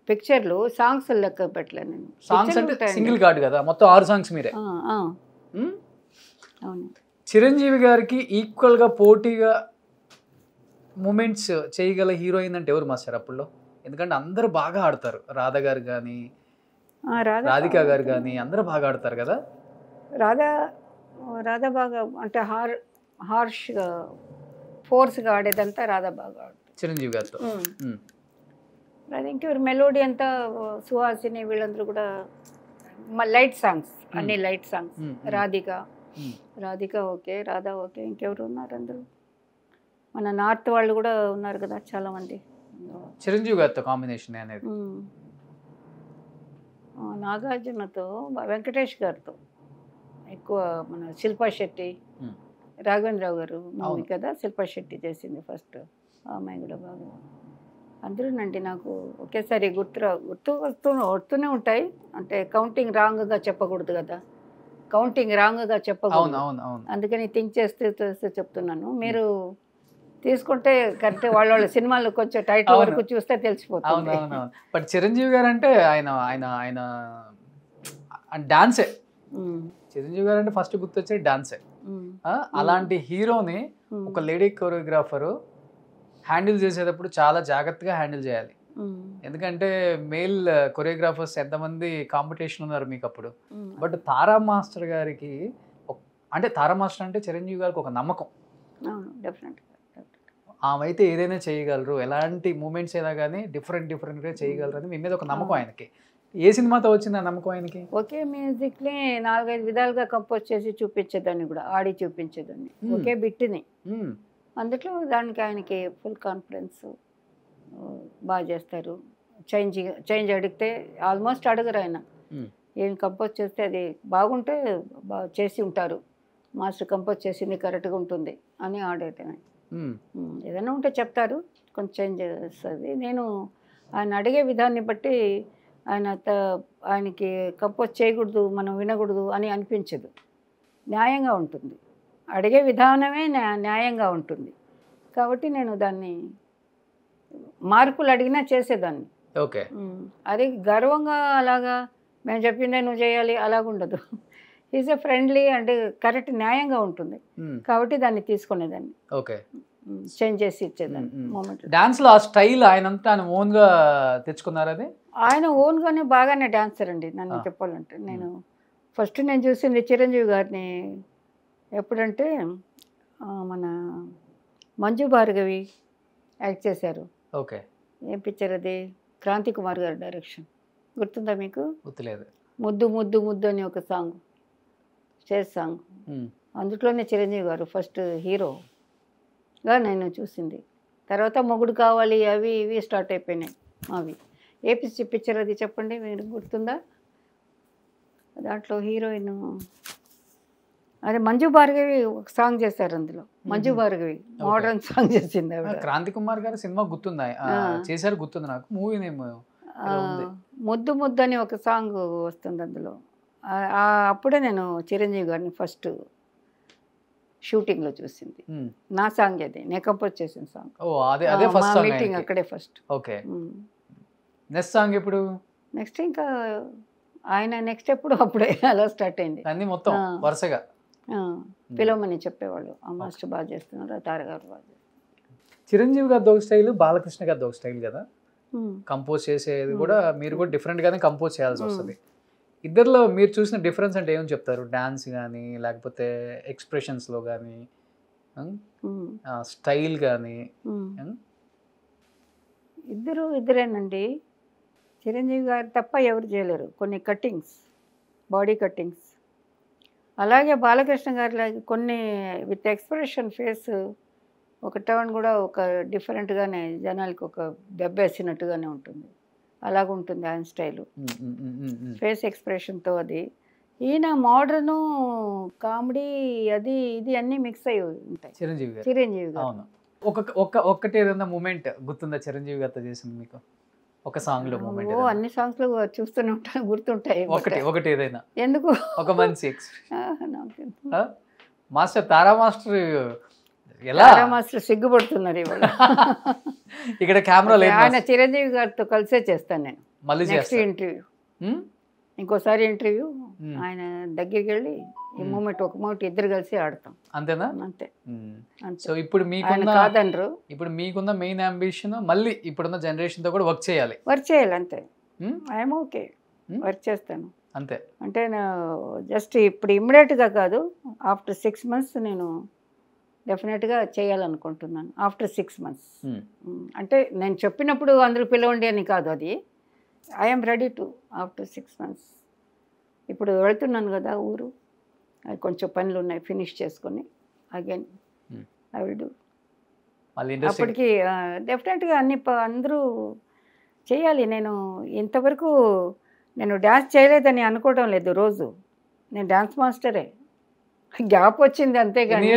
పిక్చర్లు సాంగ్స్ లెక్క పెట్టలేను నేను. సాంగ్స్ అంటే సింగిల్ కార్డ్ కదా, మొత్తం 6 సాంగ్స్ మీరే. అవును. చిరంజీవి గారికి ఈక్వల్గా పోటీగా మూమెంట్స్ చేయగల హీరోయిన్ అంటే ఎవరు మాస్టర్ అప్పుల్లో? ఎందుకంటే అందరూ బాగా ఆడతారు. రాధా గారు కానీ, రాధికా గారు కానీ అందరూ బాగా ఆడతారు కదా. రాధా బాగా అంటే హార్ష్గా ఫోర్స్గా ఆడేదంతా రాధా బాగా ఆడుతుంది చిరంజీవి గారితో. అది ఇంకెవరు మెలోడీ అంతా సుహాసిని వీళ్ళందరూ కూడా లైట్ సాంగ్స్, అన్ని light songs. Radhika okay, Radha okay. ఇంకెవరు ఉన్నారు అందరూ? మన నార్త్ వాళ్ళు కూడా ఉన్నారు కదా చాలా మంది. చిరంజీవి గారితో కాంబినేషన్ అనేది నాగార్జునతో, వెంకటేష్ గారితో ఎక్కువ. మన శిల్పా శెట్టి, రాఘవేంద్రరావు గారు మూవీ కదా శిల్పా శెట్టి చేసింది ఫస్ట్. ఆ అమ్మాయి కూడా బాగా. అందరూనండి నాకు ఒకేసారి వస్తూనే ఉంటాయి. అంటే కౌంటింగ్ రాంగ్గా చెప్పకూడదు కదా, చెప్పకూడదు. అందుకని థింక్ చేస్తే చెప్తున్నాను. మీరు తీసుకుంటే కరెక్ట్ వాళ్ళ సినిమాలు కొంచెం టైటిల్ వరకు చూస్తే తెలిసిపోతుంది. బట్ చిరంజీవి గారు అంటే ఆయన డాన్సే. చిరంజీవి గారు అంటే ఫస్ట్ గుర్తొచ్చేది డాన్సే. అలాంటి హీరోని ఒక లేడీ కొరియోగ్రాఫరు హ్యాండిల్ చేసేటప్పుడు చాలా జాగ్రత్తగా హ్యాండిల్ చేయాలి. ఎందుకంటే మేల్ కొరియోగ్రాఫర్స్ ఎంతమంది కాంపిటీషన్ ఉన్నారు మీకు అప్పుడు. బట్ తారా మాస్టర్ గారికి అంటే తారా మాస్టర్ అంటే చిరంజీవి గారికి ఒక నమ్మకం. ఆమె అయితే ఏదైనా చేయగలరు, ఎలాంటి మూమెంట్స్ అయినా కానీ డిఫరెంట్గా చేయగలరు అని మీ మీద ఒక నమ్మకం ఆయనకి. ఏ సినిమాతో వచ్చింది ఆ నమ్మకం ఆయనకి? ఒకే మ్యూజిక్ని 4-5 విధాలుగా కంపోజ్ చేసి చూపించేదాన్ని కూడా, ఆడి చూపించేదాన్ని ఒకే బిట్ని. అందులో దానికి ఆయనకి ఫుల్ కాన్ఫిడెన్స్. బాగా చేస్తారు. చేంజ్ అడిగితే ఆల్మోస్ట్ అడగరు ఆయన. ఏం కంపోజ్ చేస్తే అది బాగుంటే బాగా చేసి ఉంటారు. మాస్టర్ కంపోజ్ చేసింది కరెక్ట్గా ఉంటుంది అని ఆడేటమే. ఏదైనా ఉంటే చెప్తారు, కొంచెం చేంజ్ చేస్తుంది. నేను ఆయన అడిగే విధాన్ని బట్టి ఆయనకి కంపోజ్ చేయకూడదు, మనం వినకూడదు అని అనిపించదు. న్యాయంగా ఉంటుంది, అడిగే విధానమే న్యాయంగా ఉంటుంది. కాబట్టి నేను దాన్ని మార్పులు అడిగినా చేసేదాన్ని. ఓకే. అది గర్వంగా అలాగా మేము చెప్పిందే నువ్వు చేయాలి అలాగుండదు. ఈజ్ ఎ ఫ్రెండ్లీ అంటే కరెక్ట్ న్యాయంగా ఉంటుంది. కాబట్టి దాన్ని తీసుకునేదాన్ని. ఓకే. చేంజ్ చేసి ఇచ్చేదాన్ని మూమెంట్. డాన్స్ లో ఆ స్టైల్ ఆయనంతా ఆయన ఓన్ గా తెచ్చుకున్నారు. అది ఆయన ఓన్గానే బాగానే డాన్సర్ అండి. నన్ను చెప్పాలంటే నేను ఫస్ట్ చూసింది చిరంజీవి గారిని ఎప్పుడంటే మన మంజు భార్గవి యాక్ట్ చేశారు. ఓకే. ఏం పిక్చర్ అది? క్రాంతి కుమార్ గారి డైరెక్షన్. గుర్తుందా మీకు? గుర్తులేదు. ముద్దు ముద్దు ముద్దు అని ఒక సాంగ్, స్టేజ్ సాంగ్. అందులోనే చిరంజీవి గారు ఫస్ట్ హీరోగా నేను చూసింది. తర్వాత మొగుడు కావాలి అవి ఇవి స్టార్ట్ అయిపోయినాయి అవి. ఏ పిక్చర్ అది చెప్పండి, మీరు గుర్తుందా? దాంట్లో హీరోయిన్ అదే మంజు భార్గవి ఒక సాంగ్ చేశారు. అందులో మంజు భార్గవి మోడర్న్ సాంగ్ చేసింది. క్రాంతి కుమార్ గారు సినిమా గుర్తుందా? చేశారు, గుర్తుంది నాకు. మూవీ నేమ్ ముద్దు ముద్దు అని ఒక సాంగ్ వస్తుంది అందులో. అప్పుడే నేను చిరంజీవి గారిని ఫస్ట్ షూటింగ్లో చూసింది. నా సాంగ్ అది, నేను కంపోజ్ చేసిన సాంగ్. ఓ అదే అదే ఫస్ట్ సాంగ్ మీటింగ్ అక్కడే ఫస్ట్. ఓకే. నెక్స్ట్ సాంగ్ ఇప్పుడు నెక్స్ట్ ఇంకా ఆయన నెక్స్ట్ ఎప్పుడు అప్పుడే అలా స్టార్ట్ అయింది. అన్ని మొత్తం వరుసగా పిలవమని చెప్పేవాళ్ళు, ఆ మాస్టర్ బాగా చేస్తున్నారు, తారగారు బాగా చేస్తున్నారు. చిరంజీవి గారిది ఒక స్టైల్, బాలకృష్ణ గారిది ఒక స్టైల్ కదా. కంపోజ్ చేసేది కూడా మీరు కూడా డిఫరెంట్ గానే కంపోజ్ చేయాల్సి వస్తుంది. ఇద్దరిలో మీరు చూసిన డిఫరెన్స్ అంటే ఏమని చెప్తారు? డాన్స్ కానీ, లేకపోతే ఎక్స్ప్రెషన్స్ లో కానీ, స్టైల్ కానీ? ఇద్దరేనండి. చిరంజీవి గారు తప్ప ఎవరు చేయలేరు. కొన్ని కట్టింగ్స్, బాడీ కట్టింగ్స్. అలాగే బాలకృష్ణ గారి కొన్ని విత్ ఎక్స్ప్రెషన్ ఫేస్, ఒక టర్న్ కూడా ఒక డిఫరెంట్గానే జనాలకి ఒక దెబ్బేసినట్టుగానే ఉంటుంది. అలాగుంటుంది ఆయన స్టైలు, ఫేస్ ఎక్స్ప్రెషన్తో. అది ఈయన మోడర్ను, కామెడీ, అది ఇది అన్నీ మిక్స్ అయ్యి ఉంటాయి చిరంజీవి గారు. ఒక్కటి ఏదైనా మూమెంట్ గుర్తుందా చిరంజీవి గారితో చేసింది మీకు? ఒక సాంగ్ లో మూమెంట్? అన్ని సాంగ్స్ లో చూస్తూనే ఉంటాను, గుర్తుంటాయి. ఒకటి ఏదైనా ఎందుకు ఒక మంచి మాస్టర్ తారా మాస్టర్ ఎలా మాస్టర్ సిగ్గుపడుతున్నారు ఇవాళ. ఇక్కడ కెమెరా లేదు. ఆయన చిరంజీవి గారితో కలిసే చేస్తాను నేను. మళ్ళీ నెక్స్ట్ ఇంటర్వ్యూ, ఇంకోసారి ఇంటర్వ్యూ ఆయన దగ్గరికి వెళ్ళి ఈ మూమెంట్ ఒక మూమెంట్ ఇద్దరు కలిసి ఆడతాం. అంతేనా? అంతే. సో ఇప్పుడు కాదనరు. ఇప్పుడు మీకున్న మెయిన్ అంబిషన్ మళ్ళీ ఇప్పుడున్న జనరేషన్ తో కూడా వర్క్ చేయాలి అంతే. ఐఎమ్ ఓకే, వర్క్ చేస్తాను అంతే. అంటే జస్ట్ ఇప్పుడు ఇమ్మీడియట్గా కాదు, ఆఫ్టర్ 6 months నేను డెఫినెట్గా చేయాలనుకుంటున్నాను. ఆఫ్టర్ 6 months అంటే నేను చెప్పినప్పుడు అందరూ పిలవండి అని కాదు, అది I'm ready to after 6 months. ఇప్పుడు వెళ్తున్నాను కదా ఊరు, కొంచెం పనులు ఉన్నాయి, ఫినిష్ చేసుకొని అగైన్ ఐ విల్ డూ. అప్పటికి డెఫినెట్గా అందరూ చేయాలి. నేను ఇంతవరకు నేను డ్యాన్స్ చేయలేదని అనుకోవడం లేదు. రోజు నేను డ్యాన్స్ మాస్టరే, గ్యాప్ వచ్చింది అంతేగాని.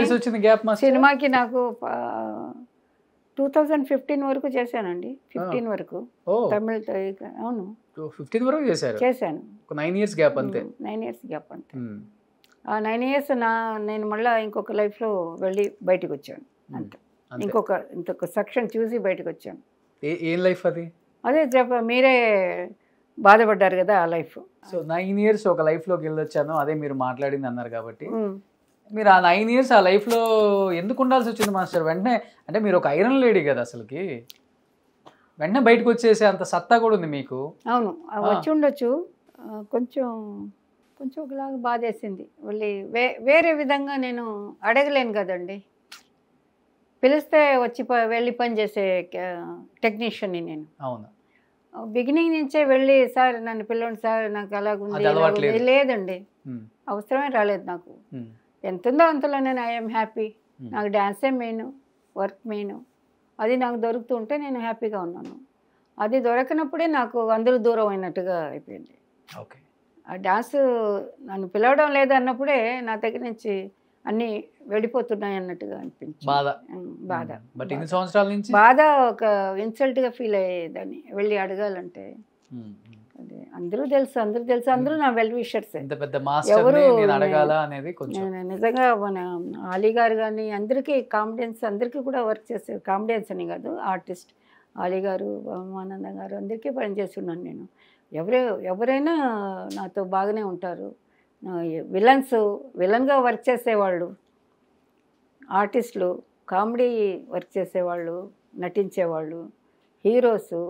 సినిమాకి నాకు 2015 వరకు చేశానండి. 15 వరకు తమిళతో. అవును, 15 వరకు చేశాను. 9 years గ్యాప్ అంతే. 9 years గ్యాప్ అంతే. ఆ 9 years నేను మళ్ళీ ఇంకొక లైఫ్లో వెళ్ళి బయటకు వచ్చాను అంతే. ఇంకొక సెక్షన్ చూసి బయటకు వచ్చాను. ఏం లైఫ్ అది? అదే మీరే బాధపడ్డారు కదా ఆ లైఫ్. సో 9 years ఒక లైఫ్లోకి వెళ్ళొచ్చాను, అదే మీరు మాట్లాడింది అన్నారు కాబట్టి. మీరు ఆ 9 years ఆ లైఫ్లో ఎందుకు ఉండాల్సి వచ్చింది మాస్టర్? వెంటనే అంటే మీరు ఒక ఐరన్ లేడీ కదా, అసలుకి వెంటనే బయటకు వచ్చేసే అంత సత్తా కూడా ఉంది మీకు. అవును, వచ్చి ఉండొచ్చు. కొంచెం ఒకలాగా బాధేసింది. మళ్ళీ వేరే విధంగా నేను అడగలేను కదండి. పిలిస్తే వచ్చి వెళ్ళి పని చేసే టెక్నీషియన్ని నేను. అవును, బిగినింగ్ నుంచే వెళ్ళి సార్ నన్ను పిలవండి సార్, నాకు అలాగుంది లేదండి, అవసరమే రాలేదు నాకు. ఎంత ఉందో అంతలో నేను ఐఎమ్ హ్యాపీ. నాకు డ్యాన్సే మెయిన్, వర్క్ మెయిన్. అది నాకు దొరుకుతూ ఉంటే నేను హ్యాపీగా ఉన్నాను. అది దొరకనప్పుడే నాకు అందరూ దూరం అయినట్టుగా అయిపోయింది. ఓకే, ఆ డ్యాన్స్ నన్ను పిలవడం లేదు అన్నప్పుడే నా దగ్గర నుంచి అన్నీ వెళ్ళిపోతున్నాయి అన్నట్టుగా అనిపించింది. బాధ. బట్ ఇన్ని సంవత్సరాల నుంచి బాధ, ఒక ఇన్సల్ట్గా ఫీల్ అయ్యేదాన్ని వెళ్ళి అడగాలంటే. అదే అందరూ తెలుసు, అందరూ నా వెల్ విషర్స్. ఎవరు నిజంగా మన ఆలీ గారు కానీ అందరికీ కామెడియన్స్ అందరికీ కూడా వర్క్ చేసే, కామెడియన్స్ అని కాదు, ఆర్టిస్ట్ ఆలీ గారు, ఆనంద గారు అందరికీ పనిచేస్తున్నాను నేను. ఎవరైనా నాతో బాగానే ఉంటారు. విలన్గా వర్క్ చేసేవాళ్ళు, ఆర్టిస్టులు, కామెడీ వర్క్ చేసేవాళ్ళు, నటించేవాళ్ళు, హీరోసు,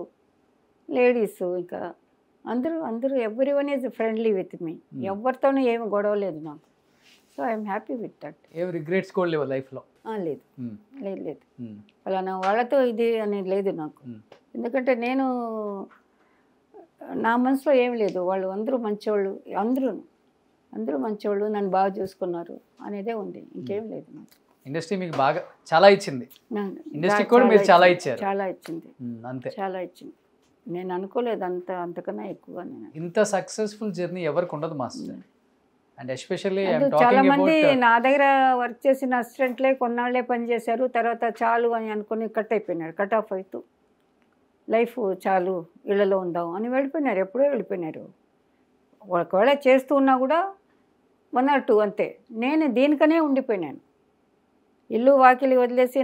లేడీసు, ఇంకా అందరూ everyone is friendly with me. ఎవరితోనూ ఏమి గొడవ లేదు నాకు. So I'm happy with that. ఏం రిగ్రెట్స్ కూడా లేవు లైఫ్లో? లేదు. ఫలానా వాళ్ళతో ఇది అనేది లేదు నాకు. ఎందుకంటే నేను నా మనసులో ఏమి లేదు. వాళ్ళు అందరూ మంచివాళ్ళు, అందరూ మంచివాళ్ళు, నన్ను బాగా చూసుకున్నారు అనేదే ఉంది, ఇంకేం లేదు నాకు. ఇండస్ట్రీ మీకు బాగా చాలా ఇచ్చింది, ఇండస్ట్రీ కూడా మీరు చాలా ఇచ్చారు. చాలా ఇచ్చింది, అంతే, చాలా ఇచ్చింది. నేను అనుకోలేదు అంతకన్నా ఎక్కువ. నేను ఇంత సక్సెస్ఫుల్ జర్నీ ఎవరికి ఉండదు మాస్టర్. అండ్ ఎస్పెషల్లీ చాలా మంది నా దగ్గర వర్క్ చేసిన అసిస్టెంట్లే కొన్నాళ్లే పనిచేశారు, తర్వాత చాలు అని అనుకుని కట్ ఆఫ్ అవుతూ లైఫ్ చాలు ఇళ్లలో ఉందాం అని వెళ్ళిపోయినారు. ఎప్పుడో వెళ్ళిపోయినారు. ఒకవేళ చేస్తూ ఉన్నా కూడా 1 or 2 అంతే. నేను దీనికనే ఉండిపోయినాను. ఇల్లు వాకిలి వదిలేసి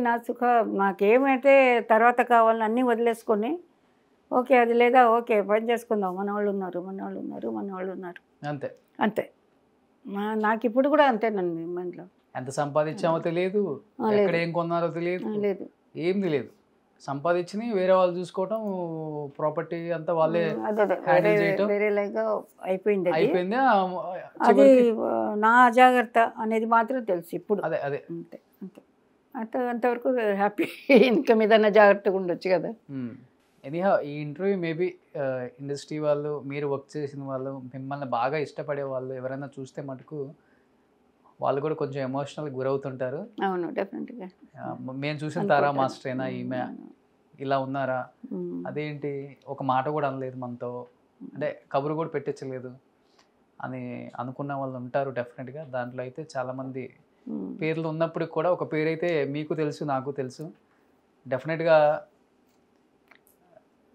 నాకేమైతే తర్వాత కావాలని అన్నీ వదిలేసుకొని ఓకే అది లేదా ఓకే పని చేసుకుందాం, మన వాళ్ళు ఉన్నారు అంతే అంతే. నాకు ఇప్పుడు కూడా అంతేనండి మా ఇంట్లో. ఎంత సంపాదించామో తెలియదు, ఎక్కడ ఏం కొన్నారో తెలియదు, లేదు ఏం తెలియదు. సంపాదించి వేరే వాళ్ళు చూసుకోవటం, ప్రాపర్టీ అంతా వాళ్ళే అదే వేరేలాగా అయిపోయింది. అయిపోయింది. అది నా అజాగ్రత్త అనేది మాత్రం తెలుసు ఇప్పుడు. అదే అదే అంతే అంతే అంతవరకు హ్యాపీ. ఇంకా మీద జాగ్రత్తగా ఉండొచ్చు కదా. ఎనీహా ఈ ఇంటర్వ్యూ మేబీ ఇండస్ట్రీ వాళ్ళు, మీరు వర్క్ చేసిన వాళ్ళు, మిమ్మల్ని బాగా ఇష్టపడే వాళ్ళు ఎవరైనా చూస్తే మటుకు వాళ్ళు కూడా కొంచెం ఎమోషనల్ గురవుతుంటారు. అవును, డెఫినెట్గా. మేము చూసిన తారా మాస్టర్ అయినా ఈమె ఇలా ఉన్నారా, అదేంటి ఒక మాట కూడా అనలేదు మనతో, అంటే కబురు కూడా పెట్టించలేదు అని అనుకున్న వాళ్ళు ఉంటారు డెఫినెట్గా. దాంట్లో అయితే చాలామంది పేర్లు ఉన్నప్పుడు కూడా ఒక పేరు అయితే మీకు తెలుసు, నాకు తెలుసు. డెఫినెట్గా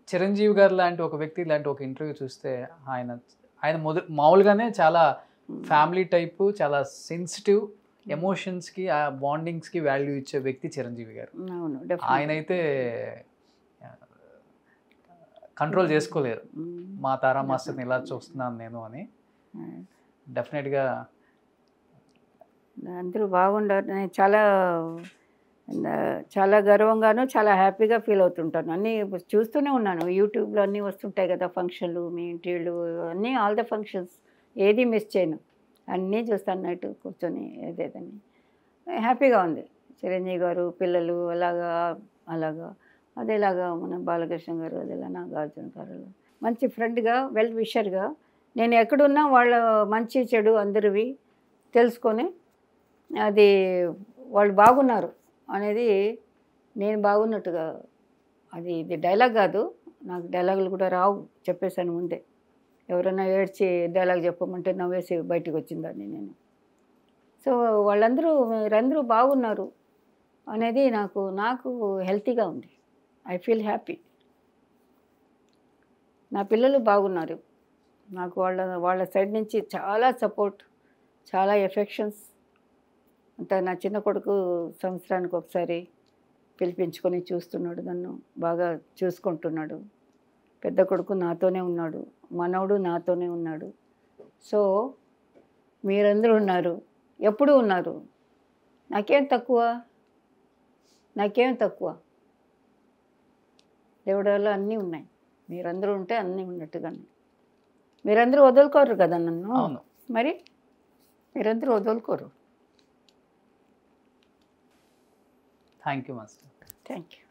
చిరంజీవి గారు లాంటి ఒక వ్యక్తి ఇలాంటి ఒక ఇంటర్వ్యూ చూస్తే ఆయన మామూలుగానే చాలా ఫ్యామిలీ టైపు, చాలా సెన్సిటివ్, ఎమోషన్స్కి ఆ బాండింగ్స్కి వాల్యూ ఇచ్చే వ్యక్తి చిరంజీవి గారు. ఆయన అయితే కంట్రోల్ చేసుకోలేరు, మా తారా మాస్టర్ని ఇలా చూస్తున్నాను నేను అని. డెఫినెట్గా అందరూ బాగుండారు. నేను చాలా గర్వంగాను చాలా హ్యాపీగా ఫీల్ అవుతుంటాను. అన్నీ చూస్తూనే ఉన్నాను, యూట్యూబ్లో అన్నీ వస్తుంటాయి కదా ఫంక్షన్లు, మీ ఇంటర్వ్యూలు అన్నీ, ఆల్ ద ఫంక్షన్స్ ఏది మిస్ చేయను, అన్నీ చూస్తాను నైట్ కూర్చొని ఏదేదని. హ్యాపీగా ఉంది. చిరంజీవి గారు పిల్లలు అలాగా అదేలాగా మన బాలకృష్ణ గారు, అదేలా నాగార్జున గారు మంచి ఫ్రెండ్గా, వెల్ విషర్గా నేను ఎక్కడున్నా వాళ్ళ మంచి చెడు అందరివి తెలుసుకొని అది వాళ్ళు బాగున్నారు అనేది నేను బాగున్నట్టుగా, ఇది డైలాగ్ కాదు, నాకు డైలాగులు కూడా రావు, చెప్పేశాను ముందే. ఎవరైనా ఏడ్చి డైలాగ్ చెప్పమంటే నవ్వేసి బయటకు వచ్చిందాన్ని నేను. సో మీరందరూ బాగున్నారు అనేది నాకు హెల్తీగా ఉంది. I feel happy. నా పిల్లలు బాగున్నారు, నాకు వాళ్ళ సైడ్ నుంచి చాలా సపోర్ట్, చాలా ఎఫెక్షన్స్. అంతా నా చిన్న కొడుకు సంవత్సరానికి ఒకసారి పిలిపించుకొని చూస్తున్నాడు, నన్ను బాగా చూసుకుంటున్నాడు. పెద్ద కొడుకు నాతోనే ఉన్నాడు, మనవడు నాతోనే ఉన్నాడు. సో మీరందరూ ఉన్నారు, ఎప్పుడూ ఉన్నారు. నాకేం తక్కువ, దేవుడి వల్ల అన్నీ ఉన్నాయి. మీరందరూ ఉంటే అన్నీ ఉన్నట్టుగానే. మీరందరూ వదులుకోరు కదా నన్ను, మరి మీరందరూ వదులుకోరు. Thank you master. Thank you.